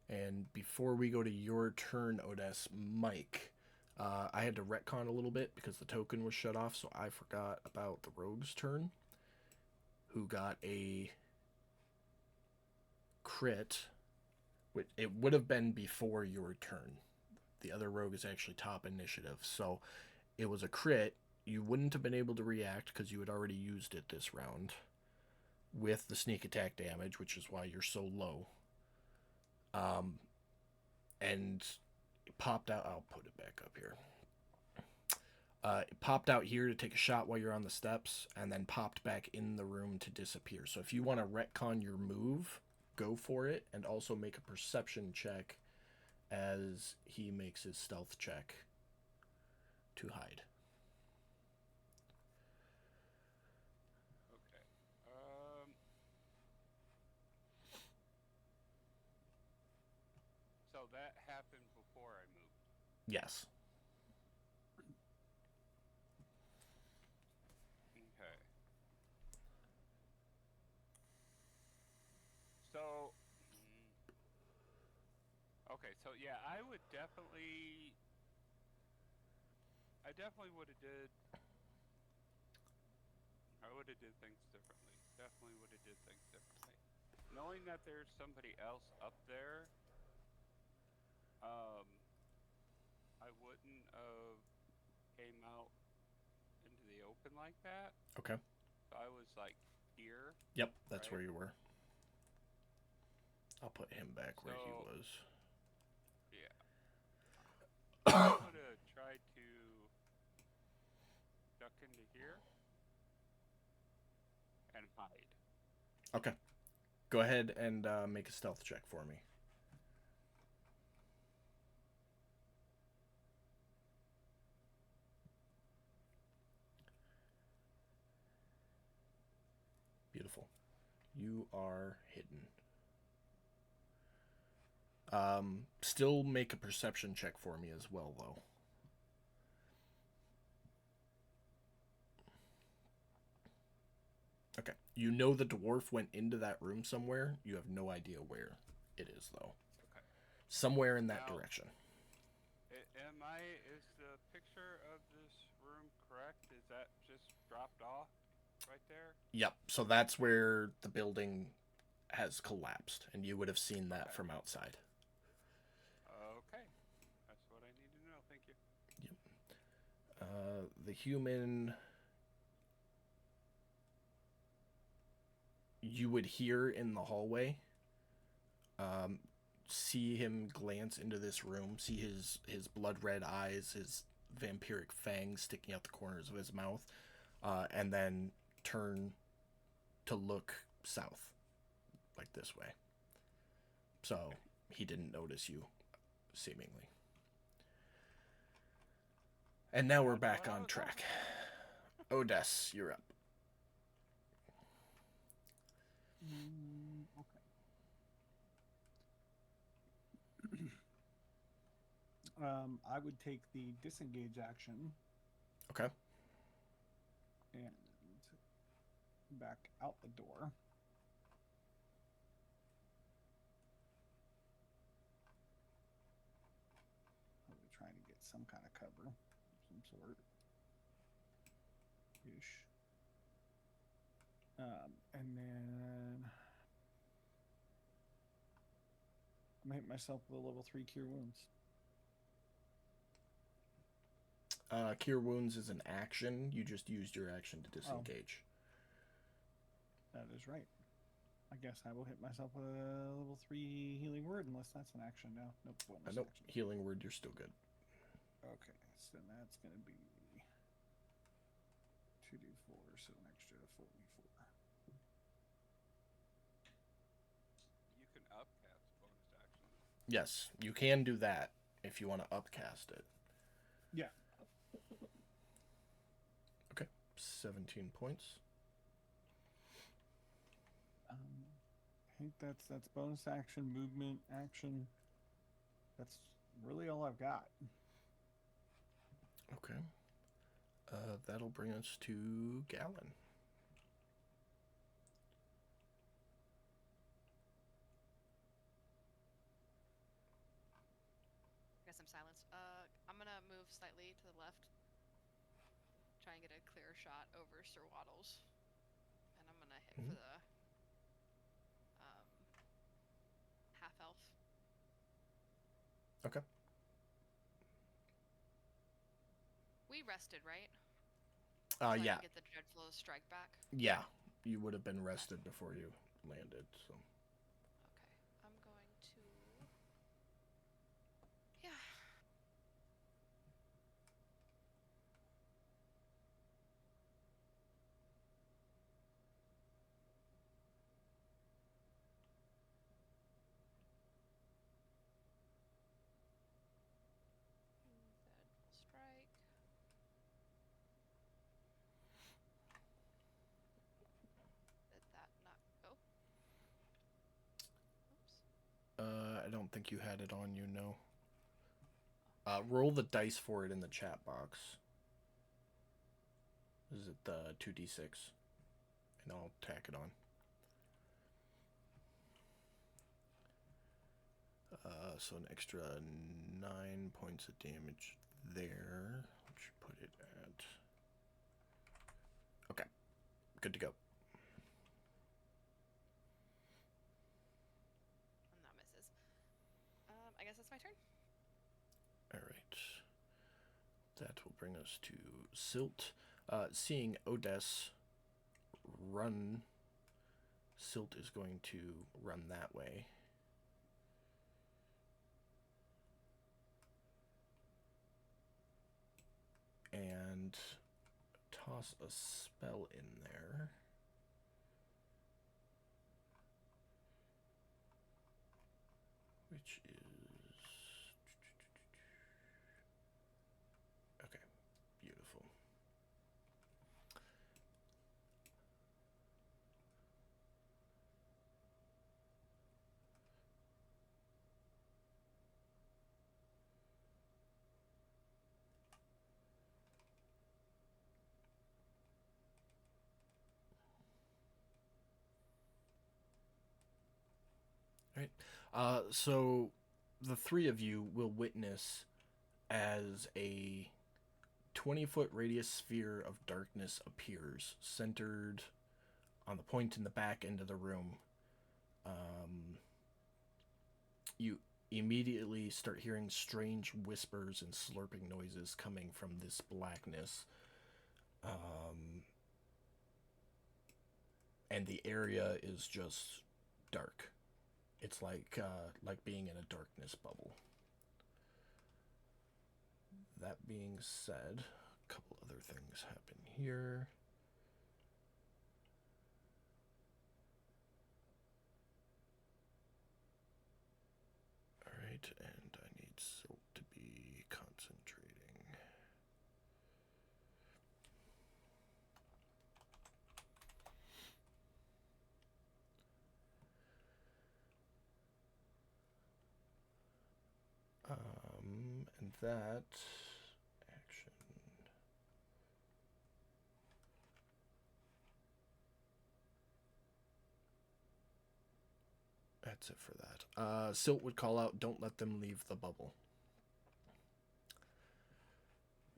And before we go to your turn, Odess, Mike, I had to retcon a little bit because the token was shut off, so I forgot about the rogue's turn, who got a crit. It would have been before your turn. The other rogue is actually top initiative, so it was a crit. You wouldn't have been able to react because you had already used it this round with the sneak attack damage, which is why you're so low. And it popped out. I'll put it back up here. It popped out here to take a shot while you're on the steps, and then popped back in the room to disappear. So if you want to retcon your move, go for it, and also make a perception check as he makes his stealth check to hide. Okay. So that happened before I moved. Yes. Okay. So, okay, so yeah, I definitely would have did things differently. Definitely would have did things differently. Knowing that there's somebody else up there, I wouldn't have came out into the open like that. Okay. I was like here. Yep, that's Right. where you were. I'll put him back where he was. Yeah. I would have tried to duck into here and hide. Okay. Go ahead and make a stealth check for me. Beautiful. You are hidden. Still make a perception check for me as well, though. Okay. You know the dwarf went into that room somewhere. You have no idea where it is, though. Okay. Somewhere in that Now- direction. Is the picture of this room correct? Is that just dropped off right there? Yep. So that's where the building has collapsed, and you would have seen that Okay. from outside. Okay. That's what I need to know. Thank you. The human, you would hear in the hallway, see him glance into this room, see his blood red eyes, his vampiric fangs sticking out the corners of his mouth, and then turn to look south, like this way. So he didn't notice you, seemingly. And now we're back on track. Odess, you're up. Okay. I would take the disengage action Okay. and back out the door. Probably trying to get some kind of cover of some sort. Ish. And then I'm gonna hit myself with a level 3 cure wounds. Cure wounds is an action. You just used your action to disengage. That is right. I guess I will hit myself with a level 3 healing word, unless that's an action now. Nope, bonus Nope. action. Healing word, you're still good. Okay, so that's going to be 2d4, so an extra 4d4. You can upcast bonus action. Yes, you can do that if you want to upcast it. Yeah. Okay, 17 points. I think that's bonus action, movement action. That's really all I've got. Okay. That'll bring us to Gallon. I guess I'm silenced. I'm gonna move slightly to the left. Try and get a clear shot over Sir Waddles. And I'm gonna hit for the half elf. Okay. We rested, right? So I Yeah. can get the dreadful strike back. Yeah. You would have been rested before you landed, so. Okay. I'm going to. Yeah. Dreadful strike. Did that not go? Oops. I don't think you had it on you, no. Roll the dice for it in the chat box. Is it the 2d6? And I'll tack it on. So an extra 9 points of damage there. Let's put it at... Okay. Good to go. And that misses. I guess that's my turn. Alright. That will bring us to Silt. Seeing Odess run, Silt is going to run that way. And toss a spell in there. Which is... Okay, beautiful. Right. So the three of you will witness as a 20-foot radius sphere of darkness appears, centered on the point in the back end of the room. You immediately start hearing strange whispers and slurping noises coming from this blackness. And the area is just dark. It's like being in a darkness bubble. That being said, a couple other things happen here. Alright, and I need Silt to be concentrating. And that action. That's it for that. Silt would call out, don't let them leave the bubble.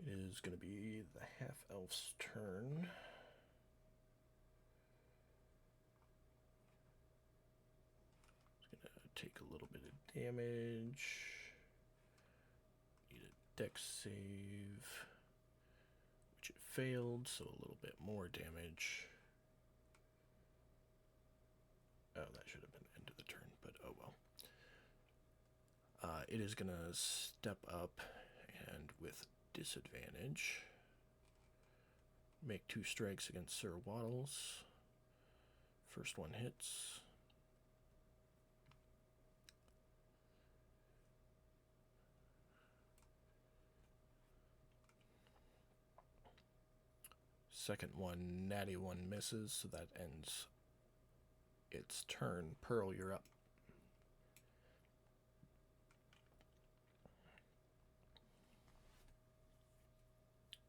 It is going to be the half-elf's turn. It's going to take a little bit of damage. Need a dex save, which it failed, so a little bit more damage. Oh, that should have been the end of the turn, but oh well. It is going to step up and with disadvantage make 2 strikes against Sir Waddles. First one hits. Second one, natty one misses, so that ends its turn. Pearl, you're up.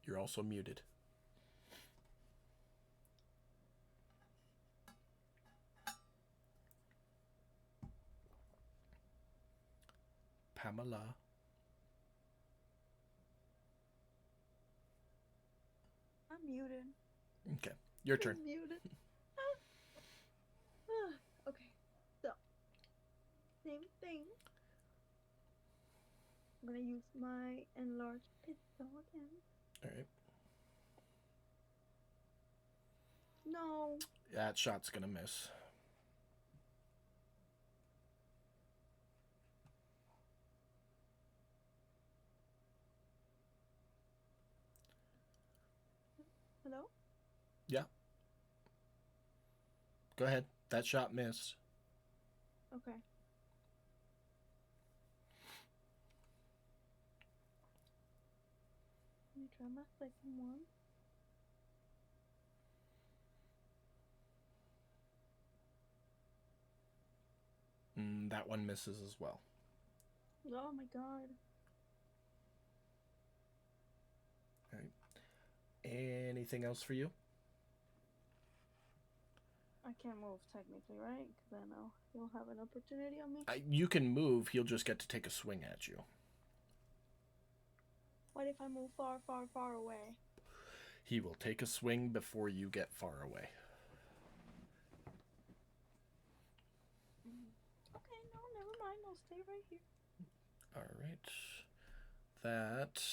You're also muted. Pamela. I'm muted. Okay, your turn. I'm muted. Okay, so same thing. I'm gonna use my enlarged pistol again. Alright. No. That shot's gonna miss. Hello? Yeah. Go ahead. That shot missed. Okay. Let me try my second one. That one misses as well. Oh my god. Alright. Anything else for you? I can't move technically, right? Because then he'll have an opportunity on me. You can move. He'll just get to take a swing at you. What if I move far, far, far away? He will take a swing before you get far away. Okay, no, never mind. I'll stay right here. Alright. That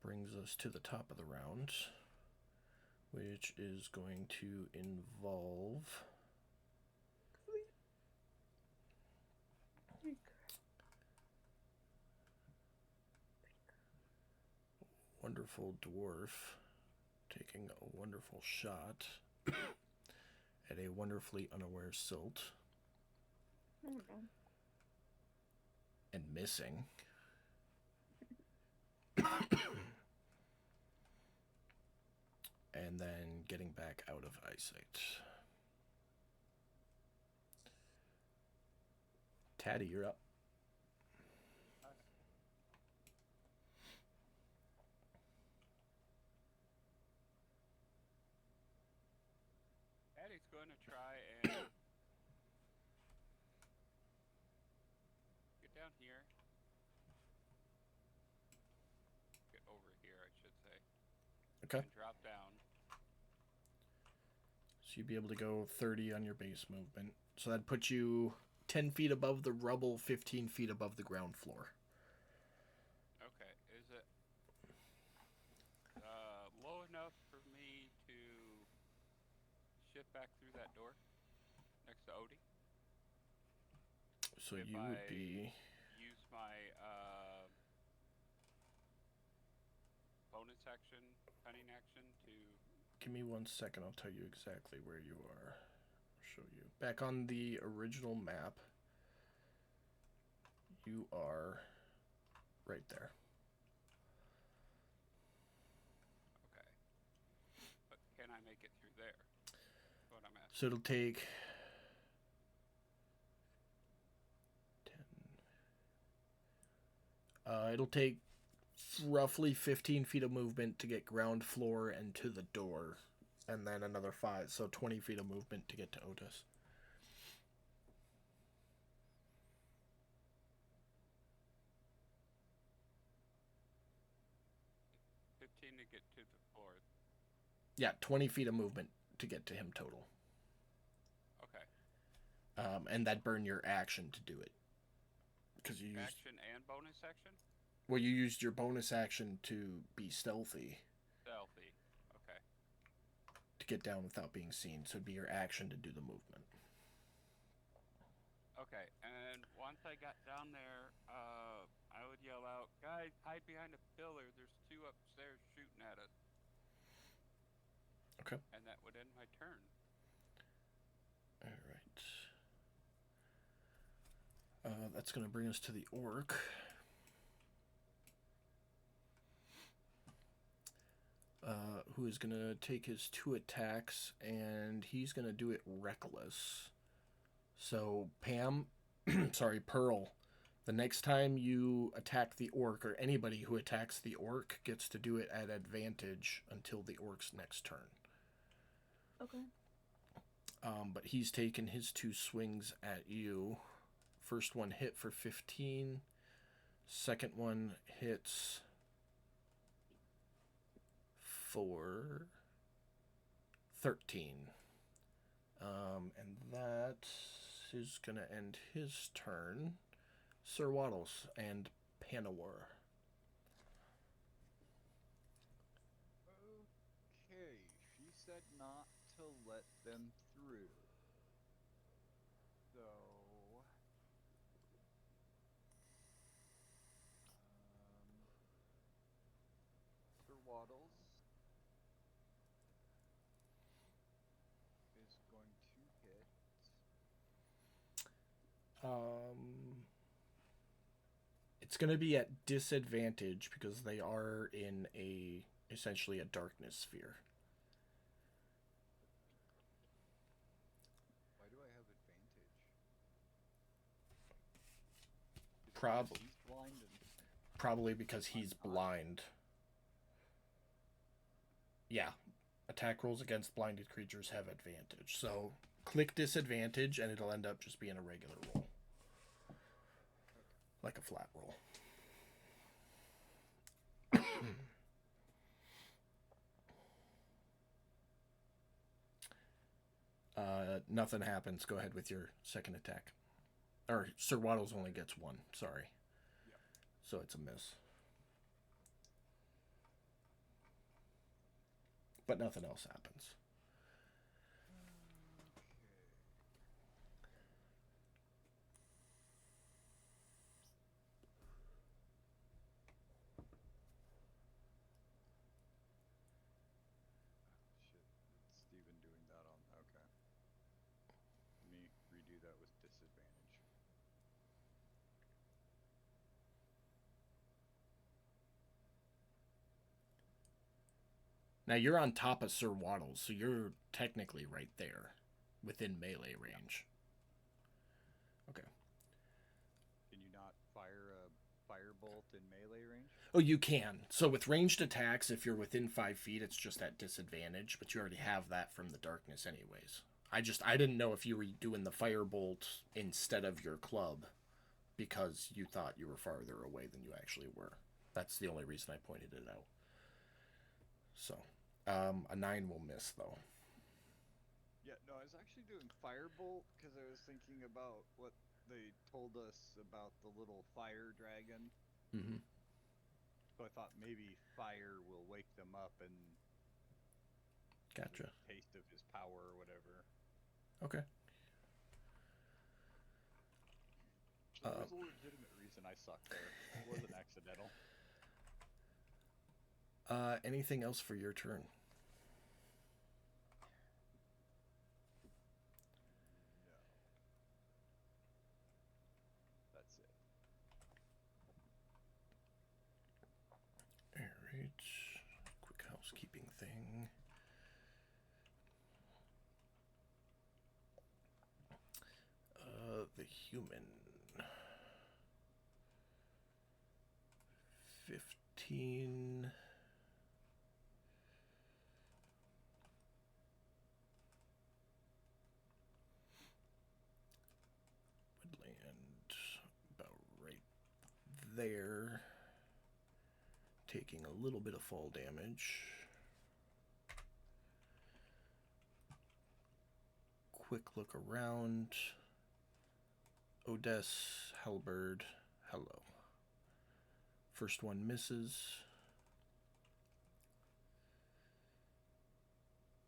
brings us to the top of the round, which is going to involve wonderful dwarf taking a wonderful shot at a wonderfully unaware Silt and missing. And then getting back out of eyesight. Taddy, you're up. Daddy's going to try and down here. Get over here, I should say. Okay. And drop down. So you'd be able to go 30 on your base movement. So that'd put you 10 feet above the rubble, 15 feet above the ground floor. Okay, is it low enough for me to shift back through that door next to Odie? So If you would I be... use my bonus action, cunning action to... Give me 1 second, I'll tell you exactly where you are. I'll show you. Back on the original map, you are right there. Okay. But can I make it through there? That's what I'm asking. So it'll take 10. It'll take roughly 15 feet of movement to get ground floor and to the door, and then another 5, so 20 feet of movement to get to Otis. 15 to get to the floor. Yeah, 20 feet of movement to get to him total. Okay. And that'd burn your action to do it. Because you used... Action and bonus action? Well, you used your bonus action to be stealthy. Stealthy. Okay. To get down without being seen, so it'd be your action to do the movement. Okay, and once I got down there, I would yell out, "Guys, hide behind a pillar. There's 2 upstairs shooting at us." Okay. And that would end my turn. Alright. That's going to bring us to the orc. Who is going to take his 2 attacks, and he's going to do it reckless. So, Pam, sorry, Pearl, the next time you attack the orc, or anybody who attacks the orc gets to do it at advantage until the orc's next turn. Okay. But he's taken his 2 swings at you. First one hit for 15. Second one hits for 13. And that is going to end his turn. Sir Waddles and Panawar. Okay, she said not to let them through. So... Sir Waddles is going to hit... It's going to be at disadvantage because they are in essentially a darkness sphere. Why do I have advantage? Is it Prob- because he's blind and... Probably because he's blind. Yeah. Attack rolls against blinded creatures have advantage. So click disadvantage and it'll end up just being a regular roll. Like a flat roll. Nothing happens. Go ahead with your second attack. Or Sir Waddles only gets 1. Sorry. Yep. So it's a miss. But nothing else happens. Shit, it's Steven doing that on... Okay. Let me redo that with disadvantage. Now you're on top of Sir Waddles, so you're technically right there, within melee range. Okay. Can you not fire a firebolt in melee range? Oh, you can. So with ranged attacks, if you're within 5 feet, it's just at disadvantage, but you already have that from the darkness anyways. I didn't know if you were doing the firebolt instead of your club. because you thought you were farther away than you actually were. That's the only reason I pointed it out. So, a 9 will miss, though. Yeah, no, I was actually doing Firebolt because I was thinking about what they told us about the little fire dragon. Mm-hmm. So I thought maybe fire will wake them up and Gotcha. taste of his power or whatever. Okay. So there was a legitimate reason I sucked there. It wasn't accidental. Anything else for your turn? No. That's it. Alright. Quick housekeeping thing. The human. 15. Would land about right there, taking a little bit of fall damage. Quick look around. Odess, Halberd, hello. First one misses.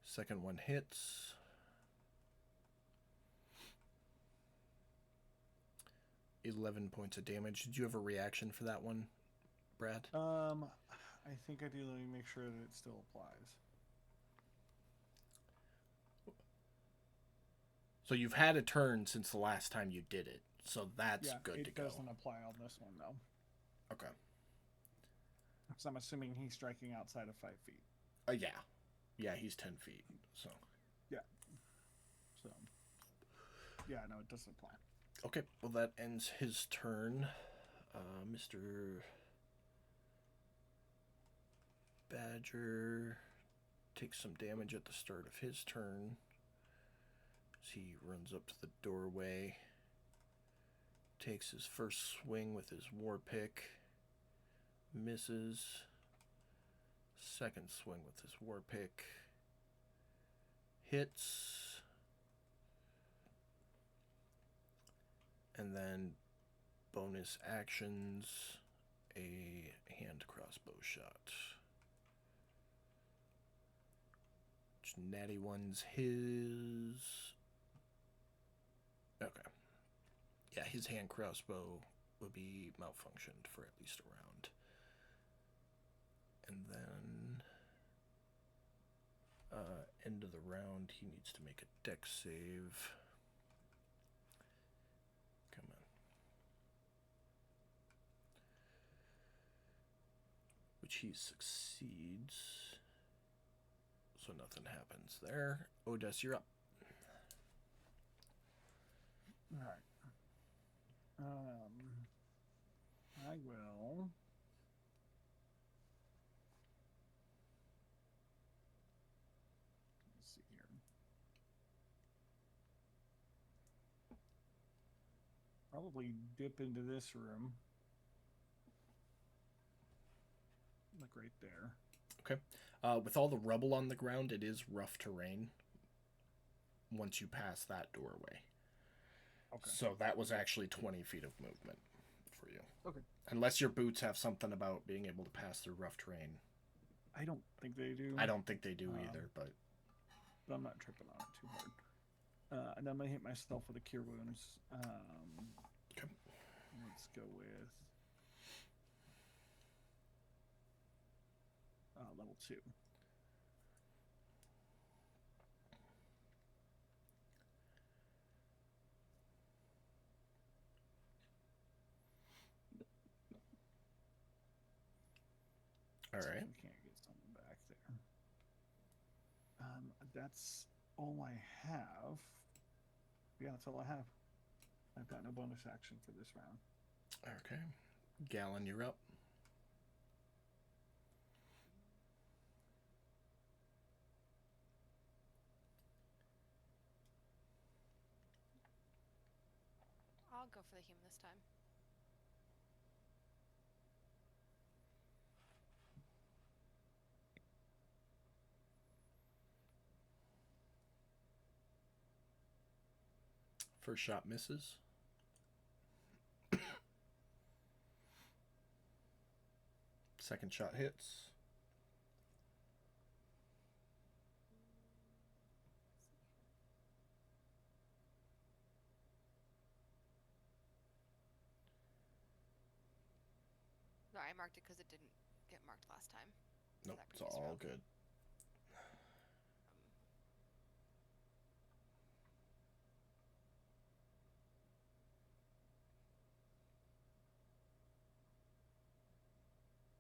Second one hits. $11 points of damage. Did you have a reaction for that one, Brad? I think I do. Let me make sure that it still applies. So you've had a turn since the last time you did it. So that's good to go. It doesn't apply on this one, though. Okay. So I'm assuming he's striking outside of 5 feet. Yeah. Yeah, he's 10 feet. So. Yeah. So. Yeah, no, it doesn't apply. Okay, well that ends his turn. Mr. Badger takes some damage at the start of his turn as he runs up to the doorway, takes his first swing with his war pick, misses, second swing with his war pick, hits, and then bonus actions, a hand crossbow shot. Which natty one's his. Okay. Yeah, his hand crossbow will be malfunctioned for at least a round. And then end of the round, he needs to make a dex save. Come on. Which he succeeds. So nothing happens there. Odess, you're up. All right. I will. Let's see here. Probably dip into this room. Like right there. Okay. With all the rubble on the ground, it is rough terrain once you pass that doorway. Okay. So that was actually 20 feet of movement for you. Okay. Unless your boots have something about being able to pass through rough terrain. I don't think they do. I don't think they do either, but I'm not tripping on it too hard. And I'm gonna hit myself with a cure wounds. okay. Let's go with level 2. All right. We can't get something back there. That's all I have. Yeah, that's all I have. I've got no bonus action for this round. Okay. Gallon, you're up. I'll go for the human this time. First shot misses. Second shot hits. Sorry, I marked it because it didn't get marked last time. for Nope, that it's previous all round. good.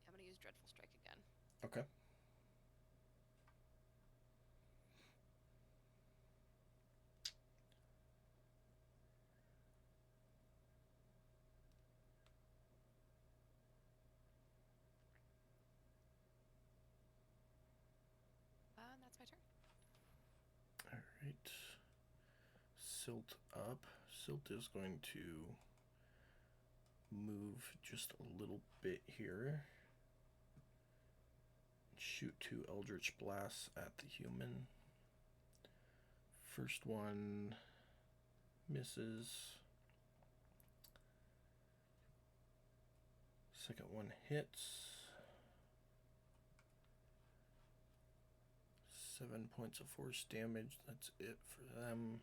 I'm gonna use Dreadful Strike again. Okay. And that's my turn. All right. Silt up. Silt is going to move just a little bit here. Shoot 2 Eldritch Blasts at the human. First one misses. Second one hits. 7 points of force damage. That's it for them.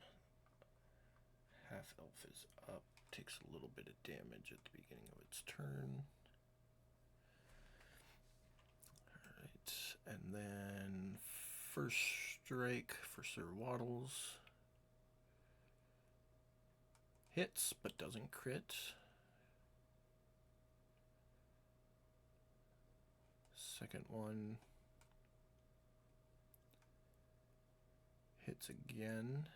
Half elf is up. Takes a little bit of damage at the beginning of its turn. Alright, and then first strike for Sir Waddles. Hits, but doesn't crit. Second one hits again.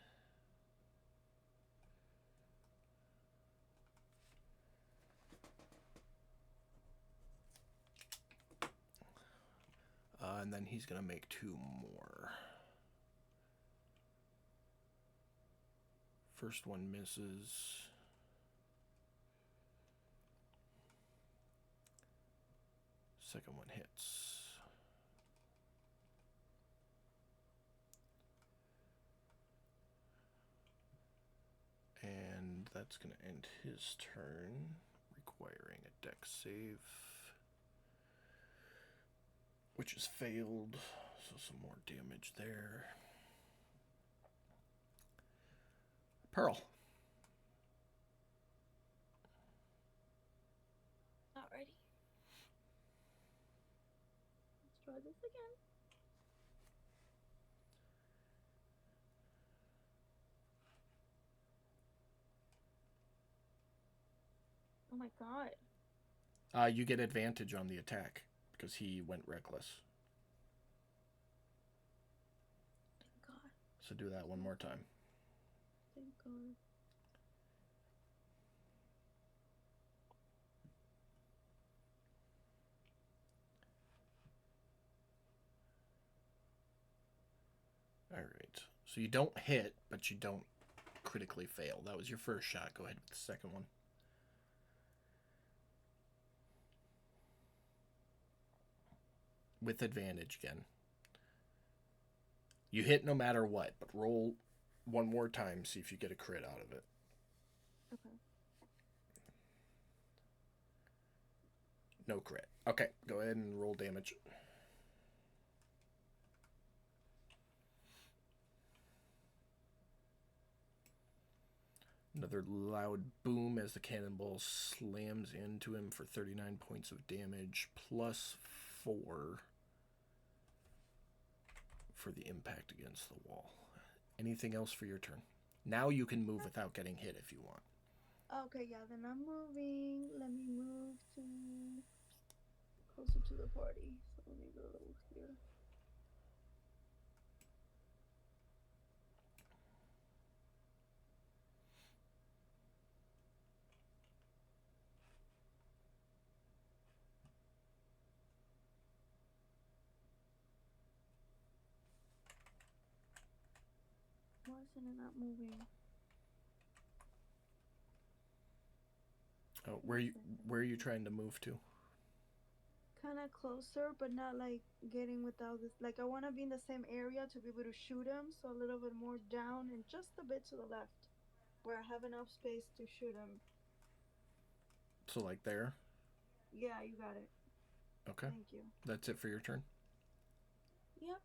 And then he's going to make 2 more. First one misses. Second one hits. And that's going to end his turn, requiring a dex save, which is failed, so some more damage there. Pearl. Alrighty. Let's try this again. Oh my god. You get advantage on the attack because he went reckless. Thank god. So do that one more time. Thank god. Alright. So you don't hit, but you don't critically fail. That was your first shot. Go ahead with the second one. With advantage again. You hit no matter what, but roll one more time, see if you get a crit out of it. Okay. No crit. Okay, go ahead and roll damage. Another loud boom as the cannonball slams into him for 39 points of damage, plus 4 for the impact against the wall. Anything else for your turn? Now you can move without getting hit if you want. Okay, yeah, then I'm moving. Let me move to closer to the party. So let me go here. Why isn't it not moving? Oh, where are you trying to move to? Kind of closer, but not like getting without this. Like I want to be in the same area to be able to shoot him, so a little bit more down and just a bit to the left. where I have enough space to shoot him. So like there. Yeah, you got it. Okay. Thank you. That's it for your turn. Yep.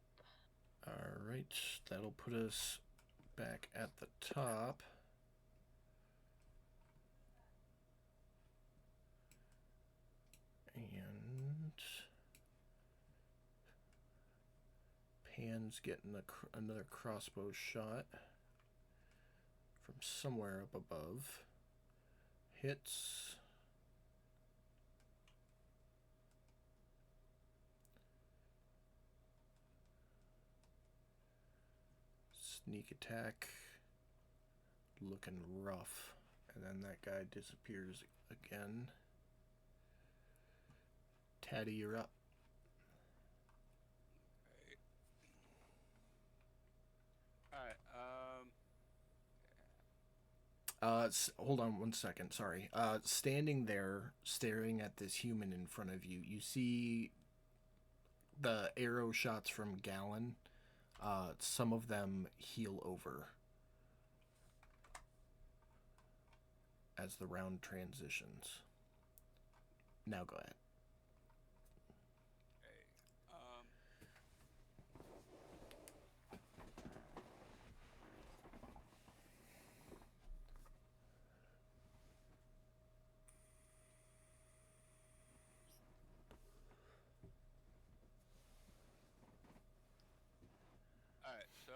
All right. That'll put us back at the top. And Pan's getting another crossbow shot from somewhere up above. Hits. Sneak attack. Looking rough. And then that guy disappears again. Taddy, you're up. Alright, Hold on one second. Sorry. Standing there, staring at this human in front of you, you see the arrow shots from Gallon. Some of them heal over as the round transitions. Now go ahead. Alright, so,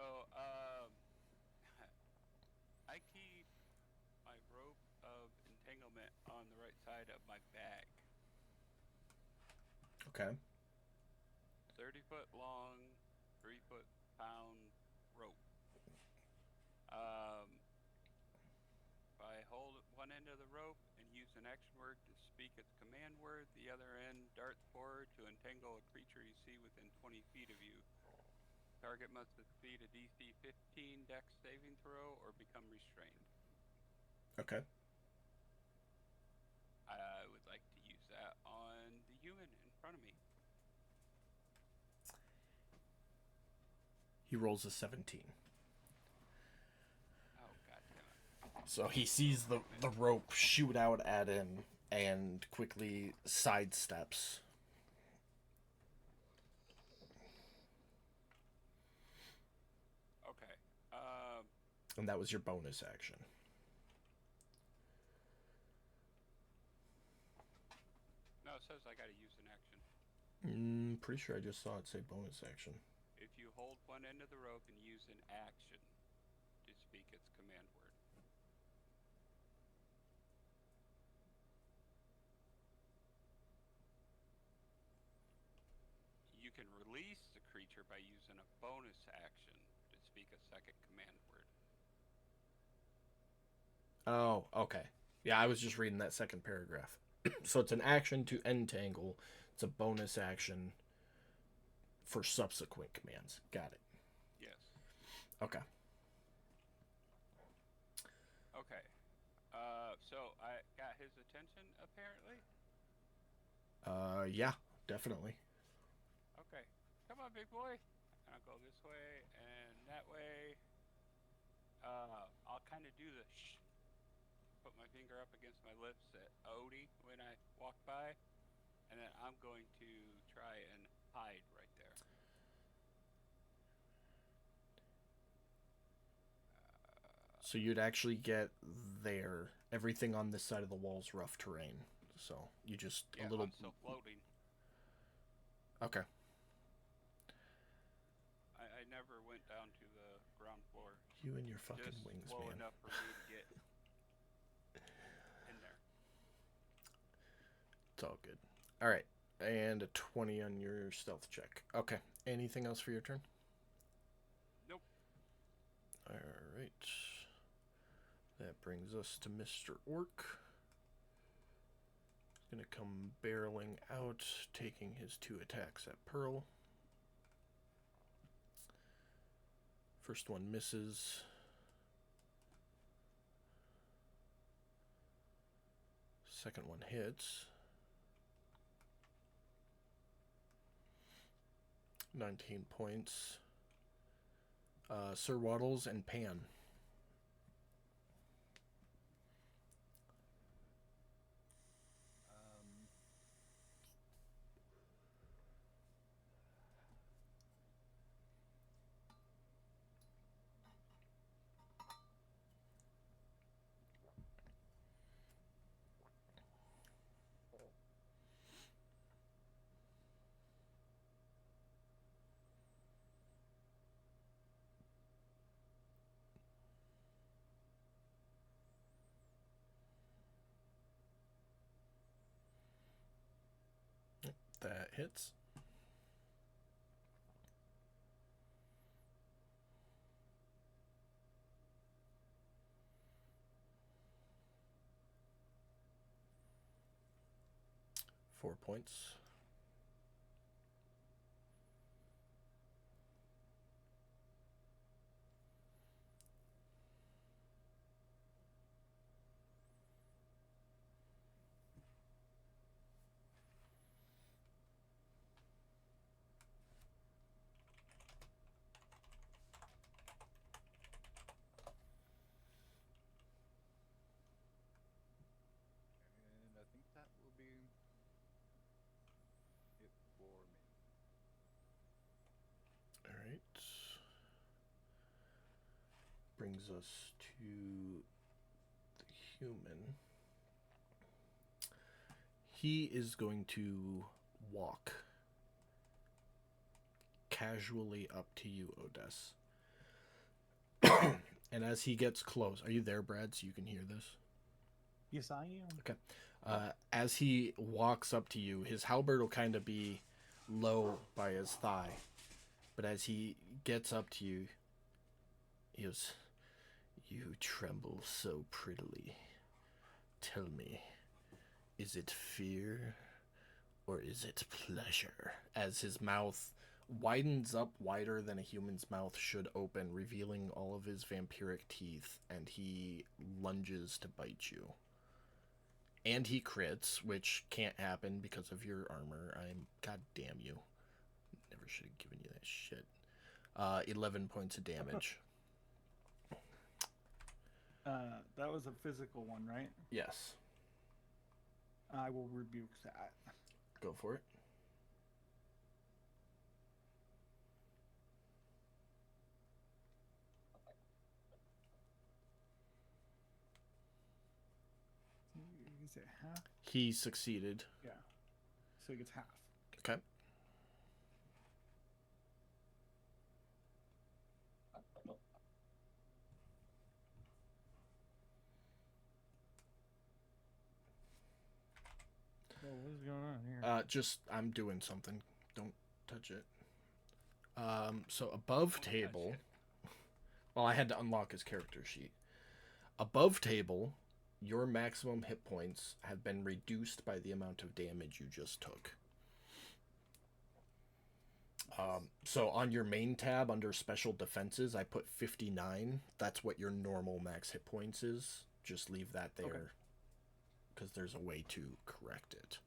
I keep my rope of entanglement on the right side of my bag. Okay. 30-foot long, 3-foot-pound rope. If I hold one end of the rope and use an action word to speak its command word, the other end darts forward to entangle a creature you see within 20 feet of you. Target must succeed a DC 15 Dex saving throw or become restrained. Okay. I would like to use that on the human in front of me. He rolls a 17. Oh, goddammit. So he sees the rope shoot out at him and quickly sidesteps. Okay. And that was your bonus action. No, it says I gotta use an action. Pretty sure I just saw it say bonus action. If you hold one end of the rope and use an action to speak its command word. You can release the creature by using a bonus action to speak a second command word. Oh, okay. Yeah, I was just reading that second paragraph. So it's an action to entangle. It's a bonus action for subsequent commands. Got it. Yes. Okay. Okay. So I got his attention, apparently? Yeah, definitely. Okay. Come on, big boy. And I'll go this way and that way. I'll kind of do the shh. Put my finger up against my lips at Odie when I walk by. And then I'm going to try and hide right there. So you'd actually get there. Everything on this side of the wall's rough terrain. So you just yeah, a little. I'm still floating. Okay. I never went down to the ground floor. You and your fucking Just wings, low man. enough for me to get in there. It's all good. All right, and a 20 on your stealth check. Okay. Anything else for your turn? Nope. All right. That brings us to Mr. Orc. He's gonna come barreling out, taking his 2 attacks at Pearl. First one misses. Second one hits. 19 points. Sir Waddles and Pan. hits. Four points. And I think that will be it for me. All right. Brings us to the human. He is going to walk casually up to you, Odess. And as he gets close, are you there, Brad, so you can hear this? Yes, I am. As he walks up to you, his halberd will kind of be low by his thigh. But as he gets up to you, he goes, "You tremble so prettily. Tell me, is it fear or is it pleasure?" As his mouth widens up wider than a human's mouth should open, revealing all of his vampiric teeth, and he lunges to bite you. And he crits, which can't happen because of your armor. God damn you. Never should have given you that shit. 11 points of damage. That was a physical one, right? Yes. I will rebuke that. Go for it. Is it half? He succeeded. Yeah. So he gets half. Okay. Well, what's going on here? Just, I'm doing something. Don't touch it. So above table... Well, I had to unlock his character sheet. Above table, your maximum hit points have been reduced by the amount of damage you just took. So on your main tab under special defenses, I put 59. That's what your normal max hit points is. Just leave that there. Because there's a way to correct it.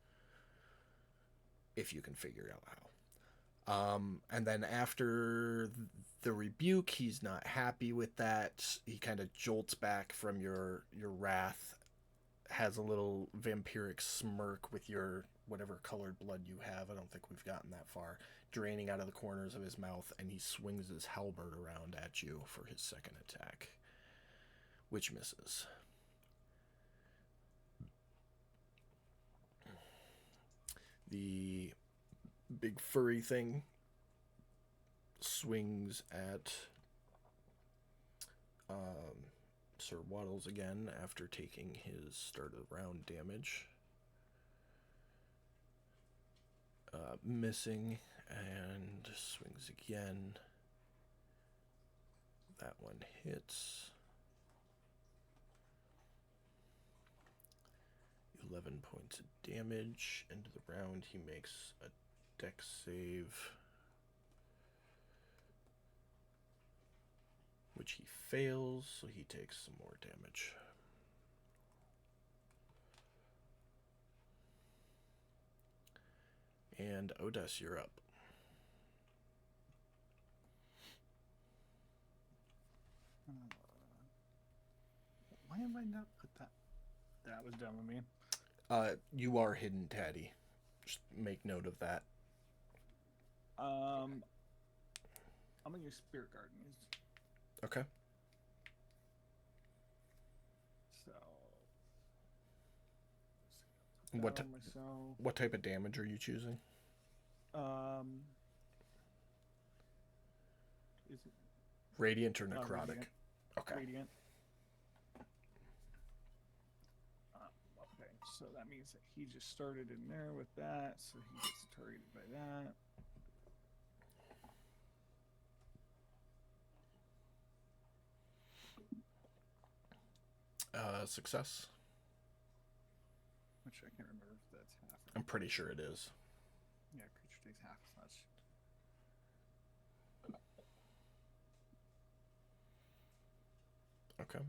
If you can figure out how. And then after the rebuke, he's not happy with that. He kind of jolts back from your wrath, has a little vampiric smirk with your whatever colored blood you have. I don't think we've gotten that far. Draining out of the corners of his mouth, and he swings his halberd around at you for his second attack, which misses. The big furry thing swings at Sir Waddles again after taking his start of round damage. Missing, and swings again. That one hits. 11 points of damage. End of the round, he makes a dex save, which he fails, so he takes some more damage. And Odess, you're up. Why am I not put that? That was dumb of me. You are hidden, Taddy. Just make note of that. I'm gonna use Spirit Guardians. Okay. So. What type of damage are you choosing? Is it Radiant or necrotic? Radiant. Okay. Radiant. Okay, So that means that he just started in there with that, so he gets targeted by that. Success. Which I can't remember if that's half. I'm pretty sure it is. Yeah, creature takes half as much. Okay.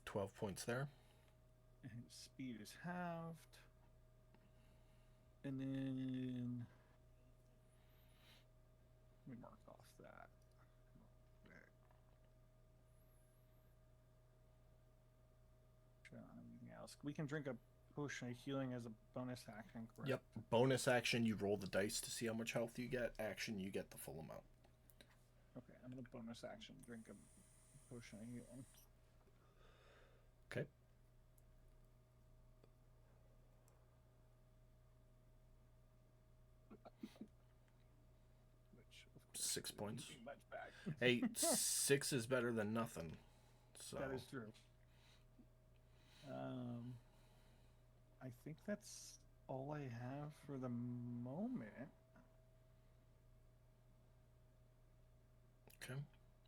12 points there. And his speed is halved. And then we mark off that. Anything else? We can drink a potion of healing as a bonus action, correct? Yep. Bonus action, you roll the dice to see how much health you get. Action, you get the full amount. Okay, I'm gonna bonus action drink a potion of healing. Okay. Which, of course, 6 isn't points. much back. Hey, 6 is better than nothing. So That is true. I think that's all I have for the moment. okay.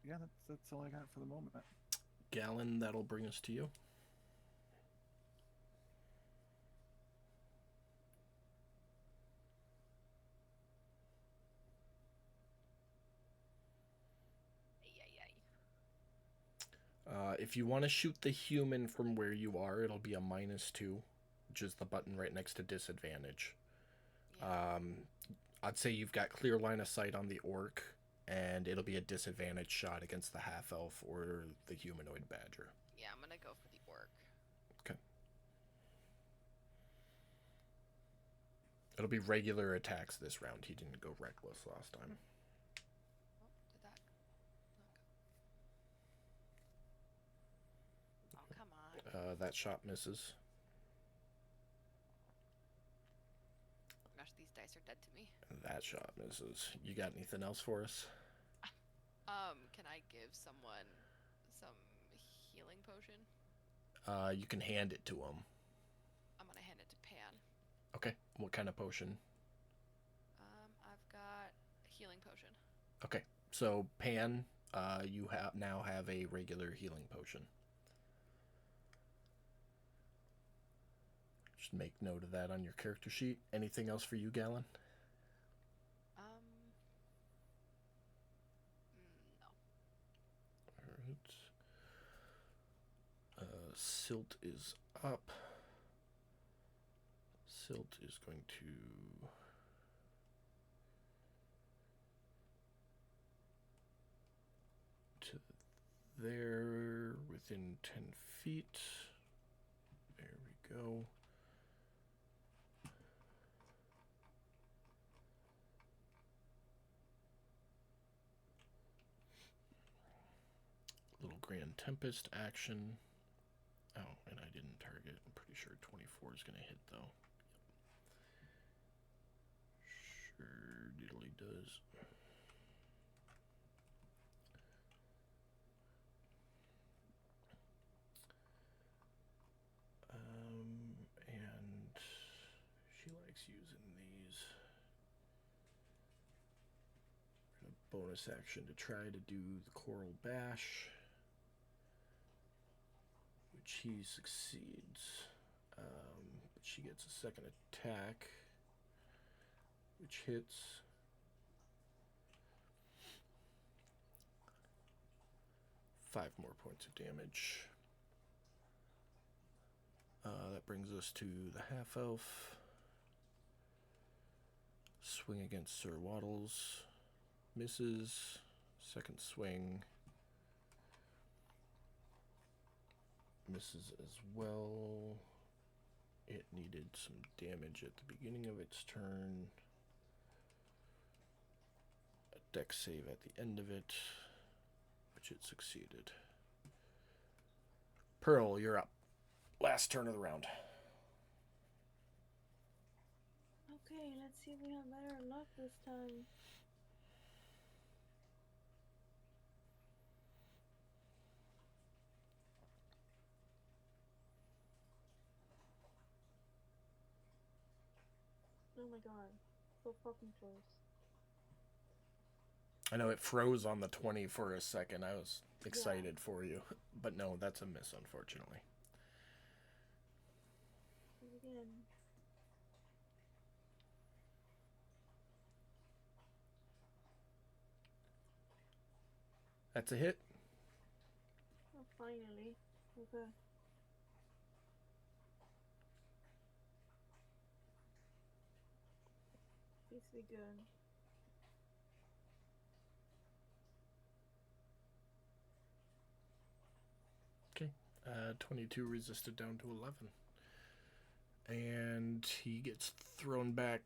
Yeah, that's all I got for the moment. Gallon, that'll bring us to you. If you want to shoot the human from where you are, it'll be a -2, which is the button right next to disadvantage. Yeah. I'd say you've got clear line of sight on the orc, and it'll be a disadvantage shot against the half-elf or the humanoid badger. Yeah, I'm gonna go for the orc. Okay. It'll be regular attacks this round. He didn't go reckless last time. Oh, did that? Okay. Oh, come on. That shot misses. Gosh, these dice are dead to me. That shot misses. You got anything else for us? Can I give someone some healing potion? You can hand it to him. I'm gonna hand it to Pan. Okay. What kind of potion? I've got a healing potion. Okay. So Pan, you now have a regular healing potion. Just make note of that on your character sheet. Anything else for you, Gallon? No. Alright. Silt is up. Silt is going to there within 10 feet. There we go. Little Grand Tempest action. Oh, and I didn't target. I'm pretty sure 24 is going to hit, though. Sure diddly does. And she likes using these. Bonus action to try to do the Coral Bash, which he succeeds. But she gets a second attack, which hits. Five more points of damage. That brings us to the half-elf. Swing against Sir Waddles. Misses. Second swing. Misses as well. It needed some damage at the beginning of its turn. A dex save at the end of it, which it succeeded. Pearl, you're up. Last turn of the round. Okay, let's see if we have better luck this time. Oh my god. So fucking close. I know it froze on the 20 for a second. I was excited for you. But no, that's a miss, unfortunately. Again. That's a hit. Oh, finally. Okay. Please be good. Okay. 22 resisted down to 11. And he gets thrown back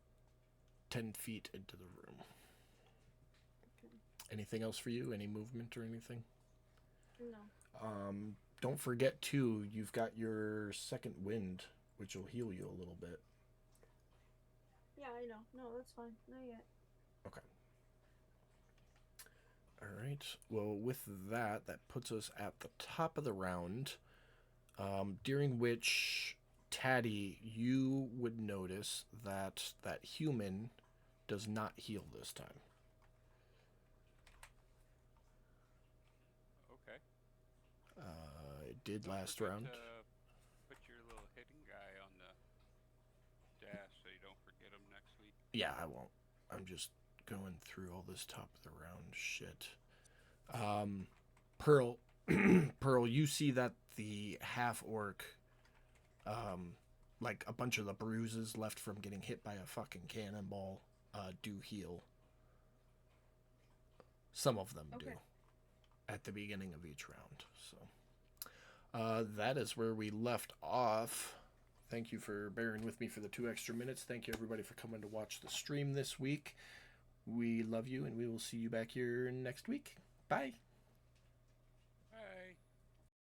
10 feet into the room. Okay. Anything else for you? Any movement or anything? No. Don't forget, too, you've got your second wind, which will heal you a little bit. Yeah, I know. No, that's fine. Not yet. Okay. All right. Well, with that, that puts us at the top of the round, during which, Taddy, you would notice that that human does not heal this time. Okay. It did Don't last forget round. to put your little hidden guy on the dash so you don't forget him next week. Yeah, I won't. I'm just going through all this top of the round shit. Pearl, Pearl, you see that the half orc, like a bunch of the bruises left from getting hit by a fucking cannonball, do heal. Some of them do. Okay. At the beginning of each round. So, that is where we left off. Thank you for bearing with me for the 2 extra minutes. Thank you, everybody, for coming to watch the stream this week. We love you, and we will see you back here next week. Bye.